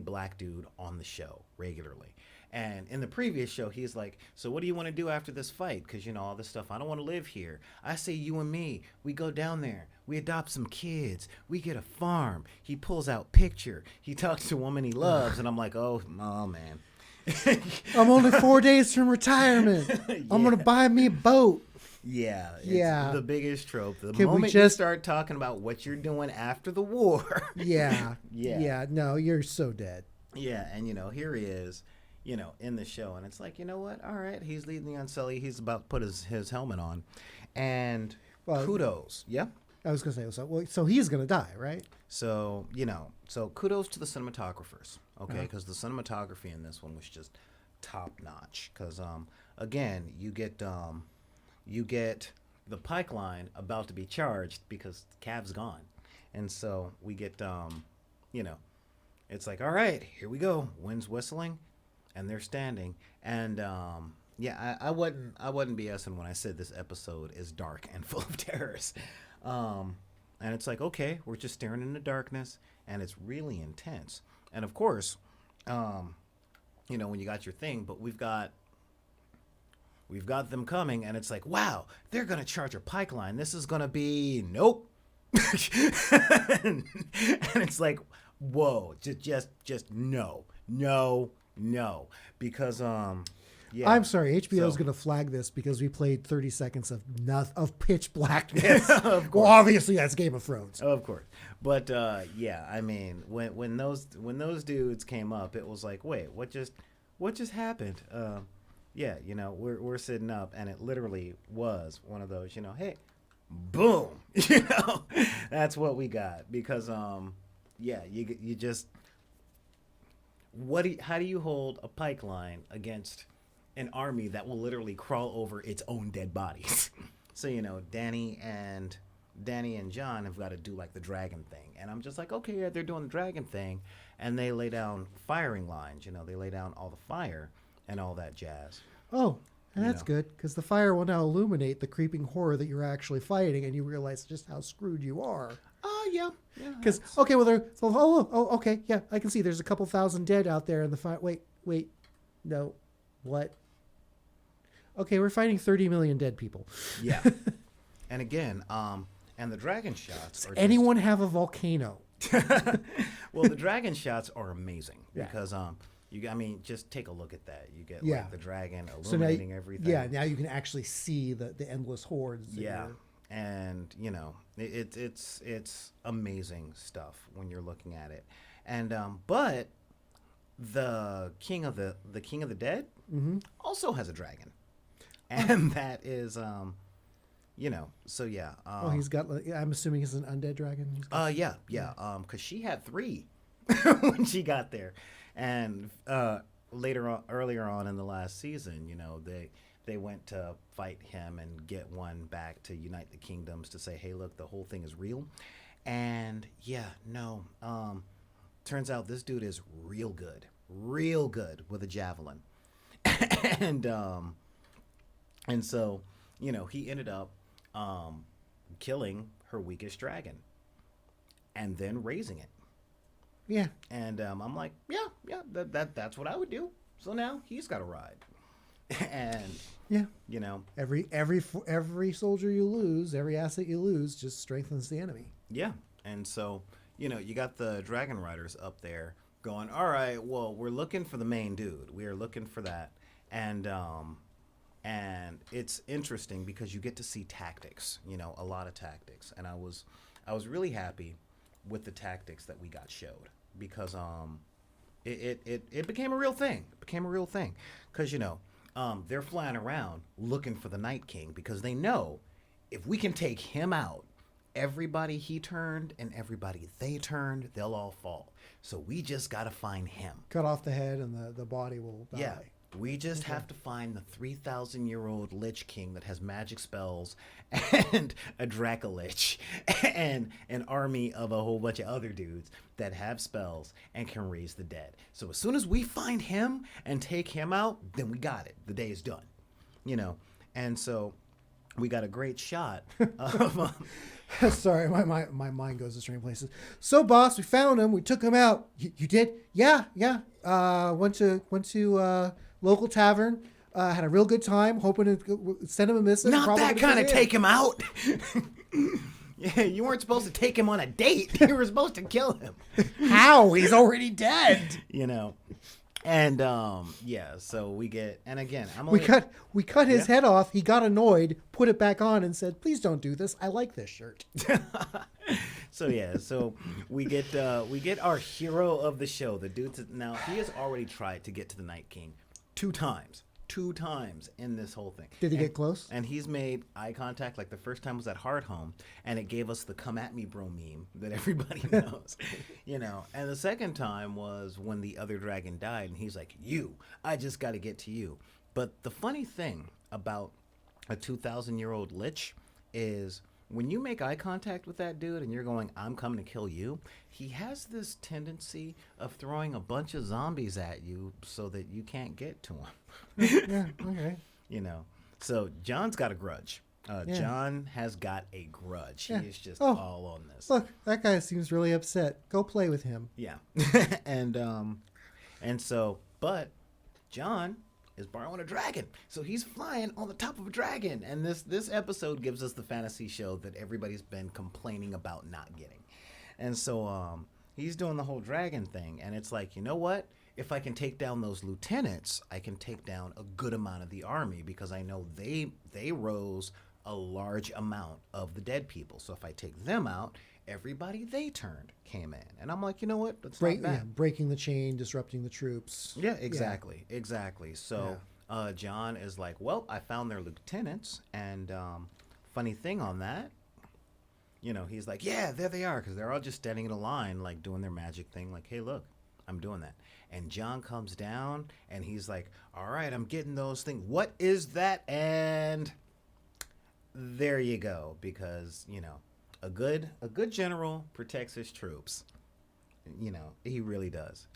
black dude on the show regularly. And in the previous show, he's like, so what do you want to do after this fight? Because, you know, all this stuff, I don't want to live here. I say you and me, we go down there. We adopt some kids. We get a farm. He pulls out picture. He talks to a woman he loves. And I'm like, oh man. I'm only 4 days from retirement. I'm gonna buy me a boat. Yeah. It's Yeah. the biggest trope. The Can we moment you just- start talking about what you're doing after the war. Yeah. Yeah. Yeah. No, you're so dead. Yeah, and you know, here he is, you know, in the show, and it's like, you know what? All right, he's leading the Unsullied. He's about to put his helmet on, and Well- kudos, yeah. I was gonna say so he's gonna die, right? So you know, so kudos to the cinematographers, okay? Because the cinematography in this one was just top notch. Because again, you get the pike line about to be charged because Cav's gone, and so we get you know. It's like, all right, here we go. Wind's whistling, and they're standing. And yeah, I wasn't BSing when I said this episode is dark and full of terrors. And it's like, okay, we're just staring into darkness, and it's really intense. And of course, you know, when you got your thing, but we've got them coming, and it's like, wow, they're gonna charge a pike line. This is gonna be nope. And it's like, whoa, just no, because yeah. I'm sorry, HBO is So- gonna flag this because we played 30 seconds of pitch blackness. Of Well, obviously that's Game of Thrones. Of course, but yeah, I mean, when those dudes came up, it was like, wait, what just happened? Yeah, you know, we're sitting up, and it literally was one of those, you know, hey, boom, you know, that's what we got because yeah, you just how do you hold a pike line against an army that will literally crawl over its own dead bodies? So, you know, Danny and John have got to do like the dragon thing. And I'm just like, okay, yeah, they're doing the dragon thing. And they lay down firing lines, you know, they lay down all the fire and all that jazz. Oh, and You that's know. good because the fire will now illuminate the creeping horror that you're actually fighting, and you realize just how screwed you are. Oh, yeah. Yeah. Because okay, well, okay, yeah, I can see there's a couple thousand dead out there in the fight. Wait, no, what? Okay, we're fighting 30 million dead people. Yeah. And again, and the dragon shots are just- Anyone have a volcano? well, the dragon shots are amazing Yeah. because I mean, just take a look at that. You get Yeah. like the dragon So now, illuminating everything. yeah, now you can actually see the endless hordes. that Yeah, you're- and you know, it's amazing stuff when you're looking at it, and but the king of the dead also has a dragon, and that is you know, so yeah. Oh, he's got. I'm assuming he's an undead dragon. He's got- Yeah. Because she had 3 when she got there, and earlier on in the last season, you know, they went to fight him and get one back to unite the kingdoms to say, hey, look, the whole thing is real, and yeah, no, turns out this dude is real good with a javelin, and so, you know, he ended up killing her weakest dragon and then raising it. yeah. And I'm like, yeah, that's what I would do. So now he's got a ride. And Yeah. you know, Every soldier you lose, every asset you lose, just strengthens the enemy. yeah. And so, you got the Dragon Riders up there going, all right, well, we're looking for the main dude. We are looking for that. And it's interesting because you get to see tactics, a lot of tactics. And I was really happy with the tactics that we got showed because it became a real thing. It became a real thing because they're flying around looking for the Night King because they know if we can take him out, everybody he turned and everybody they turned, they'll all fall. So we just got to find him. Cut off the head and the body will die. Yeah. We just have to find the 3,000-year-old Lich King that has magic spells and a Dracolich and an army of a whole bunch of other dudes that have spells and can raise the dead. So as soon as we find him and take him out, then we got it. The day is done. And so we got a great shot of Sorry, my mind goes to strange places. So, boss, we found him. We took him out. You did? Yeah. Went to local tavern. Had a real good time. Hoping to send him a missive. Not that kind of take him out. Yeah, you weren't supposed to take him on a date. You were supposed to kill him. How? He's already dead. And so we get, and again, We cut his head off. He got annoyed, put it back on, and said, "Please don't do this. I like this shirt." So we get our hero of the show, the dude. Now he has already tried to get to the Night King two times in this whole thing. Did he get close? And he's made eye contact. Like the first time was at Hardhome, and it gave us the "come at me, bro" meme that everybody knows, And the second time was when the other dragon died, and he's like, I just got to get to you." But the funny thing about a 2,000-year-old Lich is when you make eye contact with that dude and you're going, "I'm coming to kill you," he has this tendency of throwing a bunch of zombies at you so that you can't get to him. Yeah, okay. So John's got a grudge. John has got a grudge. Yeah. He is just all on this. Look, that guy seems really upset. Go play with him. Yeah. But John is borrowing a dragon. So he's flying on the top of a dragon. And this episode gives us the fantasy show that everybody's been complaining about not getting. And so he's doing the whole dragon thing. And it's like, you know what? If I can take down those lieutenants, I can take down a good amount of the army because I know they rose a large amount of the dead people. So if I take them out, everybody they turned came in. And I'm like, you know what? That's not bad. Breaking the chain, disrupting the troops. Yeah, exactly. So John is like, well, I found their lieutenants. And funny thing on that, he's like, yeah, there they are. Because they're all just standing in a line, like doing their magic thing. Like, hey, look, I'm doing that. And John comes down and he's like, all right, I'm getting those things. What is that? And there you go. Because, a good general protects his troops. He really does.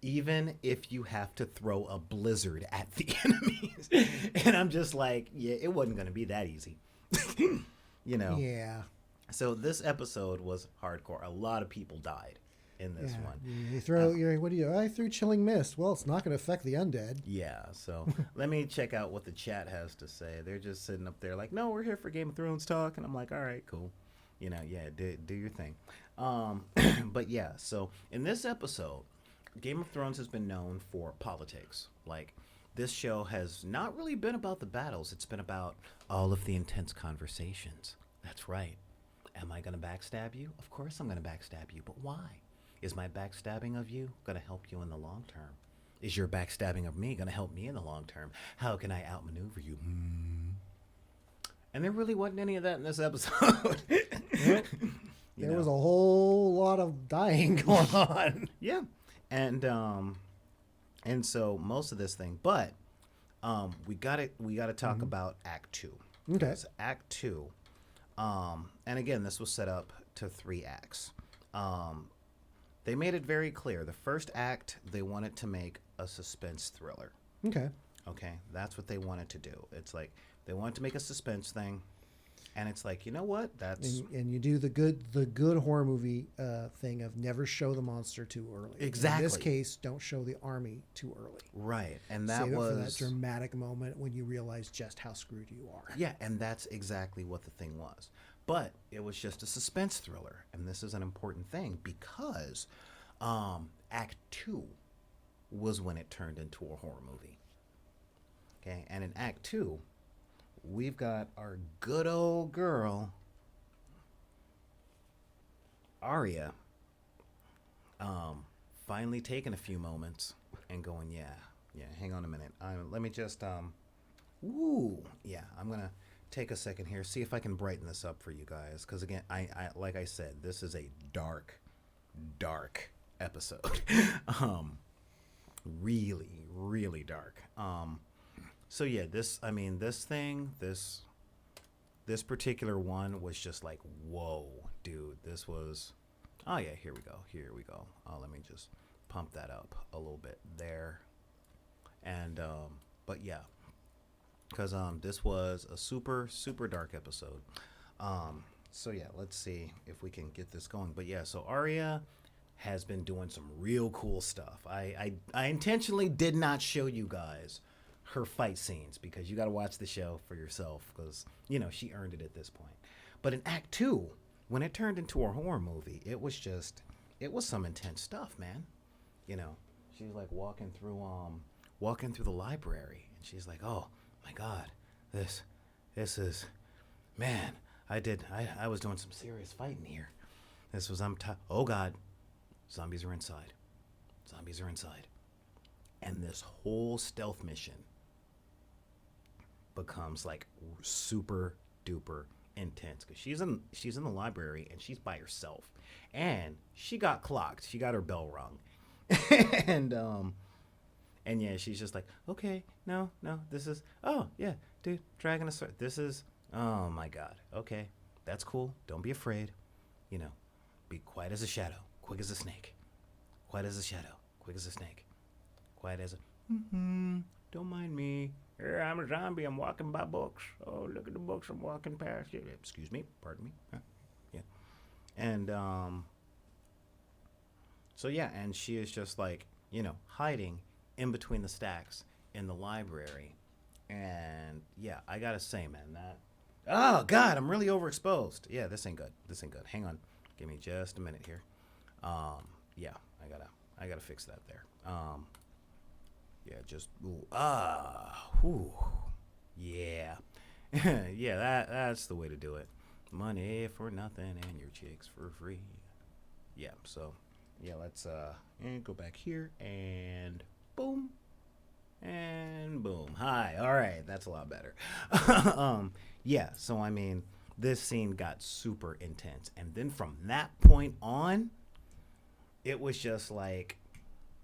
Even if you have to throw a blizzard at the enemies. And I'm just like, yeah, it wasn't going to be that easy. Yeah. So this episode was hardcore. A lot of people died in this one. You throw, what do you do? I threw Chilling Mist. Well, it's not going to affect the undead. Yeah, so let me check out what the chat has to say. They're just sitting up there like, no, we're here for Game of Thrones talk. And I'm like, all right, cool. Do your thing. But yeah, so in this episode, Game of Thrones has been known for politics. Like, this show has not really been about the battles. It's been about all of the intense conversations. That's right. Am I going to backstab you? Of course I'm going to backstab you, but why? Is my backstabbing of you going to help you in the long term? Is your backstabbing of me going to help me in the long term? How can I outmaneuver you? And there really wasn't any of that in this episode. There was a whole lot of dying going on. Yeah. And so most of this thing, but we got to talk about Act 2. Okay. So Act 2. And again, this was set up to 3 acts. They made it very clear. The first act, they wanted to make a suspense thriller. Okay. Okay, that's what they wanted to do. It's like they wanted to make a suspense thing. And it's like, you know what? That's And you do the good horror movie thing of never show the monster too early. Exactly. In this case, don't show the army too early. right. And that Save it was for that dramatic moment when you realize just how screwed you are. Yeah, and that's exactly what the thing was. But it was just a suspense thriller, and this is an important thing because Act 2 was when it turned into a horror movie. Okay, and in Act 2, we've got our good old girl, Arya, finally taking a few moments and going, yeah, hang on a minute. Let me just, I'm going to take a second here, see if I can brighten this up for you guys. Because again, I like I said, this is a dark episode. Really, really dark. So yeah, this particular one was just like, whoa, dude, this was, oh yeah, here we go. Let me just pump that up a little bit there. And, but yeah, because, this was a super, super dark episode. So yeah, let's see if we can get this going. But yeah, so Arya has been doing some real cool stuff. I intentionally did not show you guys her fight scenes because you got to watch the show for yourself because, you know, she earned it at this point. But in Act 2, when it turned into a horror movie, it was some intense stuff, man. You know, she's like walking through the library and she's like, oh my God, this is, man, I was doing some serious fighting here. Oh God, zombies are inside. And this whole stealth mission becomes like super duper intense because she's in the library and she's by herself and she got clocked. She got her bell rung. and yeah, she's just like, okay, no, this is, oh yeah, dude, dragging a sword. This is, oh my God, okay, that's cool. Don't be afraid. You know, be quiet as a shadow, quick as a snake. Quiet as a shadow, quick as a snake. Quiet as a, don't mind me. I'm a zombie. I'm walking by books. Oh, look at the books I'm walking past. Excuse me. Pardon me. Yeah. And, so yeah, and she is just like, you know, hiding in between the stacks in the library. And yeah, I gotta say, man, oh God, I'm really overexposed. Yeah, this ain't good. Hang on. Give me just a minute here. Yeah, I gotta fix that there. Yeah, just, yeah. Yeah, that's the way to do it. Money for nothing and your chicks for free. Yeah, so, yeah, let's, and go back here, and boom, and boom. Hi, all right, that's a lot better. Yeah, so, I mean, this scene got super intense, and then from that point on, it was just like,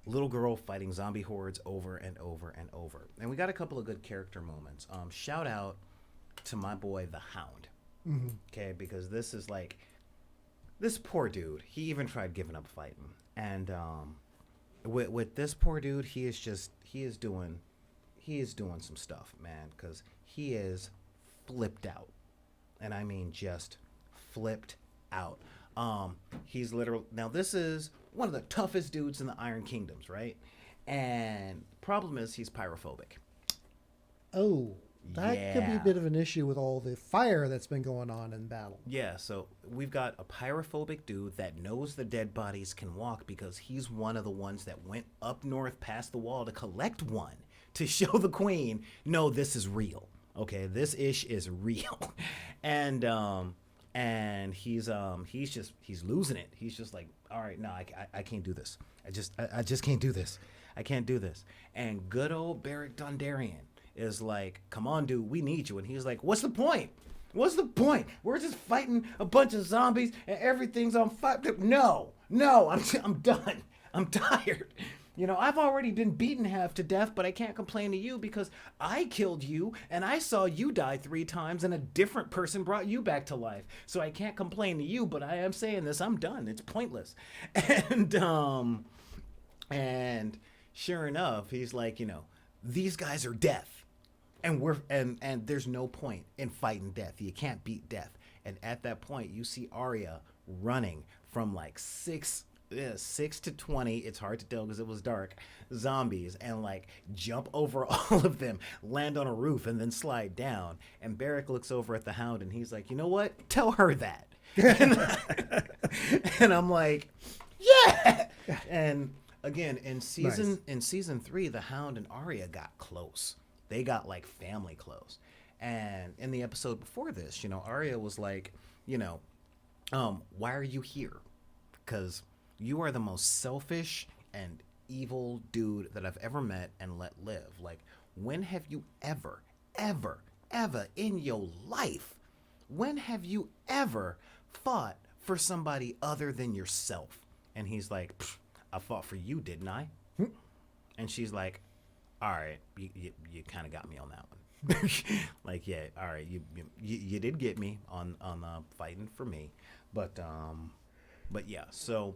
little girl fighting zombie hordes over and over and over. And we got a couple of good character moments. Shout out to my boy, the Hound. Okay, because this is like, this poor dude, he even tried giving up fighting. And with this poor dude, he is doing some stuff, man, because he is flipped out. And I mean just flipped out. He's literally, now this is one of the toughest dudes in the Iron Kingdoms, right? And problem is he's pyrophobic. Oh, that could be a bit of an issue with all the fire that's been going on in battle. Yeah, so we've got a pyrophobic dude that knows the dead bodies can walk because he's one of the ones that went up north past the wall to collect one to show the queen, no, this is real. Okay, this ish is real. And he's losing it. He's just like, all right, no, I can't do this. I just can't do this. I can't do this. And good old Beric Dondarrion is like, come on, dude, we need you. And he's like, what's the point? We're just fighting a bunch of zombies and everything's on fire. No, I'm done. I'm tired. You know, I've already been beaten half to death, but I can't complain to you because I killed you and I saw you die 3 times and a different person brought you back to life. So I can't complain to you, but I am saying this, I'm done. It's pointless. And sure enough, he's like, you know, these guys are death. and there's no point in fighting death. You can't beat death. And at that point, you see Arya running from like 6 to 20. It's hard to tell because it was dark. Zombies, and like jump over all of them, land on a roof, and then slide down. And Beric looks over at the Hound, and he's like, "You know what? Tell her that." And I'm like, "Yeah." And again, in season 3, the Hound and Arya got close. They got like family close. And in the episode before this, Arya was like, why are you here? Because you are the most selfish and evil dude that I've ever met and let live. Like, when have you ever in your life, when have you ever fought for somebody other than yourself? And he's like, I fought for you, didn't I? And she's like, all right, you kind of got me on that one. Like, yeah, all right, you did get me on fighting for me, but yeah. So,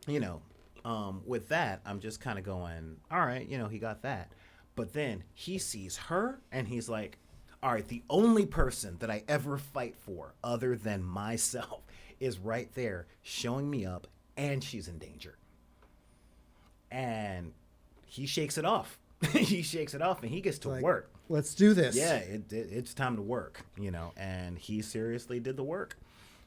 with that, I'm just kind of going, all right, he got that, but then he sees her and he's like, all right, the only person that I ever fight for other than myself is right there showing me up, and she's in danger. And he shakes it off. He shakes it off and he gets to work. Let's do this. Yeah, it's time to work, and he seriously did the work,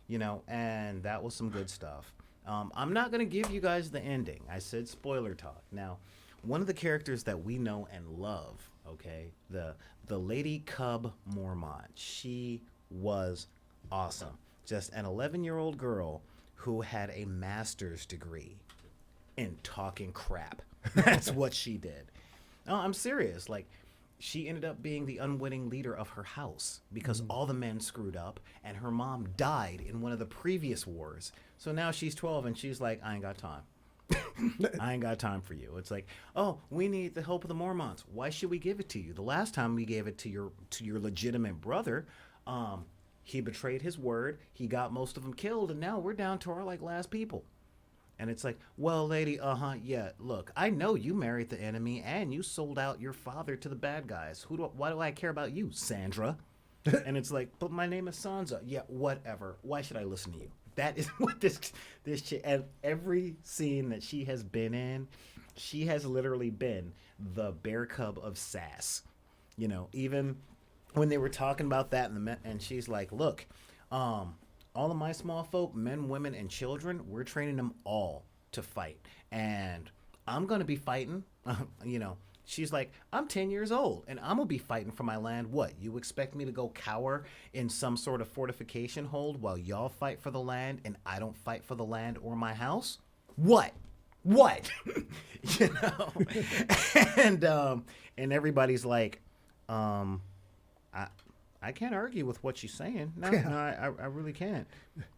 and that was some good stuff. I'm not going to give you guys the ending. I said spoiler talk. Now, one of the characters that we know and love, okay, the Lady Cub Mormont, she was awesome. Just an 11-year-old girl who had a master's degree in talking crap. That's what she did. No, I'm serious. Like, she ended up being the unwitting leader of her house because all the men screwed up, and her mom died in one of the previous wars. So now she's 12 and she's like, I ain't got time. I ain't got time for you. It's like, oh, we need the help of the Mormonts. Why should we give it to you? The last time we gave it to your legitimate brother, he betrayed his word. He got most of them killed, and now we're down to our last people. And it's like, well, lady, yeah, look, I know you married the enemy and you sold out your father to the bad guys. Why do I care about you, Sandra? And it's like, but my name is Sansa. Yeah, whatever. Why should I listen to you? That is what this chick, and every scene that she has been in, she has literally been the bear cub of sass. Even when they were talking about that, and she's like, look, all of my small folk, men, women, and children, we're training them all to fight. And I'm going to be fighting, She's like, I'm 10 years old, and I'm going to be fighting for my land. What, you expect me to go cower in some sort of fortification hold while y'all fight for the land, and I don't fight for the land or my house? What? And everybody's like, I can't argue with what she's saying. No, I really can't.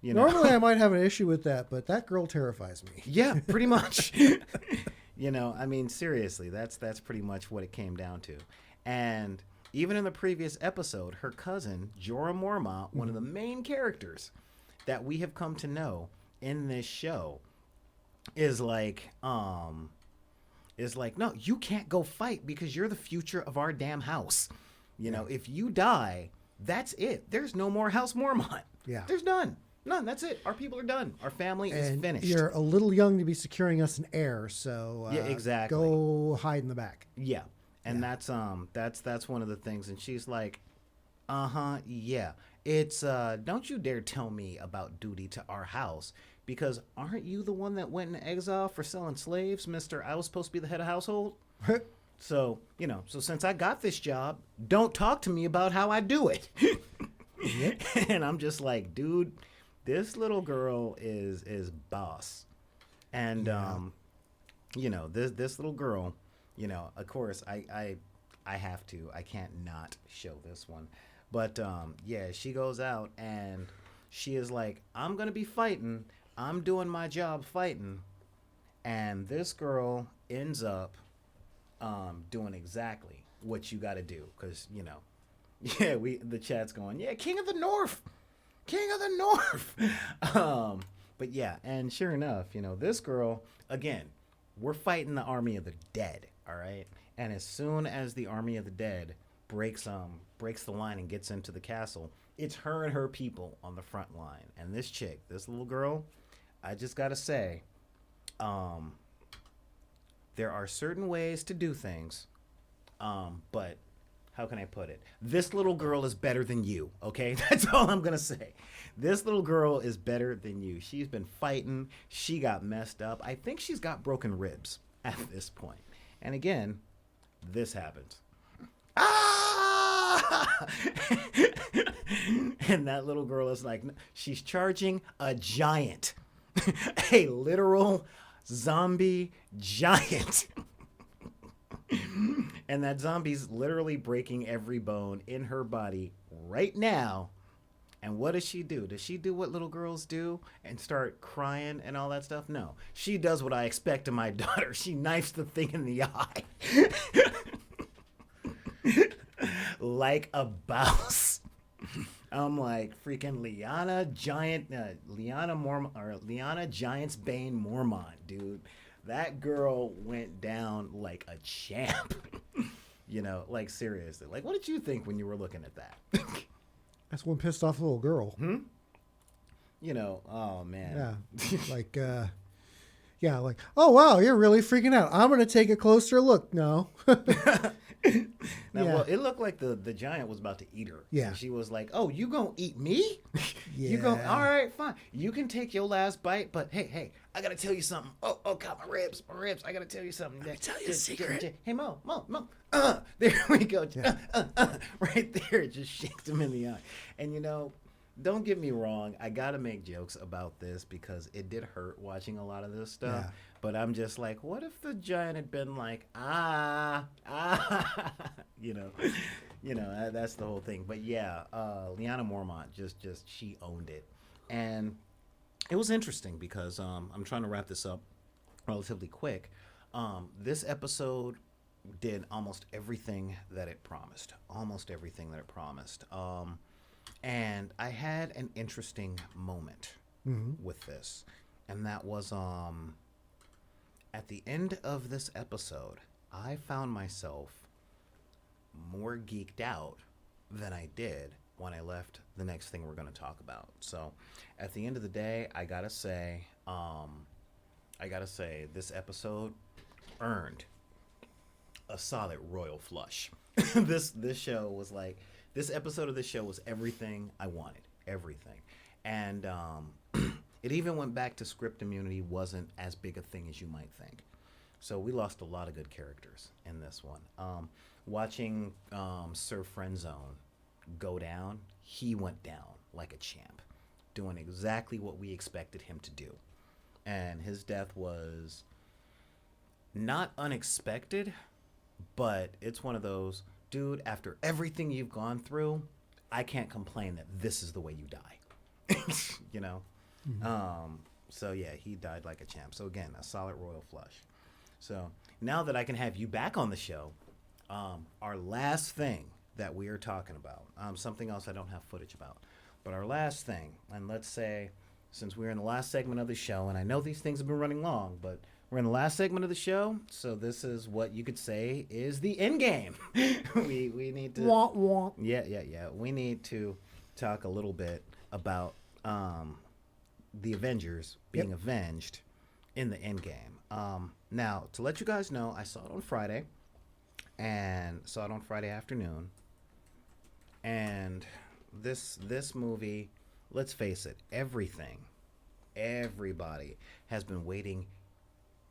Normally I might have an issue with that, but that girl terrifies me. Yeah, pretty much. I mean, seriously, that's pretty much what it came down to. And even in the previous episode, her cousin, Jorah Mormont, one of the main characters that we have come to know in this show, is like, no, you can't go fight because you're the future of our damn house. If you die, that's it. There's no more House Mormont. Yeah. There's none. None. That's it. Our people are done. Our family is finished. You're a little young to be securing us an heir, so yeah, exactly. Go hide in the back. Yeah. And that's one of the things. And she's like, yeah. It's don't you dare tell me about duty to our house, because aren't you the one that went into exile for selling slaves, Mr. I was supposed to be the head of household? So, so since I got this job, don't talk to me about how I do it. Yep. And I'm just like, dude, this little girl is boss. And, this little girl, of course, I can't not show this one. But, she goes out and she is like, I'm going to be fighting. I'm doing my job fighting. And this girl ends up doing exactly what you got to do, because the chat's going, yeah, King of the North. But yeah, and sure enough, this girl, again, we're fighting the army of the dead, all right? And as soon as the army of the dead breaks the line and gets into the castle. It's her and her people on the front line, and this chick, this little girl, I just gotta say, there are certain ways to do things, but how can I put it? This little girl is better than you, okay? That's all I'm gonna say. This little girl is better than you. She's been fighting. She got messed up. I think she's got broken ribs at this point. And again, this happens. Ah! And that little girl is like, she's charging a giant, a literal zombie giant. And that zombie's literally breaking every bone in her body right now. And what does she do? Does she do what little girls do and start crying and all that stuff? No. She does what I expect of my daughter. She knifes the thing in the eye. Like a mouse. I'm like freaking Liana Giants Bane Mormont, dude. That girl went down like a champ. You know, like seriously. Like, what did you think when you were looking at that? That's one pissed off little girl. You know, oh man. Yeah, like, oh wow, you're really freaking out. I'm gonna take a closer look. No. Now, well, it looked like the giant was about to eat her. Yeah. And she was like, "Oh, you gonna eat me? Yeah. You go? All right, fine. You can take your last bite, but hey, I gotta tell you something. Oh, God, my ribs. I gotta tell you something. Let me tell you a secret. Hey, Mo. There we go. Right there, it just shakes him in the eye. And you know, don't get me wrong. I gotta make jokes about this because it did hurt watching a lot of this stuff. Yeah. But I'm just like, what if the giant had been like, you know, that's the whole thing. But yeah, Liana Mormont just she owned it, and it was interesting because I'm trying to wrap this up relatively quick. This episode did almost everything that it promised. And I had an interesting moment with this, and that was at the end of this episode, I found myself more geeked out than I did when I left the next thing we're going to talk about. So, at the end of the day, I gotta say, this episode earned a solid royal flush. This show was like, this episode of the show was everything I wanted, everything, and it even went back to script immunity wasn't as big a thing as you might think. So we lost a lot of good characters in this one. Watching Sir Friendzone go down, he went down like a champ, doing exactly what we expected him to do. And his death was not unexpected, but it's one of those, dude, after everything you've gone through, I can't complain that this is the way you die. You know? So yeah, he died like a champ. So again, a solid royal flush. So now that I can have you back on the show, our last thing that we are talking about, something else I don't have footage about, but our last thing, and let's say, since we're in the last segment of the show, and I know these things have been running long, but we're in the last segment of the show, so this is what you could say is the end game. we need to... Wah, wah. Yeah. We need to talk a little bit about the Avengers being avenged in the end game. Now, to let you guys know, I saw it on Friday, and saw it on Friday afternoon, and this movie, let's face it, everybody has been waiting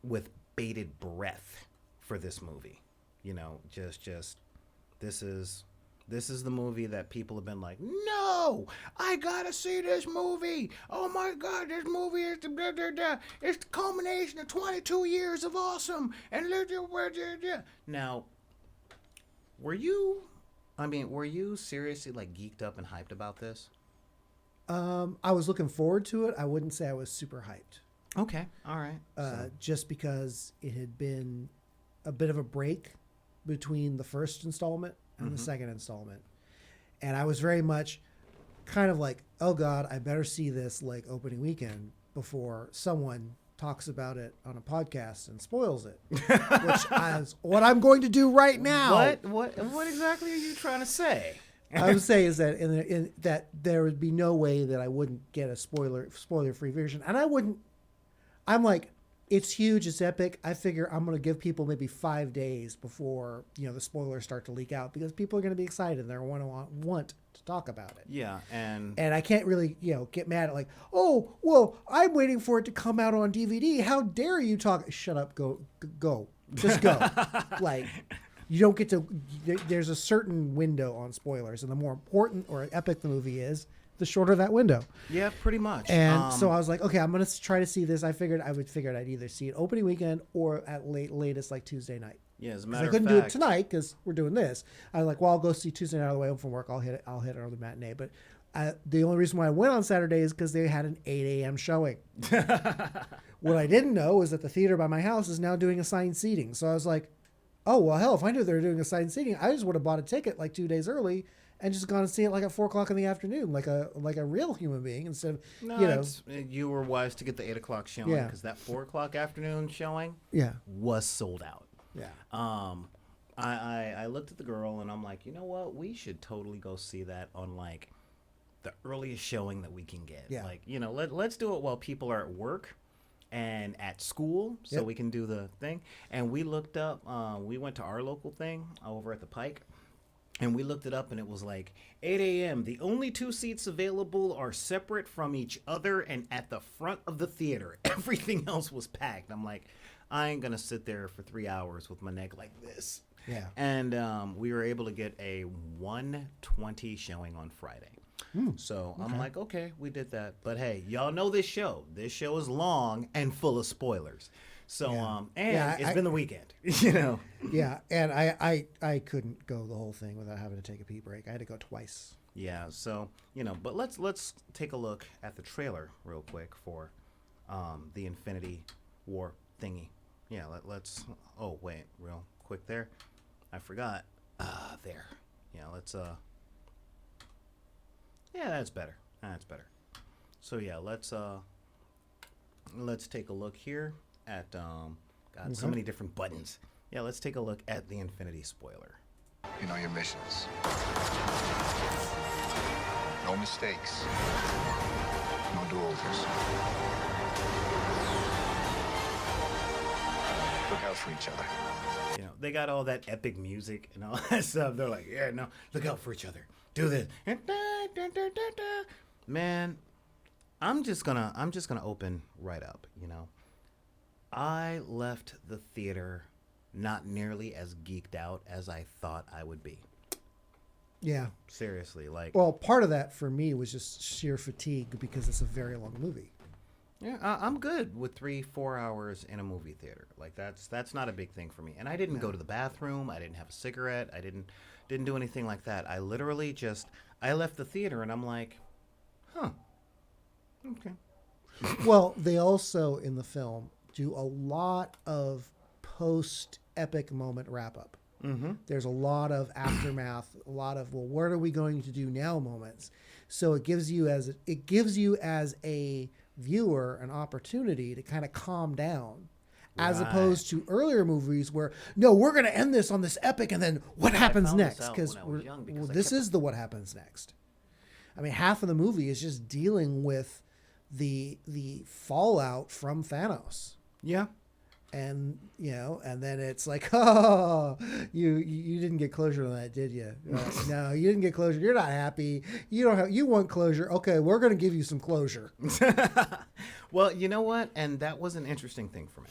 with bated breath for this movie. You know, just this is the movie that people have been like, no, I gotta see this movie. Oh my God, this movie is it's the culmination of 22 years of awesome. And now, were you seriously like geeked up and hyped about this? I was looking forward to it. I wouldn't say I was super hyped. Okay, all right. Just because it had been a bit of a break between the first installment and the second installment. And I was very much kind of like, oh God, I better see this like opening weekend before someone talks about it on a podcast and spoils it, which is what I'm going to do right now. What exactly are you trying to say? I would say is that that there would be no way that I wouldn't get a spoiler free version, and I wouldn't. I'm like, it's huge, it's epic. I figure I'm going to give people maybe 5 days before the spoilers start to leak out, because people are going to be excited and they're going to want to talk about it. Yeah, and I can't really get mad at like, oh well, I'm waiting for it to come out on DVD. How dare you talk? Shut up, go, just go. Like, you don't get to. There's a certain window on spoilers, and the more important or epic the movie is, the shorter that window. Yeah, pretty much. And so I was like, okay, I'm gonna try to see this. I figured I'd either see it opening weekend or at latest like Tuesday night. Yeah, as a 'Cause matter I couldn't of do it fact, tonight because we're doing this. I was like, well, I'll go see Tuesday night on the way home from work. I'll hit it on the matinee. But the only reason why I went on Saturday is because they had an 8 a.m. showing. What I didn't know is that the theater by my house is now doing assigned seating. So I was like, oh well, hell, if I knew they were doing assigned seating, I just would have bought a ticket like 2 days early and just gone and see it like at 4:00 in the afternoon, like a real human being, instead of you were wise to get the 8 o'clock showing, Yeah. because that 4 o'clock afternoon showing yeah. was sold out. Yeah. I looked at the girl and I'm like, you know what? We should totally go see that on like the earliest showing that we can get. Yeah. Like, let's do it while people are at work and at school, so Yep. we can do the thing. And we looked up, we went to our local thing over at the Pike. And we looked it up, and it was like 8 a.m. The only 2 seats available are separate from each other and at the front of the theater. Everything else was packed. I'm like, I ain't going to sit there for 3 hours with my neck like this. Yeah. And we were able to get a 1:20 showing on Friday. So I'm like, okay, we did that. But hey, y'all know this show. This show is long and full of spoilers. So, it's been the weekend, Yeah, and I couldn't go the whole thing without having to take a pee break. I had to go twice. Yeah, so but let's take a look at the trailer real quick for the Infinity War thingy. Yeah, let's. Oh wait, real quick there, I forgot. There. Yeah, let's. Yeah, that's better. That's better. So yeah, let's take a look here at God, so many different buttons. Yeah, let's take a look at the Infinity spoiler. You know your missions. No mistakes. No do-overs. Look out for each other. They got all that epic music and all that stuff. They're like, yeah, no, look out for each other. Do this. Man, I'm just gonna open right up, I left the theater not nearly as geeked out as I thought I would be. Yeah. Seriously, like. Well, part of that for me was just sheer fatigue because it's a very long movie. Yeah, I'm good with 3-4 hours in a movie theater. Like that's not a big thing for me. And I didn't go to the bathroom. I didn't have a cigarette. I didn't do anything like that. I literally I left the theater and I'm like, huh, okay. Well, they also in the film do a lot of post-epic moment wrap-up. Mm-hmm. There's a lot of aftermath, a lot of, well, what are we going to do now moments. So it gives you as a viewer an opportunity to kind of calm down, as opposed to earlier movies where, no, we're going to end this on this epic and then what happens next? Because this is the what happens next. I mean, half of the movie is just dealing with the fallout from Thanos. Yeah. And and then it's like, oh, you didn't get closure on that, did you? No, you didn't get closure. You're not happy. You want closure. Okay, we're going to give you some closure. Well, you know what? And that was an interesting thing for me.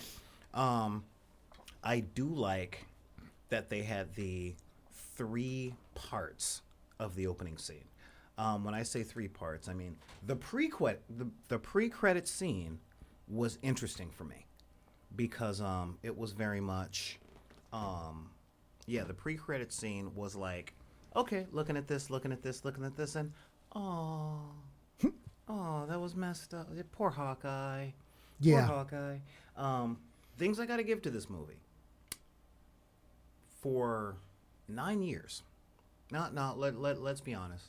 I do like that they had the 3 parts of the opening scene. When I say 3 parts, I mean the pre-credit scene was interesting for me. Because it was very much, the pre-credit scene was like, okay, looking at this, and oh, that was messed up. Poor Hawkeye. Yeah. Poor Hawkeye. Things I got to give to this movie. For 9 years, let's be honest,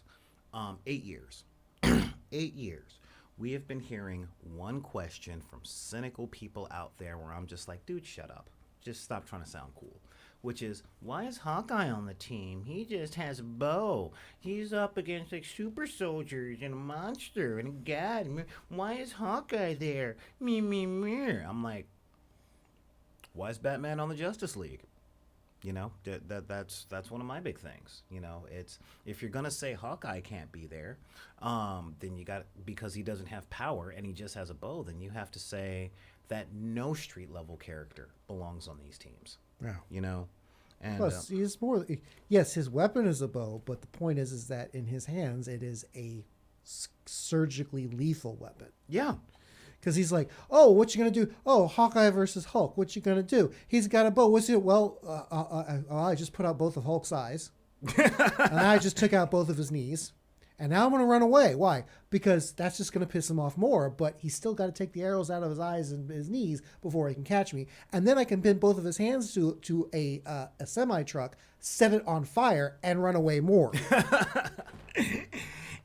8 years, 8 years, we have been hearing one question from cynical people out there where I'm just like, dude, shut up. Just stop trying to sound cool. Which is, why is Hawkeye on the team? He just has a bow. He's up against like super soldiers and a monster and a god. Why is Hawkeye there? Me. I'm like, why is Batman on the Justice League? You know, that's one of my big things. You know, it's if you're gonna say Hawkeye can't be there, then you got, because he doesn't have power and he just has a bow. Then you have to say that no street level character belongs on these teams. Yeah. You know, and Plus, he's more. Yes, his weapon is a bow, but the point is that in his hands, it is a surgically lethal weapon. yeah, Because he's like, oh, what you gonna do? Oh, Hawkeye versus Hulk. What you gonna do? He's got a bow. What's it? Well, I just put out both of Hulk's eyes, and I just took out both of his knees, and now I'm gonna run away. Why? Because that's just gonna piss him off more. But he's still got to take the arrows out of his eyes and his knees before he can catch me. And then I can pin both of his hands to a semi truck, set it on fire, and run away more.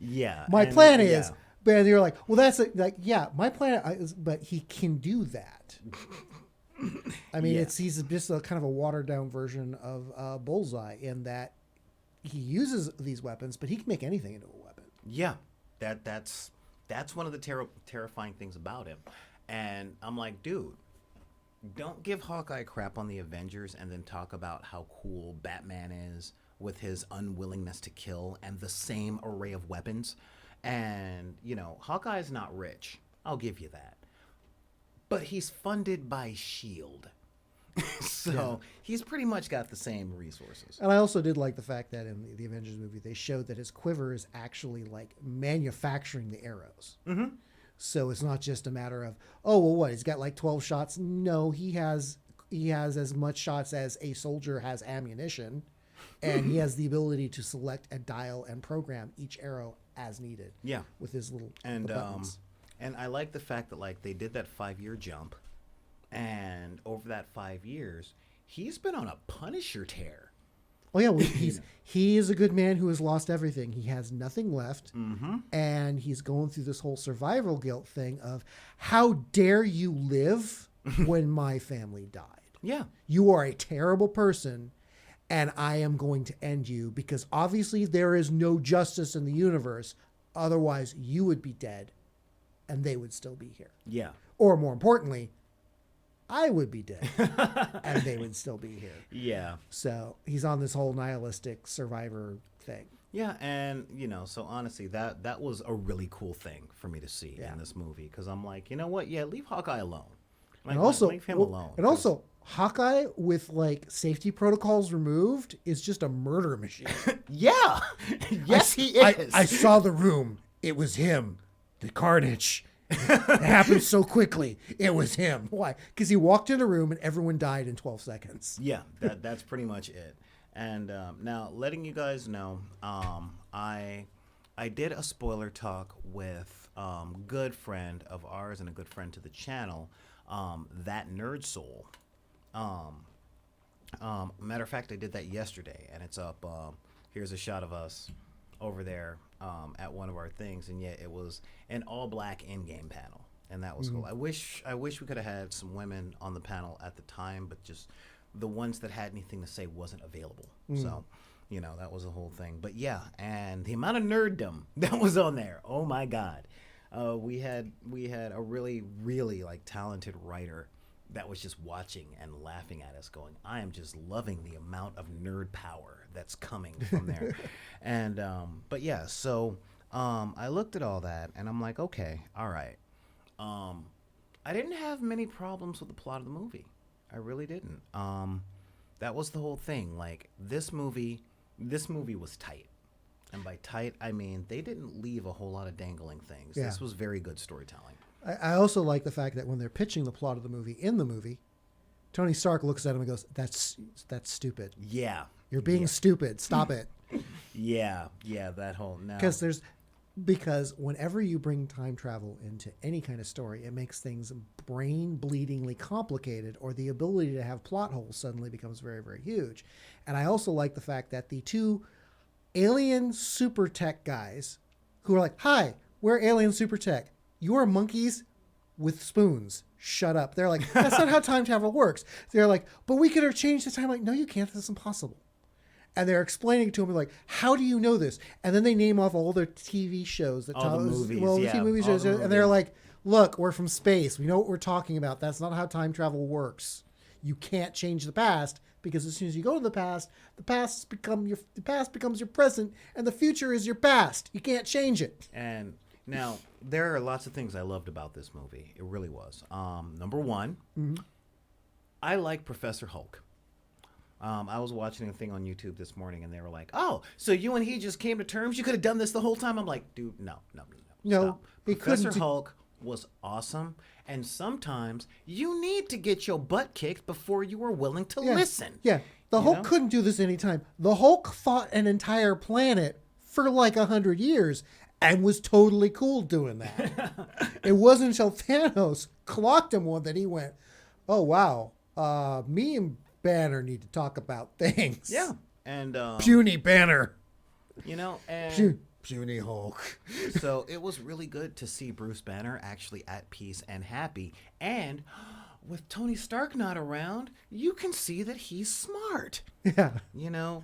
yeah. My and, plan is. yeah. But you're like, well, that's like, yeah, my plan is, but he can do that. I mean, Yeah. he's just a kind of a watered down version of Bullseye in that he uses these weapons, but he can make anything into a weapon. Yeah, that's one of the terrifying things about him. And I'm like, dude, don't give Hawkeye crap on the Avengers and then talk about how cool Batman is with his unwillingness to kill and the same array of weapons. And, you know, Hawkeye's not rich. I'll give you that. But he's funded by S.H.I.E.L.D. So he's pretty much got the same resources. And I also did like the fact that in the Avengers movie, they showed that his quiver is actually like manufacturing the arrows. Mm-hmm. So it's not just a matter of, oh, well, what? He's got like 12 shots. No, he has as much shots as a soldier has ammunition. And he has the ability to select and dial and program each arrow as needed. Yeah. With his little And buttons. and I like the fact that like they did that 5-year jump, and over that 5 years, he's been on a Punisher tear. Oh yeah, well, he is a good man who has lost everything. He has nothing left, and he's going through this whole survival guilt thing of how dare you live when my family died? Yeah. You are a terrible person, and I am going to end you because obviously there is no justice in the universe. Otherwise, you would be dead, and they would still be here. Yeah. Or more importantly, I would be dead, and they would still be here. Yeah. So he's on this whole nihilistic survivor thing. Yeah, and you know, so honestly, that was a really cool thing for me to see Yeah. in this movie, because I'm like, you know what? Yeah, leave Hawkeye alone. Like, And also, leave him alone. and also, Hawkeye with like safety protocols removed is just a murder machine. yeah, yes, he is. I saw the room. It was him. The carnage. It happened so quickly. It was him. Why? Because he walked in a room and everyone died in 12 seconds. Yeah, that's pretty much it. And now, letting you guys know, I did a spoiler talk with good friend of ours and a good friend to the channel, That Nerd Soul. Matter of fact, I did that yesterday, and it's up. Here's a shot of us over there at one of our things, and yet it was an all-black in-game panel, and that was cool. I wish we could have had some women on the panel at the time, but just the ones that had anything to say wasn't available. So, you know, that was the whole thing. But yeah, and the amount of nerddom that was on there, oh my God. We had a really, really like talented writer that was just watching and laughing at us going, I am just loving the amount of nerd power that's coming from there. And but yeah, so I looked at all that and I'm like, okay, all right. I didn't have many problems with the plot of the movie. I really didn't. That was the whole thing. Like this movie was tight. And by tight, I mean they didn't leave a whole lot of dangling things. Yeah. This was very good storytelling. I also like the fact that when they're pitching the plot of the movie, Tony Stark looks at him and goes, that's stupid. Yeah. You're being stupid. Stop it. Yeah, that whole now. Because whenever you bring time travel into any kind of story, it makes things brain-bleedingly complicated, or the ability to have plot holes suddenly becomes very, very huge. And I also like the fact that the two alien super tech guys who are like, hi, we're alien super tech. you are monkeys with spoons. Shut up. They're like, that's not how time travel works. They're like, but we could have changed the time. Like, no, you can't. That's impossible. And they're explaining to him like, how do you know this? And then they name off all their TV shows that All the movies, the yeah, TV movies, all the and they're movies. like, look, we're from space. We know what we're talking about. That's not how time travel works. You can't change the past because as soon as you go to the past becomes your present, and the future is your past. You can't change it. And now there are lots of things I loved about this movie. It really was. Number one, I like Professor Hulk. I was watching a thing on YouTube this morning, and they were like, "Oh, so you and he just came to terms? You could have done this the whole time." I'm like, "Dude, no, No, he Professor couldn't. Hulk was awesome, and sometimes you need to get your butt kicked before you are willing to listen." Yeah. The You Hulk know? couldn't do this anytime. The Hulk fought an entire planet for like 100 years and was totally cool doing that. It wasn't until Thanos clocked him one that he went, oh, wow, me and Banner need to talk about things. Yeah, and Puny Banner. you know, and Puny Hulk. so it was really good to see Bruce Banner actually at peace and happy. And with Tony Stark not around, you can see that he's smart. Yeah. You know,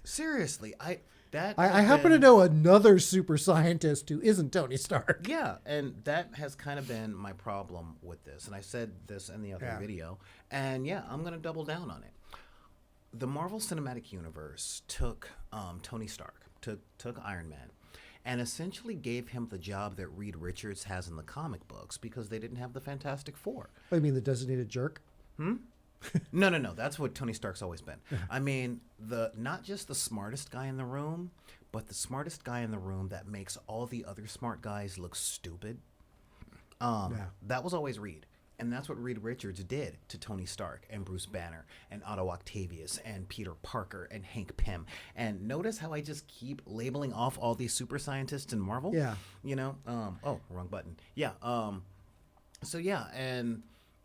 seriously, I I happen to know another super scientist who isn't Tony Stark. Yeah, and that has kind of been my problem with this. And I said this in the other video. And yeah, I'm going to double down on it. The Marvel Cinematic Universe took Tony Stark, took Iron Man, and essentially gave him the job that Reed Richards has in the comic books because they didn't have the Fantastic Four. Oh, you mean the designated jerk? No. That's what Tony Stark's always been. I mean, not just the smartest guy in the room, but the smartest guy in the room that makes all the other smart guys look stupid. That was always Reed. And that's what Reed Richards did to Tony Stark and Bruce Banner and Otto Octavius and Peter Parker and Hank Pym. And notice how I just keep labeling off all these super scientists in Marvel? Yeah. You know? Oh, wrong button. Yeah. So yeah,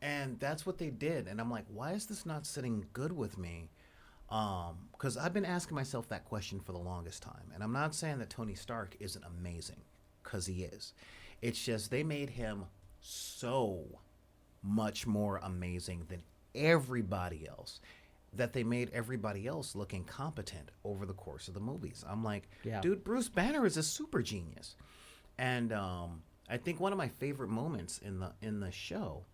and that's what they did. And I'm like, why is this not sitting good with me? Because I've been asking myself that question for the longest time. And I'm not saying that Tony Stark isn't amazing, because he is. It's just they made him so much more amazing than everybody else that they made everybody else look incompetent over the course of the movies. I'm like, dude, Bruce Banner is a super genius. And I think one of my favorite moments in the show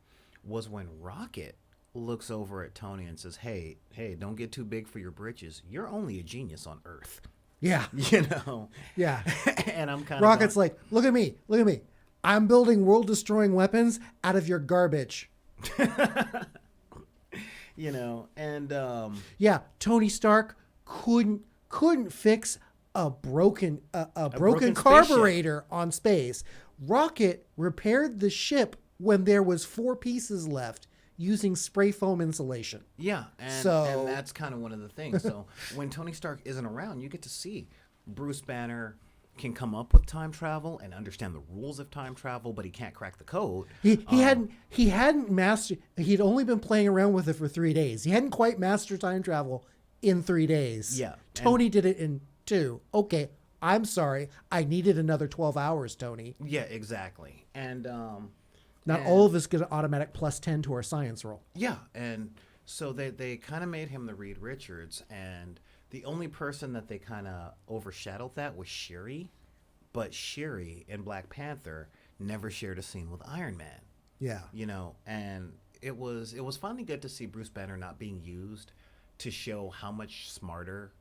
was when Rocket looks over at Tony and says, hey, don't get too big for your britches. You're only a genius on Earth. Yeah. You know? Yeah. And I'm kind Rocket's like, look at me. I'm building world-destroying weapons out of your garbage. you know, and Yeah, Tony Stark couldn't fix a broken broken carburetor on space. Rocket repaired the ship when there was 4 pieces left using spray foam insulation. yeah, and So- that's kind of one of the things. So when Tony Stark isn't around, you get to see Bruce Banner can come up with time travel and understand the rules of time travel, but he can't crack the code. He hadn't mastered. He'd only been playing around with it for 3 days. He hadn't quite mastered time travel in 3 days. Yeah, Tony did it in 2. Okay, I'm sorry. I needed another 12 hours, Tony. Yeah, exactly. And Not all of us get an automatic +10 to our science roll. yeah, and so they kind of made him the Reed Richards, and the only person that they kind of overshadowed that was Shuri, but Shuri in Black Panther never shared a scene with Iron Man. Yeah. You know, and it was finally good to see Bruce Banner not being used to show how much smarter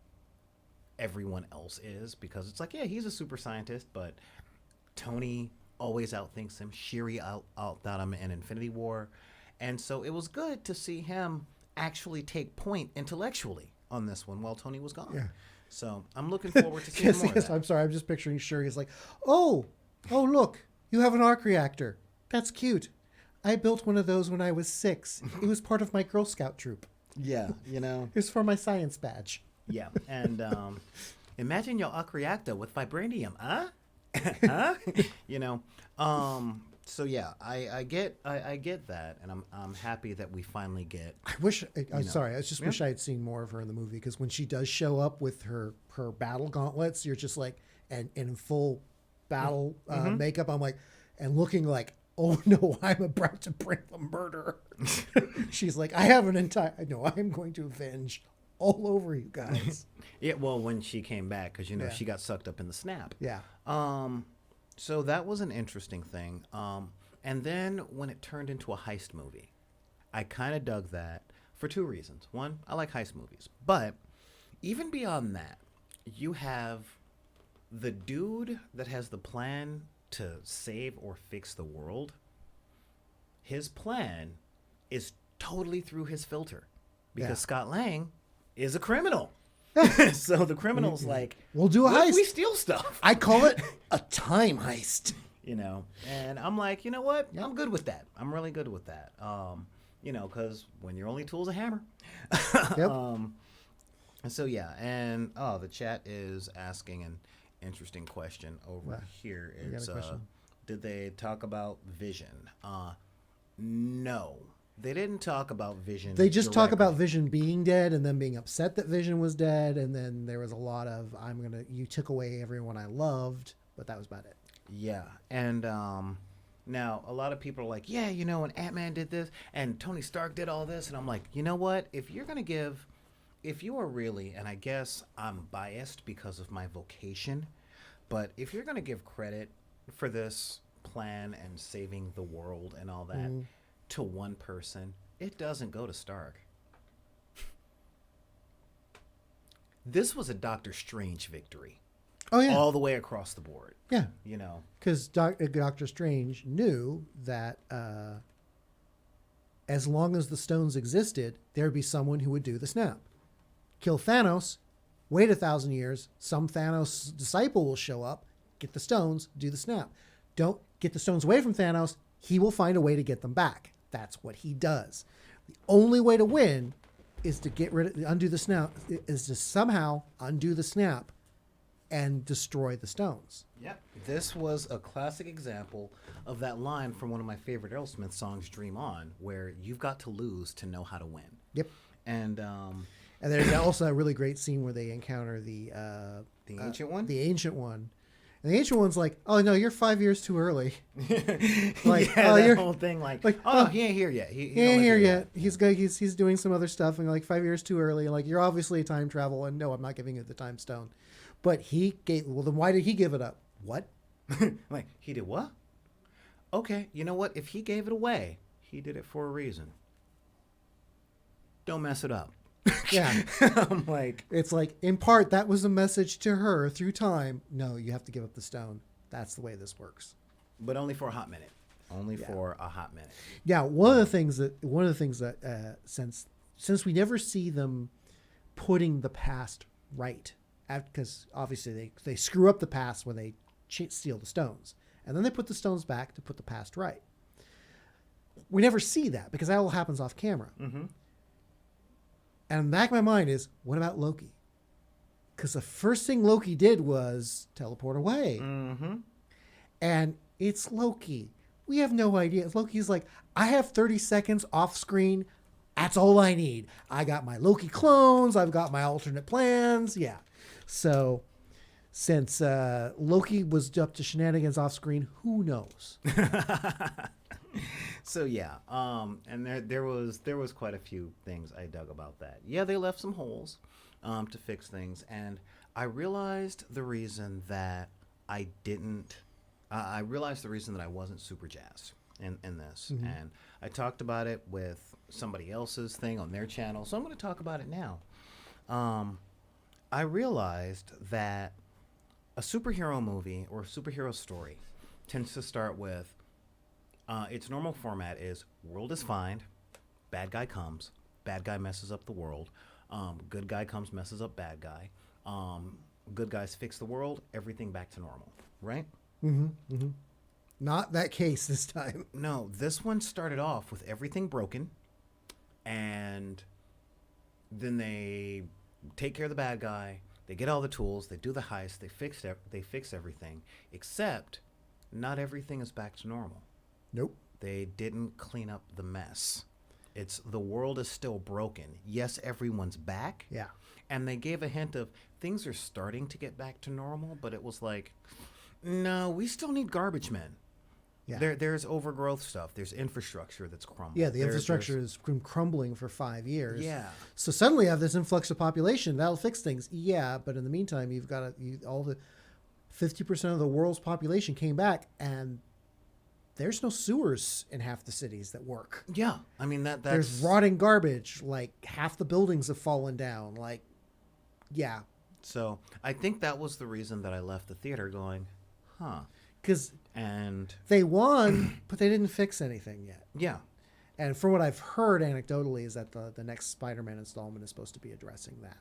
everyone else is, because it's like, yeah, he's a super scientist, but Tony always outthinks him. Shuri outthought him in Infinity War, and so it was good to see him actually take point intellectually on this one while Tony was gone. Yeah. So I'm looking forward to seeing more of that. I'm sorry. I'm just picturing Shuri. He's like, oh, look, you have an arc reactor. That's cute. I built one of those when I was 6. It was part of my Girl Scout troop. Yeah, you know. It was for my science badge. Yeah, and imagine your arc reactor with vibranium, huh? Huh? You know. So yeah, I get that, and I'm happy that we finally get. I wish. I'm know. sorry. I just wish I had seen more of her in the movie, because when she does show up with her battle gauntlets, you're just like, and in full battle makeup, I'm like, and looking like, oh no, I'm about to bring the murder. She's like, I have an entire, no, I'm going to avenge all over you guys. Yeah, well, when she came back, because, Yeah. she got sucked up in the snap. Yeah. So that was an interesting thing. And then when it turned into a heist movie, I kind of dug that for two reasons. One, I like heist movies. But even beyond that, you have the dude that has the plan to save or fix the world. His plan is totally through his filter because Yeah. Scott Lang is a criminal. So the criminal's like, We'll do a "What if heist." we steal stuff. I call it a time heist. And I'm like, you know what? I'm good with that. I'm really good with that. Because when your only tool's a hammer. Yep. And so, yeah. And, the chat is asking an interesting question over Wow. here. We got a It's, question. did they talk about Vision? No. They didn't talk about Vision. They just talk about directly. Vision being dead and then being upset that Vision was dead. And then there was a lot of, you took away everyone I loved, but that was about it. Yeah, and now a lot of people are like, yeah, and Ant-Man did this, and Tony Stark did all this, and I'm like, you know what? If you are really, and I guess I'm biased because of my vocation, but if you're gonna give credit for this plan and saving the world and all that to one person, it doesn't go to Stark. This was a Doctor Strange victory, Oh, yeah. all the way across the board. Yeah. Because Doctor Strange knew that as long as the stones existed, there'd be someone who would do the snap. Kill Thanos, wait 1,000 years, some Thanos disciple will show up, get the stones, do the snap. Don't get the stones away from Thanos, he will find a way to get them back. That's what he does. The only way to win is to undo the snap, is to somehow undo the snap and destroy the stones. Yep. This was a classic example of that line from one of my favorite Aerosmith songs, Dream On, where you've got to lose to know how to win. Yep. And And there's also a really great scene where they encounter the Ancient One? The Ancient One. And the Ancient One's like, oh, no, you're 5 years too early. Like, yeah, oh, that you're whole thing, like, like, oh, oh, he ain't here yet. He he don't ain't live here yet. He's doing some other stuff, and like 5 years too early. And like, you're obviously a time travel, and no, I'm not giving you the time stone. But then why did he give it up? What? Like, he did what? Okay, you know what? If he gave it away, he did it for a reason. Don't mess it up. Yeah. I'm like, It's like, in part, that was a message to her through time. No, you have to give up the stone. That's the way this works. but only for a hot minute. Only Yeah. for a hot minute. Yeah, one of the things that since we never see them putting the past right, because obviously they screw up the past when they steal the stones, and then they put the stones back to put the past right. We never see that because that all happens off camera. Mm-hmm. And in the back of my mind is, what about Loki? Because the first thing Loki did was teleport away. Mm-hmm. And it's Loki. We have no idea. Loki's like, I have 30 seconds off screen. That's all I need. I got my Loki clones. I've got my alternate plans. Yeah. So since Loki was up to shenanigans off screen, who knows? So yeah, and there was quite a few things I dug about that. Yeah, they left some holes to fix things, and I realized the reason that I wasn't super jazzed in this, and I talked about it with somebody else's thing on their channel, so I'm going to talk about it now. I realized that a superhero movie or a superhero story tends to start with its normal format is world is fine, bad guy comes, bad guy messes up the world, good guy comes, messes up bad guy, good guys fix the world, everything back to normal, right? Not that case this time. No, this one started off with everything broken, and then they take care of the bad guy, they get all the tools, they do the heist, they fix everything, except not everything is back to normal. Nope. They didn't clean up the mess. It's the world is still broken. Yes, everyone's back. Yeah. And they gave a hint of things are starting to get back to normal, but it was like, no, we still need garbage men. Yeah. There's overgrowth stuff. There's infrastructure that's crumbling. Yeah, the infrastructure has been crumbling for 5 years. Yeah. So suddenly you have this influx of population. That'll fix things. Yeah, but in the meantime, you've got all the 50% of the world's population came back, and there's no sewers in half the cities that work. Yeah. I mean, that's... There's rotting garbage. Like, half the buildings have fallen down. Like, yeah. So I think that was the reason that I left the theater going, huh. Because And they won, but they didn't fix anything yet. yeah. And from what I've heard anecdotally is that the next Spider-Man installment is supposed to be addressing that.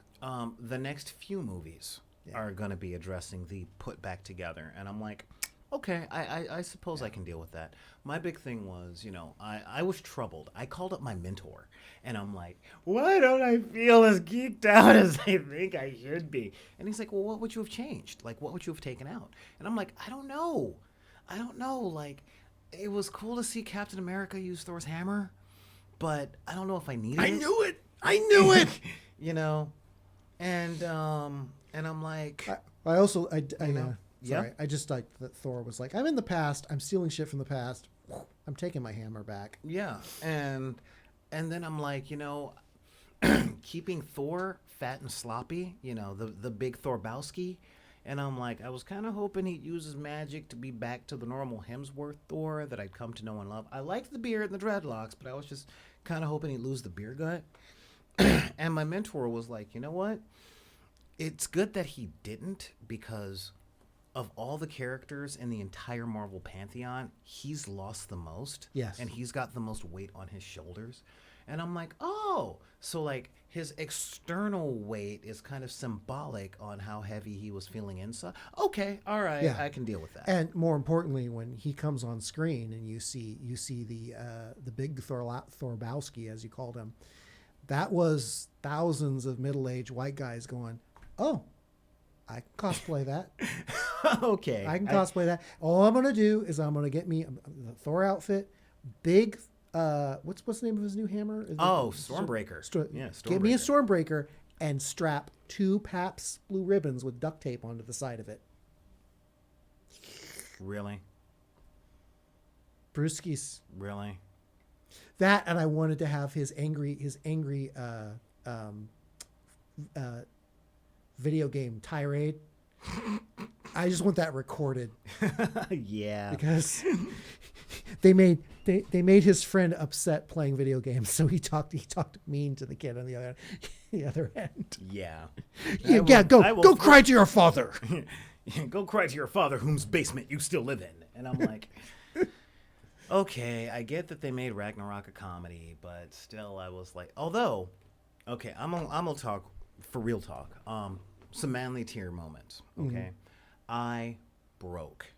The next few movies are going to be addressing the put back together. And I'm like, okay, I suppose I can deal with that. My big thing was, I was troubled. I called up my mentor, and I'm like, why don't I feel as geeked out as I think I should be? And he's like, well, what would you have changed? Like, what would you have taken out? And I'm like, I don't know. Like, it was cool to see Captain America use Thor's hammer, but I don't know if I needed it. I knew it. And I'm like, I also, I know? sorry, Yeah. I just like that Thor was like, I'm in the past. I'm stealing shit from the past. I'm taking my hammer back. yeah. And then I'm like, keeping Thor fat and sloppy, the big Thorbowski. And I'm like, I was kind of hoping he'd use his magic to be back to the normal Hemsworth Thor that I'd come to know and love. I liked the beard and the dreadlocks, but I was just kind of hoping he'd lose the beer gut. And my mentor was like, you know what? It's good that he didn't, because of all the characters in the entire Marvel pantheon, he's lost the most. Yes. And he's got the most weight on his shoulders. And I'm like, oh, so like his external weight is kind of symbolic on how heavy he was feeling inside. Okay, all right, Yeah. I can deal with that. And more importantly, when he comes on screen and you see the big Thorbowski, as you called him, that was thousands of middle-aged white guys going, oh, I can cosplay that. Okay. I can cosplay that. All I'm going to do is I'm going to get me the Thor outfit, big, what's the name of his new hammer? Is it- Stormbreaker. Yeah, Get me a Stormbreaker. Stormbreaker and strap 2 Pabst Blue Ribbons with duct tape onto the side of it. Really? Brewskis. Really? That, and I wanted to have his angry video game tirade. I just want that recorded Yeah. because they made his friend upset playing video games, so he talked mean to the kid on the other end. Yeah. Go cry to your father. Go cry to your father, whose basement you still live in. And I'm like, okay, I get that they made Ragnarok a comedy, but still, I was like, although, okay, I'm gonna talk for real talk. Some manly tear moments. Okay, I broke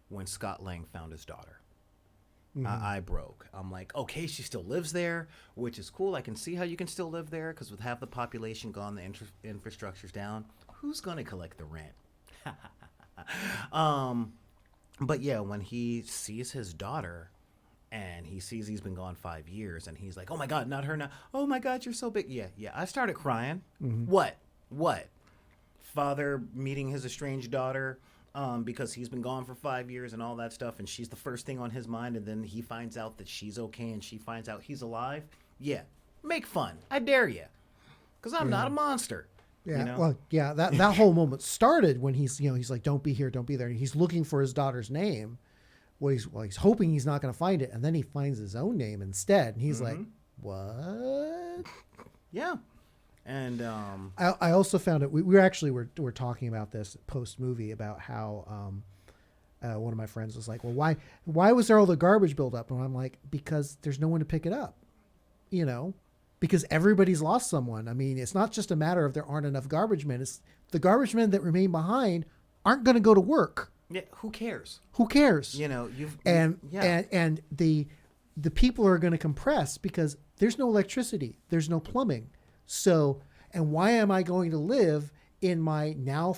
when Scott Lang found his daughter. I broke. I'm like, okay, she still lives there, which is cool. I can see how you can still live there, because with half the population gone, the infrastructure's down. Who's gonna collect the rent? But yeah, when he sees his daughter and he sees he's been gone 5 years and he's like, oh my God, not her now. Oh my God, you're so big. Yeah. I started crying. What? Father meeting his estranged daughter because he's been gone for 5 years and all that stuff, and she's the first thing on his mind, and then he finds out that she's okay and she finds out he's alive. Yeah. Make fun. I dare you. Because I'm not a monster. Yeah, well, yeah, that whole moment started when he's like, don't be here, don't be there. And he's looking for his daughter's name. He's hoping he's not going to find it, and then he finds his own name instead, and he's like, what? Yeah. And I also found it. We were talking about this post movie about how one of my friends was like, well, why was there all the garbage buildup? And I'm like, because there's no one to pick it up, because everybody's lost someone. I mean, it's not just a matter of there aren't enough garbage men. It's the garbage men that remain behind aren't going to go to work. yeah, who cares? Who cares? And the people are going to compress because there's no electricity, there's no plumbing. So, and why am I going to live in my now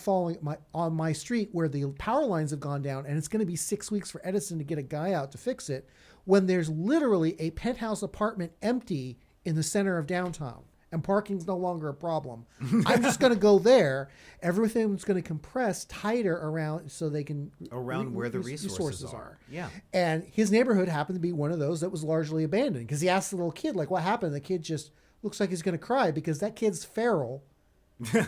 on my street where the power lines have gone down, and it's going to be 6 weeks for Edison to get a guy out to fix it, when there's literally a penthouse apartment empty in the center of downtown, and parking's no longer a problem. I'm just going to go there. Everything's going to compress tighter around so they can Around where the resources are. Yeah. And his neighborhood happened to be one of those that was largely abandoned because he asked the little kid, like, what happened? The kid just looks like he's going to cry because that kid's feral.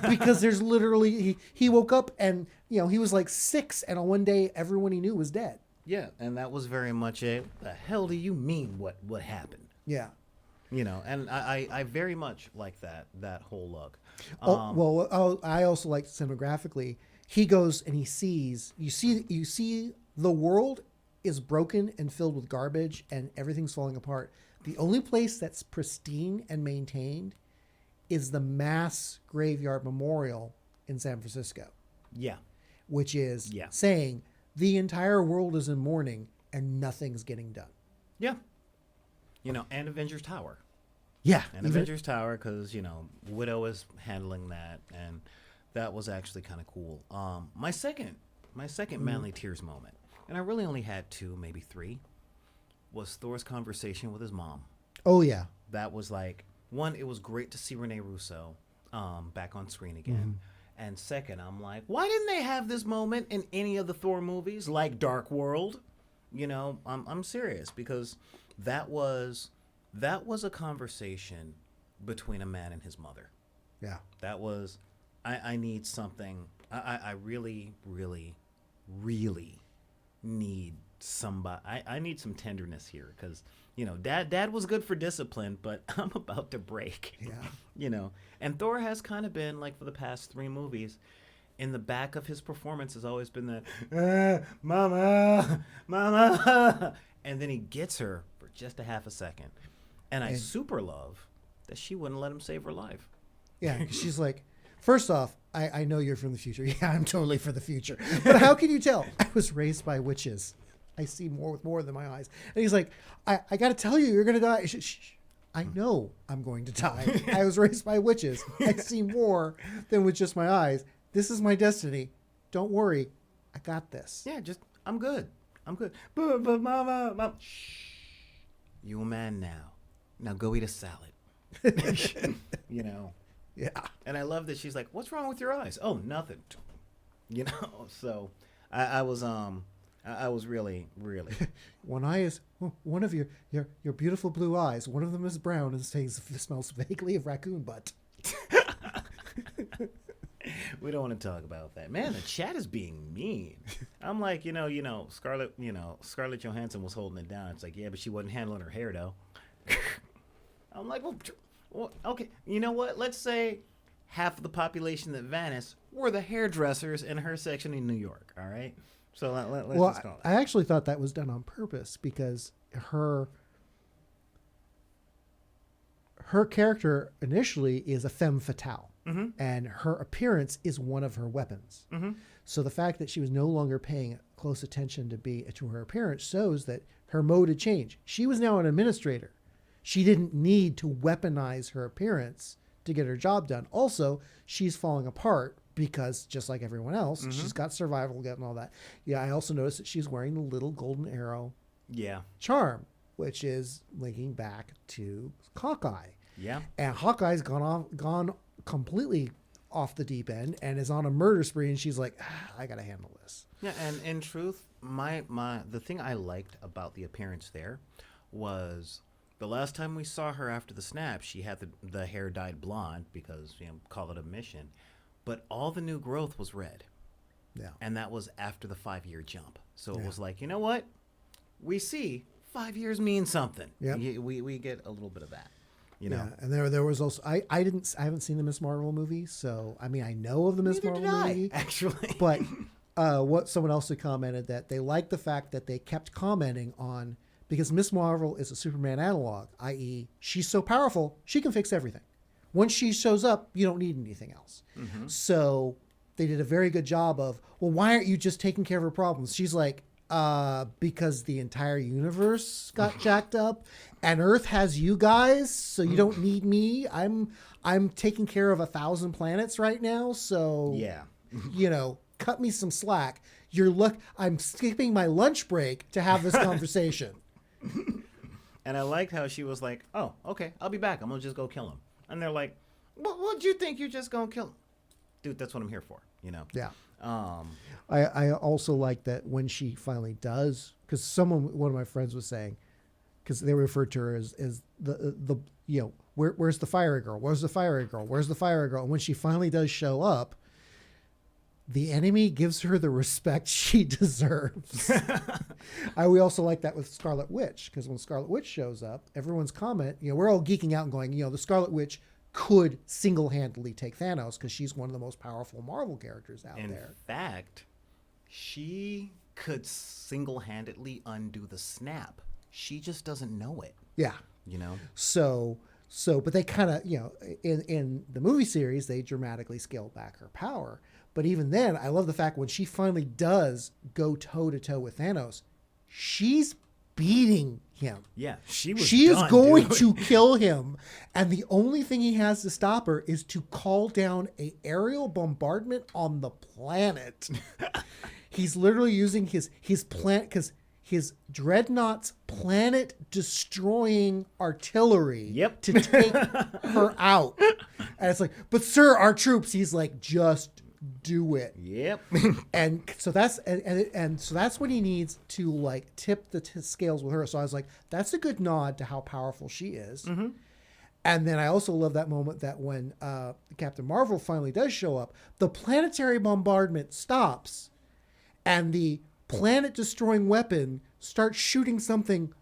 Because there's literally, he woke up and, you know, he was like 6 and on one day everyone he knew was dead. Yeah, and that was very much the hell do you mean what happened? Yeah. You know, and I very much like that whole look. I also like cinemagraphically. He goes and he sees, you see the world is broken and filled with garbage and everything's falling apart. The only place that's pristine and maintained is the mass graveyard memorial in San Francisco. Yeah. Which is saying the entire world is in mourning and nothing's getting done. Yeah. You know, and Avengers Tower. Yeah. And Avengers Tower, because, you know, Widow is handling that, and that was actually kind of cool. My second Manly Tears moment, and I really only had 2, maybe 3, was Thor's conversation with his mom. Oh, yeah. That was like, one, it was great to see Rene Russo back on screen again. And second, I'm like, why didn't they have this moment in any of the Thor movies, like Dark World? You know, I'm serious, because that was a conversation between a man and his mother. Yeah. That was, I need something. I really, really, really need somebody. I need some tenderness here, because, you know, dad was good for discipline, but I'm about to break. Yeah. You know, and Thor has kind of been, like, for the past 3 movies, in the back of his performance has always been the mama, and then he gets her for just a half a second, and I super love that she wouldn't let him save her life. Yeah, 'cause she's like, first off, I know you're from the future. Yeah, I'm totally for the future. But how can you tell? I was raised by witches. I see more with more than my eyes. And he's like, I got to tell you, you're going to die. Shh. I know I'm going to die. I was raised by witches. I see more than with just my eyes. This is my destiny. Don't worry. I got this. Yeah, I'm good. But mama, shh. You a man now. Now go eat a salad. You know. Yeah. And I love that she's like, "What's wrong with your eyes?" "Oh, nothing." You know. So I was really, really. One eye is one of your beautiful blue eyes. One of them is brown and smells vaguely of raccoon butt. We don't want to talk about that. Man, the chat is being mean. I'm like, Scarlett Johansson was holding it down. It's like, yeah, but she wasn't handling her hair, though. I'm like, well, okay. You know what? Let's say half of the population that vanished were the hairdressers in her section in New York, all right? So let's just call it. I actually thought that was done on purpose because her character initially is a femme fatale. Mm-hmm. And her appearance is one of her weapons. Mm-hmm. So the fact that she was no longer paying close attention to her appearance shows that her mode had changed. She was now an administrator. She didn't need to weaponize her appearance to get her job done. Also, she's falling apart because just like everyone else, she's got survival guilt and all that. Yeah, I also noticed that she's wearing the little golden arrow charm, which is linking back to Hawkeye. Yeah. And Hawkeye's gone completely off the deep end and is on a murder spree, and she's like, I gotta handle this. Yeah, and in truth, the thing I liked about the appearance there was the last time we saw her after the snap, she had the hair dyed blonde because, call it a mission, but all the new growth was red. Yeah. And that was after the 5-year jump. So it was like, you know what? We see 5 years means something. Yeah. We get a little bit of that. You know? Yeah, and there was also I haven't seen the Miss Marvel movie, so I mean I know of the Miss Marvel movie actually, but what someone else had commented that they liked the fact that they kept commenting on, because Miss Marvel is a Superman analog, i.e. she's so powerful she can fix everything. Once she shows up, you don't need anything else. Mm-hmm. So they did a very good job of, well, why aren't you just taking care of her problems? She's like, because the entire universe got jacked up and Earth has you guys, so you don't need me. I'm taking care of 1,000 planets right now. So yeah, cut me some slack. I'm skipping my lunch break to have this conversation. And I liked how she was like, oh, okay, I'll be back. I'm going to just go kill him. And they're like, what'd you think you're just going to kill him? Dude, that's what I'm here for, you know? Yeah. Um, I also like that when she finally does, because one of my friends was saying, because they referred to her as the you know, where's the fiery girl? Where's the fiery girl? Where's the fiery girl? And when she finally does show up, the enemy gives her the respect she deserves. We also like that with Scarlet Witch, because when Scarlet Witch shows up, everyone's comment, you know, we're all geeking out and going, you know, the Scarlet Witch could single-handedly take Thanos because she's one of the most powerful Marvel characters out there. In fact, she could single-handedly undo the snap. She just doesn't know it, Yeah. you know? So, but they kind of, you know, in the movie series, they dramatically scaled back her power. But even then, I love the fact when she finally does go toe-to-toe with Thanos, she's beating him. Yeah, she She done, is going dude. to kill him. And the only thing he has to stop her is to call down a aerial bombardment on the planet. He's literally using his planet, because his dreadnought's planet destroying artillery Yep. to take her out. And it's like, but sir, our troops, he's like, just do it. Yep. And so that's and so that's when he needs to like tip the scales with her. So I was like, that's a good nod to how powerful she is. Mm-hmm. And then I also love that moment that when Captain Marvel finally does show up, the planetary bombardment stops, and the planet-destroying weapon starts shooting something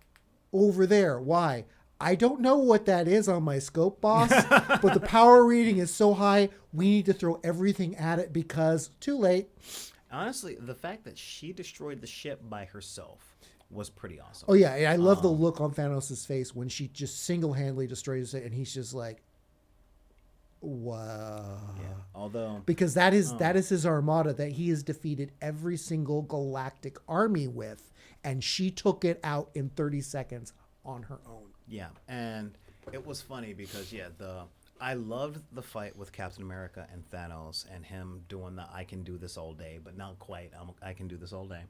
over there. Why? I don't know what that is on my scope, boss, but the power reading is so high, we need to throw everything at it because too late. Honestly, the fact that she destroyed the ship by herself was pretty awesome. Oh, yeah, and I love the look on Thanos' face when she just single-handedly destroys it, and he's just like, wow. Yeah. Although, Because that is his armada that he has defeated every single galactic army with, and she took it out in 30 seconds on her own. yeah, and it was funny because I loved the fight with Captain America and Thanos and him doing the I can do this all day, but not quite. I can do this all day.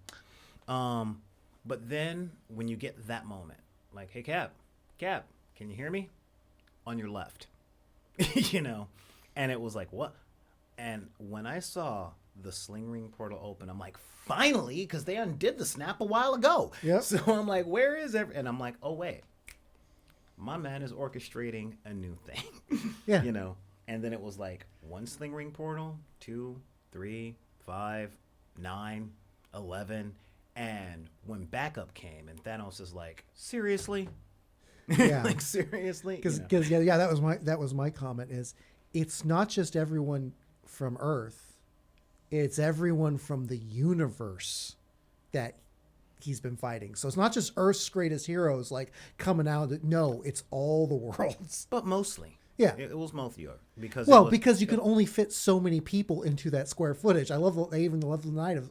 But then when you get that moment, like, hey Cap, can you hear me? On your left, you know, and it was like what? And when I saw the sling ring portal open, I'm like, finally, because they undid the snap a while ago. Yep. So I'm like, where is every? And I'm like, oh wait, my man is orchestrating a new thing. Yeah. You know. And then it was like 1 sling ring portal, 2, 3, 5, 9, 11, and when backup came, and Thanos is like, seriously. Yeah. Like seriously. Because You know? that was my comment is it's not just everyone from Earth, it's everyone from the universe that he's been fighting. So it's not just Earth's greatest heroes like coming out. No, it's all the worlds. But mostly. Yeah. It was mostly because Well, because you can only fit so many people into that square footage. I even love the night of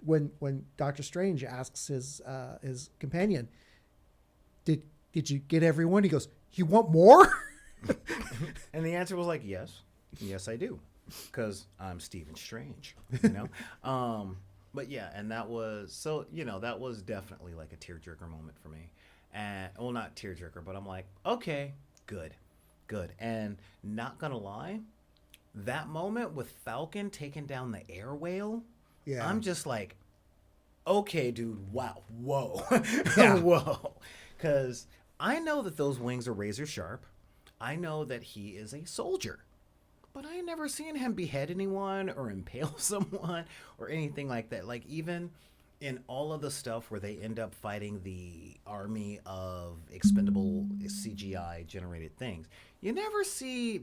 when Doctor Strange asks his companion, "Did you get everyone?" He goes, "You want more?" And the answer was like, yes I do, because I'm Stephen Strange, you know. But yeah, and that was so, you know, that was definitely like a tearjerker moment for me. And well, not tearjerker, but I'm like, okay, good. And not gonna lie, that moment with Falcon taking down the air whale, Yeah. I'm just like, okay, dude, wow, whoa, Yeah. whoa, because I know that those wings are razor sharp. I know that he is a soldier, but I ain't never seen him behead anyone or impale someone or anything like that. Like, even in all of the stuff where they end up fighting the army of expendable CGI generated things, you never see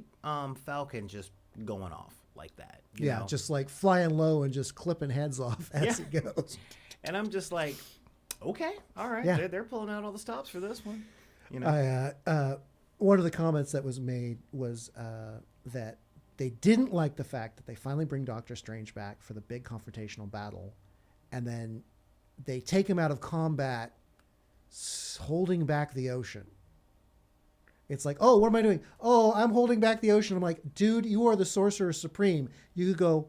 Falcon just going off like that. You Yeah, know? just like flying low and just clipping heads off as Yeah. he goes. And I'm just like, okay, all right, Yeah. they're pulling out all the stops for this one. You know, One of the comments that was made was that they didn't like the fact that they finally bring Doctor Strange back for the big confrontational battle, and then they take him out of combat holding back the ocean. It's like, oh, what am I doing? Oh, I'm holding back the ocean. I'm like, dude, you are the Sorcerer Supreme. You could go,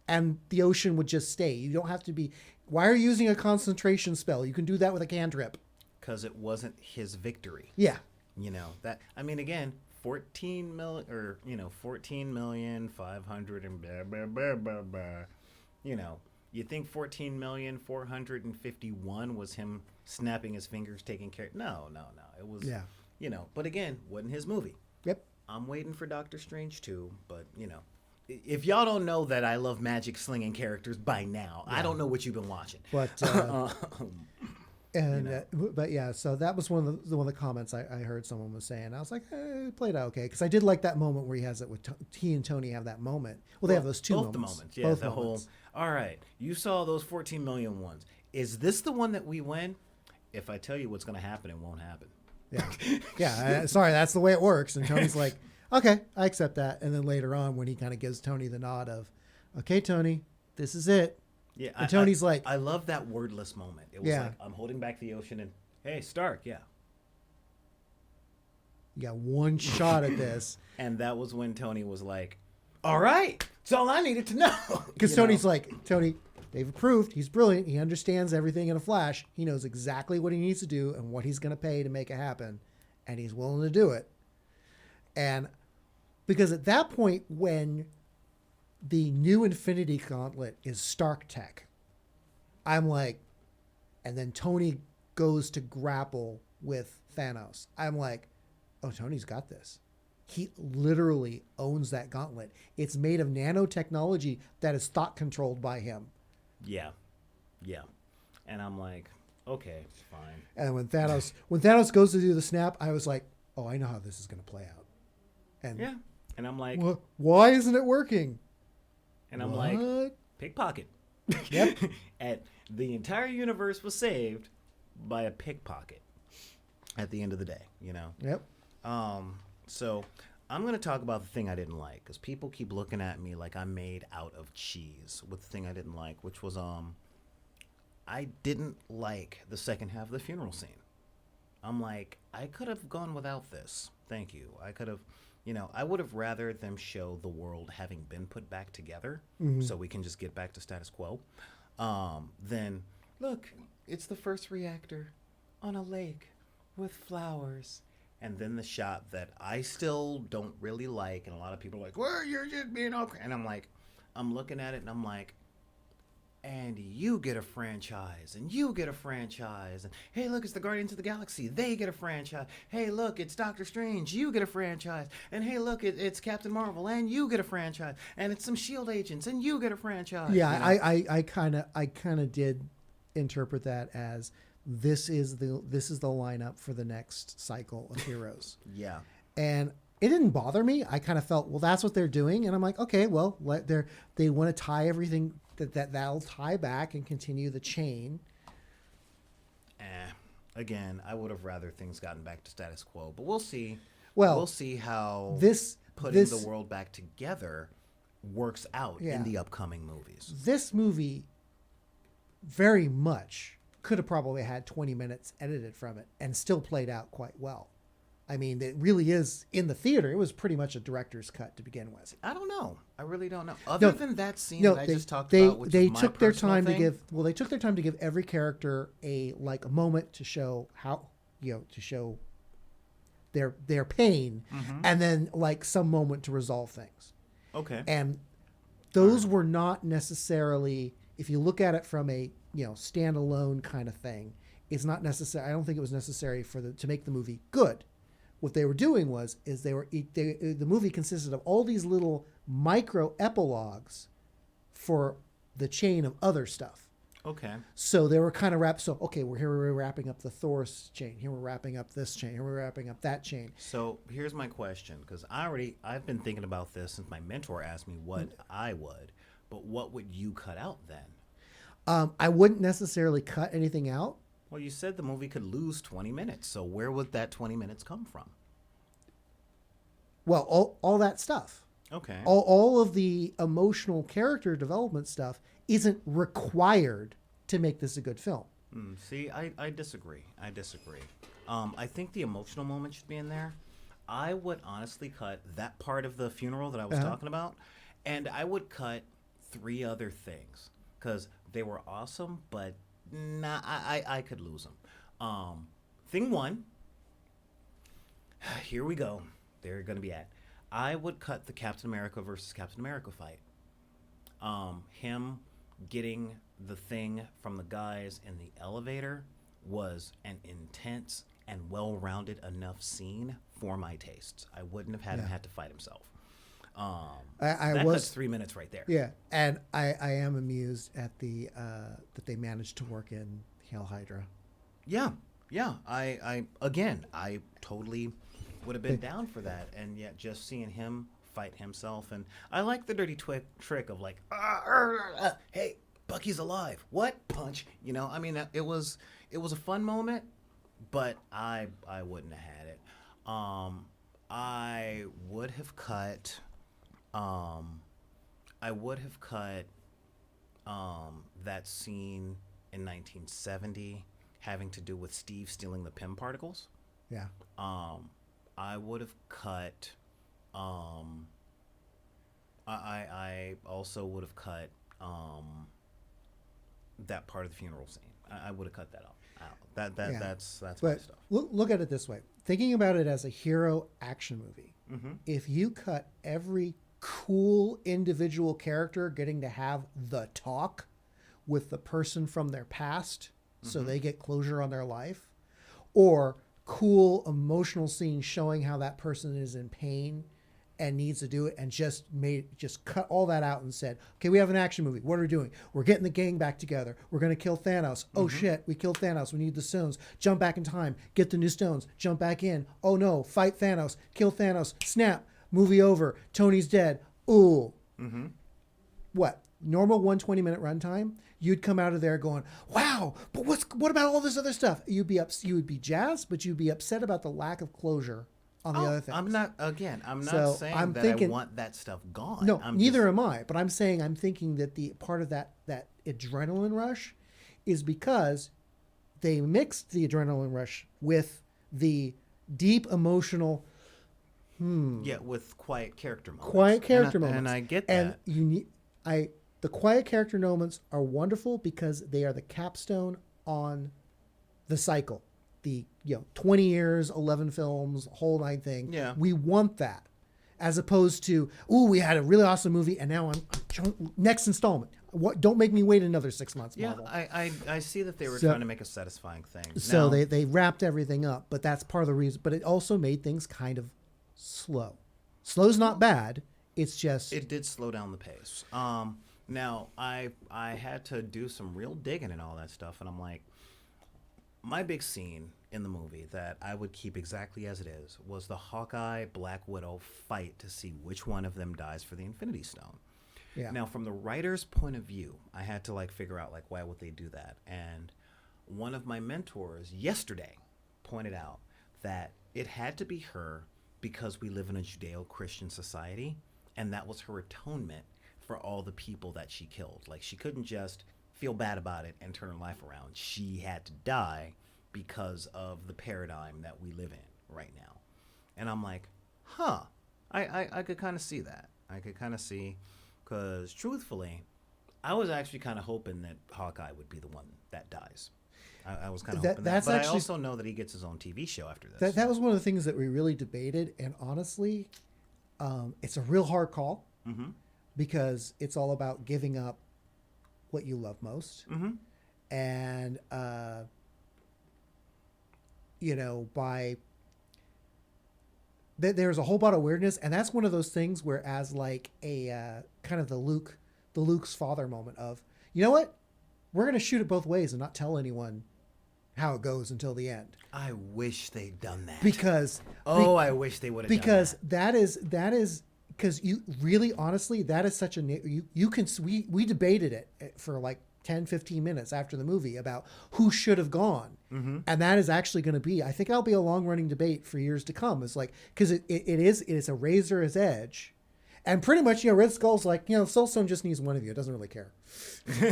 and the ocean would just stay. You don't have to be. Why are you using a concentration spell? You can do that with a cantrip. because it wasn't his victory. Yeah. You know that. I mean, again, 14 million, or 14,500,000 and blah blah blah blah blah. You think 14,451 was him snapping his fingers, taking care? No. It was, Yeah. But again, wasn't his movie. Yep. I'm waiting for Doctor Strange too, but if y'all don't know that I love magic slinging characters by now, I don't know what you've been watching. But but yeah, so that was one of the comments I heard someone was saying. I was like, it played out okay, because I did like that moment where he has it with he and Tony have that moment. Well, they have those two both moments. the moments, yeah. Both the moments. whole. All right, you saw those 14 million ones. Is this the one that we win? If I tell you what's going to happen, it won't happen. Yeah. Sorry, that's the way it works. And Tony's like, okay, I accept that. And then later on, when he kind of gives Tony the nod of, okay, Tony, this is it. Yeah, And Tony's like, I love that wordless moment. It was Yeah. like, I'm holding back the ocean and, hey, Stark, yeah. you got one shot at this. And that was when Tony was like, all right, that's all I needed to know. Because Tony's like, Tony, they've approved. He's brilliant. He understands everything in a flash. He knows exactly what he needs to do and what he's going to pay to make it happen. And he's willing to do it. And because at that point, when the new Infinity Gauntlet is Stark tech, I'm like, and then Tony goes to grapple with Thanos. I'm like, oh, Tony's got this. He literally owns that gauntlet. It's made of nanotechnology that is thought controlled by him. Yeah. And I'm like, okay, fine. And when Thanos goes to do the snap, I was like, oh, I know how this is going to play out. And Yeah. And I'm like, why isn't it working? and I'm What? like, pickpocket. Yep. And the entire universe was saved by a pickpocket at the end of the day, Yep. So I'm going to talk about the thing I didn't like, because people keep looking at me like I'm made out of cheese with the thing I didn't like, which was I didn't like the second half of the funeral scene. I'm like, I could have gone without this. Thank you. I could have, I would have rather them show the world having been put back together so we can just get back to status quo. Then, look, it's the first reactor on a lake with flowers. And then the shot that I still don't really like, and a lot of people are like, well, you're just being okay. And I'm like, I'm looking at it and I'm like, and you get a franchise, and you get a franchise. And hey, look, it's the Guardians of the Galaxy. They get a franchise. Hey, look, it's Doctor Strange. You get a franchise. And hey, look, it's Captain Marvel, and you get a franchise. And it's some S.H.I.E.L.D. agents, and you get a franchise. Yeah, I kind of did interpret that as this is the lineup for the next cycle of heroes. Yeah. And it didn't bother me. I kind of felt, well, that's what they're doing, and I'm like, okay, well, they want to tie everything that'll tie back and continue the chain. Again, I would have rather things gotten back to status quo, but we'll see. Well, we'll see how putting the world back together works out Yeah. in the upcoming movies. This movie very much could have probably had 20 minutes edited from it and still played out quite well. I mean, it really is in the theater. It was pretty much a director's cut to begin with. I don't know. I really don't know. Other than that scene that I just talked they, about, which they is my took their personal time thing, to give. Well, they took their time to give every character a moment to show how to show their pain, and then some moment to resolve things. Okay. And those were not necessarily, if you look at it from a standalone kind of thing, it's not necessary. I don't think it was necessary to make the movie good. What they were doing the movie consisted of all these little micro epilogues for the chain of other stuff. Okay. So they were kind of wrapped. So, okay, we're wrapping up the Thor's chain. Here we're wrapping up this chain. Here we're wrapping up that chain. So here's my question, because I've been thinking about this since my mentor asked me what I would, but what would you cut out then? I wouldn't necessarily cut anything out. Well, you said the movie could lose 20 minutes, so where would that 20 minutes come from? Well, all that stuff. Okay. All of the emotional character development stuff isn't required to make this a good film. See, I disagree. I think the emotional moment should be in there. I would honestly cut that part of the funeral that I was talking about, and I would cut 3 other things, because they were awesome, but I could lose them. Thing 1, here we go. they're going to be at. I would cut the Captain America versus Captain America fight. Him getting the thing from the guys in the elevator was an intense and well-rounded enough scene for my tastes. I wouldn't have had him had to fight himself. That cuts 3 minutes right there. Yeah, and I am amused at the that they managed to work in Hail Hydra. Yeah. I totally would have been down for that, and yet just seeing him fight himself, and I like the dirty trick of like, hey, Bucky's alive. What? Punch. You know, I mean, it was a fun moment, but I wouldn't have had it. I would have cut that scene in 1970 having to do with Steve stealing the Pym particles. Yeah. I would have cut. I also would have cut that part of the funeral scene. I would have cut that out. That's my But stuff. look at it this way: thinking about it as a hero action movie, Mm-hmm. if you cut every cool individual character getting to have the talk with the person from their past, so they get closure on their life, or cool emotional scenes showing how that person is in pain and needs to do it, and just cut all that out and said, okay, we have an action movie. What are we doing? We're getting the gang back together. We're going to kill Thanos. Oh shit, we killed Thanos. We need the stones. Jump back in time. Get the new stones. Jump back in. Oh no, fight Thanos. Kill Thanos. Snap. Movie over. Tony's dead. Ooh. What? Normal 120-minute runtime, you'd come out of there going, wow, but what about all this other stuff? You would be jazzed, but you'd be upset about the lack of closure on the other things. I'm not So, saying I'm that thinking- I want that stuff gone. No, I'm neither just- am I. But I'm thinking that the part of that adrenaline rush is because they mixed the adrenaline rush with the deep emotional, Yeah, with quiet character moments. moments. And I get And that. the quiet character moments are wonderful because they are the capstone on the cycle. The 20 years, 11 films, whole 9 thing. Yeah. We want that, as opposed to, ooh, we had a really awesome movie, and now I'm next installment. What? Don't make me wait another 6 months. Yeah, Marvel. I see that they were So- trying to make a satisfying thing. So Now- they wrapped everything up, but that's part of the reason. But it also made things kind of slow. Slow's not bad. It's just It did slow down the pace. Now I had to do some real digging and all that stuff, and I'm like, my big scene in the movie that I would keep exactly as it is was the Hawkeye Black Widow fight to see which one of them dies for the Infinity Stone. yeah. Now, from the writer's point of view, I had to figure out why would they do that, and one of my mentors yesterday pointed out that it had to be her because we live in a Judeo-Christian society, and that was her atonement for all the people that she killed. She couldn't just feel bad about it and turn her life around. She had to die because of the paradigm that we live in right now. And I'm like, I could kind of see that. I could kind of see, because truthfully, I was actually kind of hoping that Hawkeye would be the one that dies. I was kind of hoping that. that's But I actually- also know that he gets his own TV show after this. That was one of the things that we really debated, and honestly, it's a real hard call because it's all about giving up what you love most, and by there's a whole lot of weirdness, and that's one of those things where, as a kind of the Luke's father moment of, you know what, we're gonna shoot it both ways and not tell anyone how it goes until the end. I wish they'd done that. Because I wish they would have done because that. that is because you really honestly, that is such a you can we debated it for 10-15 minutes after the movie about who should have gone, and that is actually going to be, I think, that'll be a long running debate for years to come. It's because it is a razor's edge, and pretty much Red Skull's Soulstone just needs one of you. It doesn't really care.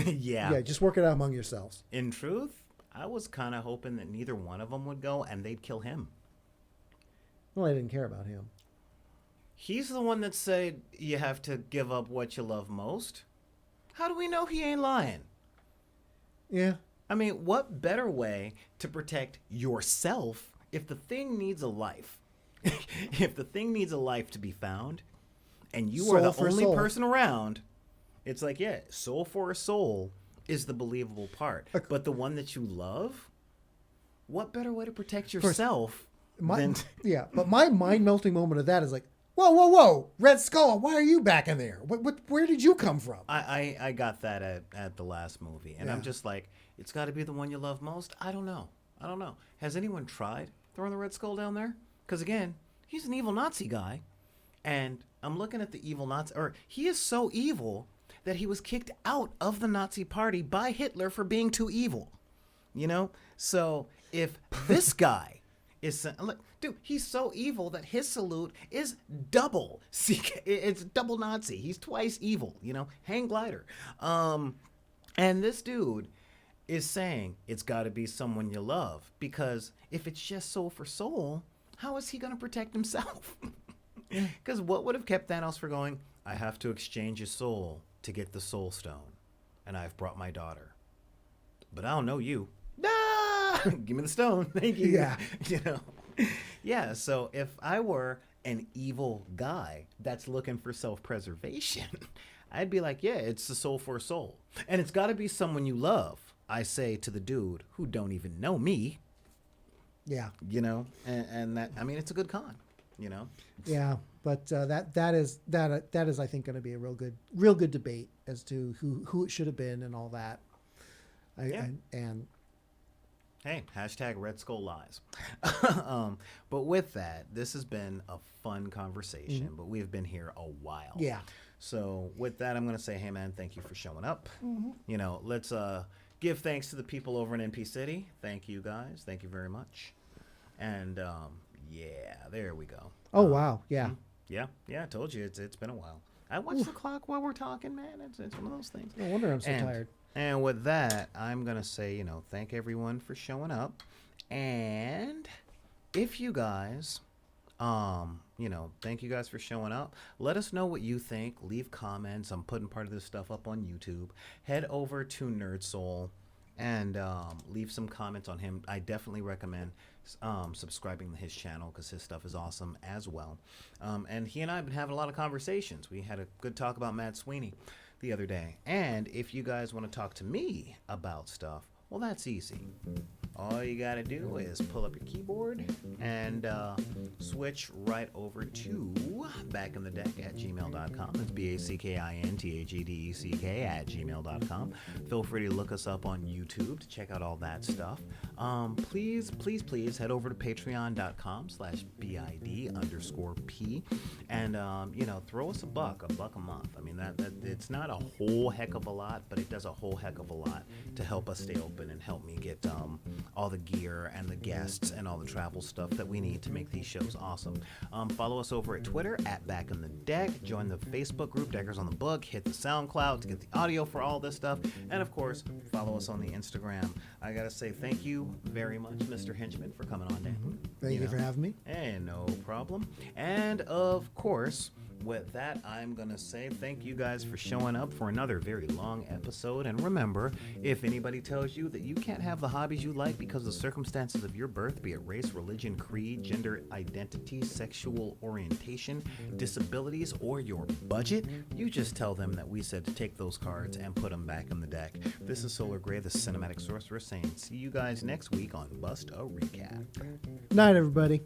Yeah. Yeah, just work it out among yourselves. In truth, I was kind of hoping that neither one of them would go and they'd kill him. Well, I didn't care about him. He's the one that said you have to give up what you love most. How do we know he ain't lying? Yeah. I mean, what better way to protect yourself if the thing needs a life? if the thing needs a life to be found, and you Soul are the for only soul. person around, it's like, yeah, soul for a soul is the believable part. But the one that you love, what better way to protect yourself than Yeah, but my mind melting moment of that is like, whoa, whoa, whoa, Red Skull, why are you back in there? Where did you come from? I got that at the last movie, and I'm Yeah. just like, it's got to be the one you love most. I don't know. Has anyone tried throwing the Red Skull down there? Because again, he's an evil Nazi guy, and I'm looking at the evil Nazi, or he is so evil that he was kicked out of the Nazi party by Hitler for being too evil. You know, so if this guy is look, dude, he's so evil that his salute is double. It's double Nazi. He's twice evil. You know, hang glider. And this dude is saying it's got to be someone you love, because if it's just soul for soul, how is he going to protect himself? Because what would have kept Thanos from going, I have to exchange his soul to get the soul stone, and I've brought my daughter, but I don't know you. Ah! Give me the stone. Thank you. Yeah. You know? Yeah, so if I were an evil guy that's looking for self-preservation, I'd be like, yeah, it's the soul for a soul. And it's got to be someone you love, I say to the dude who don't even know me, Yeah, you know? And that, I mean, it's a good con, you know? yeah, but that is I think going to be a real good debate as to who it should have been and all that. Yeah. And Hey, hashtag Red Skull Lies. But with that, this has been a fun conversation, but we've been here a while. yeah, So with that, I'm going to say, hey, man, thank you for showing up. You know, let's give thanks to the people over in NP City. Thank you, guys. Thank you very much. And, yeah, there we go. oh wow, yeah. Yeah, I told you, it's been a while. I watch the clock while we're talking, man. It's one of those things. No wonder I'm so tired. And with that, I'm going to say, you know, thank everyone for showing up. And if you guys, you know, thank you guys for showing up. Let us know what you think. Leave comments. I'm putting part of this stuff up on YouTube. Head over to Nerd Soul and leave some comments on him. I definitely recommend subscribing to his channel because his stuff is awesome as well. And he and I have been having a lot of conversations. We had a good talk about Matt Sweeney the other day. And if you guys want to talk to me about stuff, well, that's easy. All you got to do is pull up your keyboard and switch right over to backinthedeck@gmail.com. That's BACKINTHAGDECK@gmail.com. Feel free to look us up on YouTube to check out all that stuff. Please head over to patreon.com/BID_P and, you know, throw us a buck a month. I mean, that it's not a whole heck of a lot, but it does a whole heck of a lot to help us stay open and help me get all the gear and the guests and all the travel stuff that we need to make these shows awesome. Follow us over at Twitter @BackInTheDeck. Join the Facebook group Deckers on the Book. Hit the SoundCloud to get the audio for all this stuff. And of course, follow us on the Instagram. I gotta say thank you very much, Mr. Henchman, for coming on down. Thank you for having me. Hey, no problem. And of course, with that, I'm going to say thank you guys for showing up for another very long episode. And remember, if anybody tells you that you can't have the hobbies you like because of the circumstances of your birth, be it race, religion, creed, gender identity, sexual orientation, disabilities, or your budget, you just tell them that we said to take those cards and put them back in the deck. This is Solar Gray, the Cinematic Sorcerer, saying see you guys next week on Bust a Recap. Night, everybody.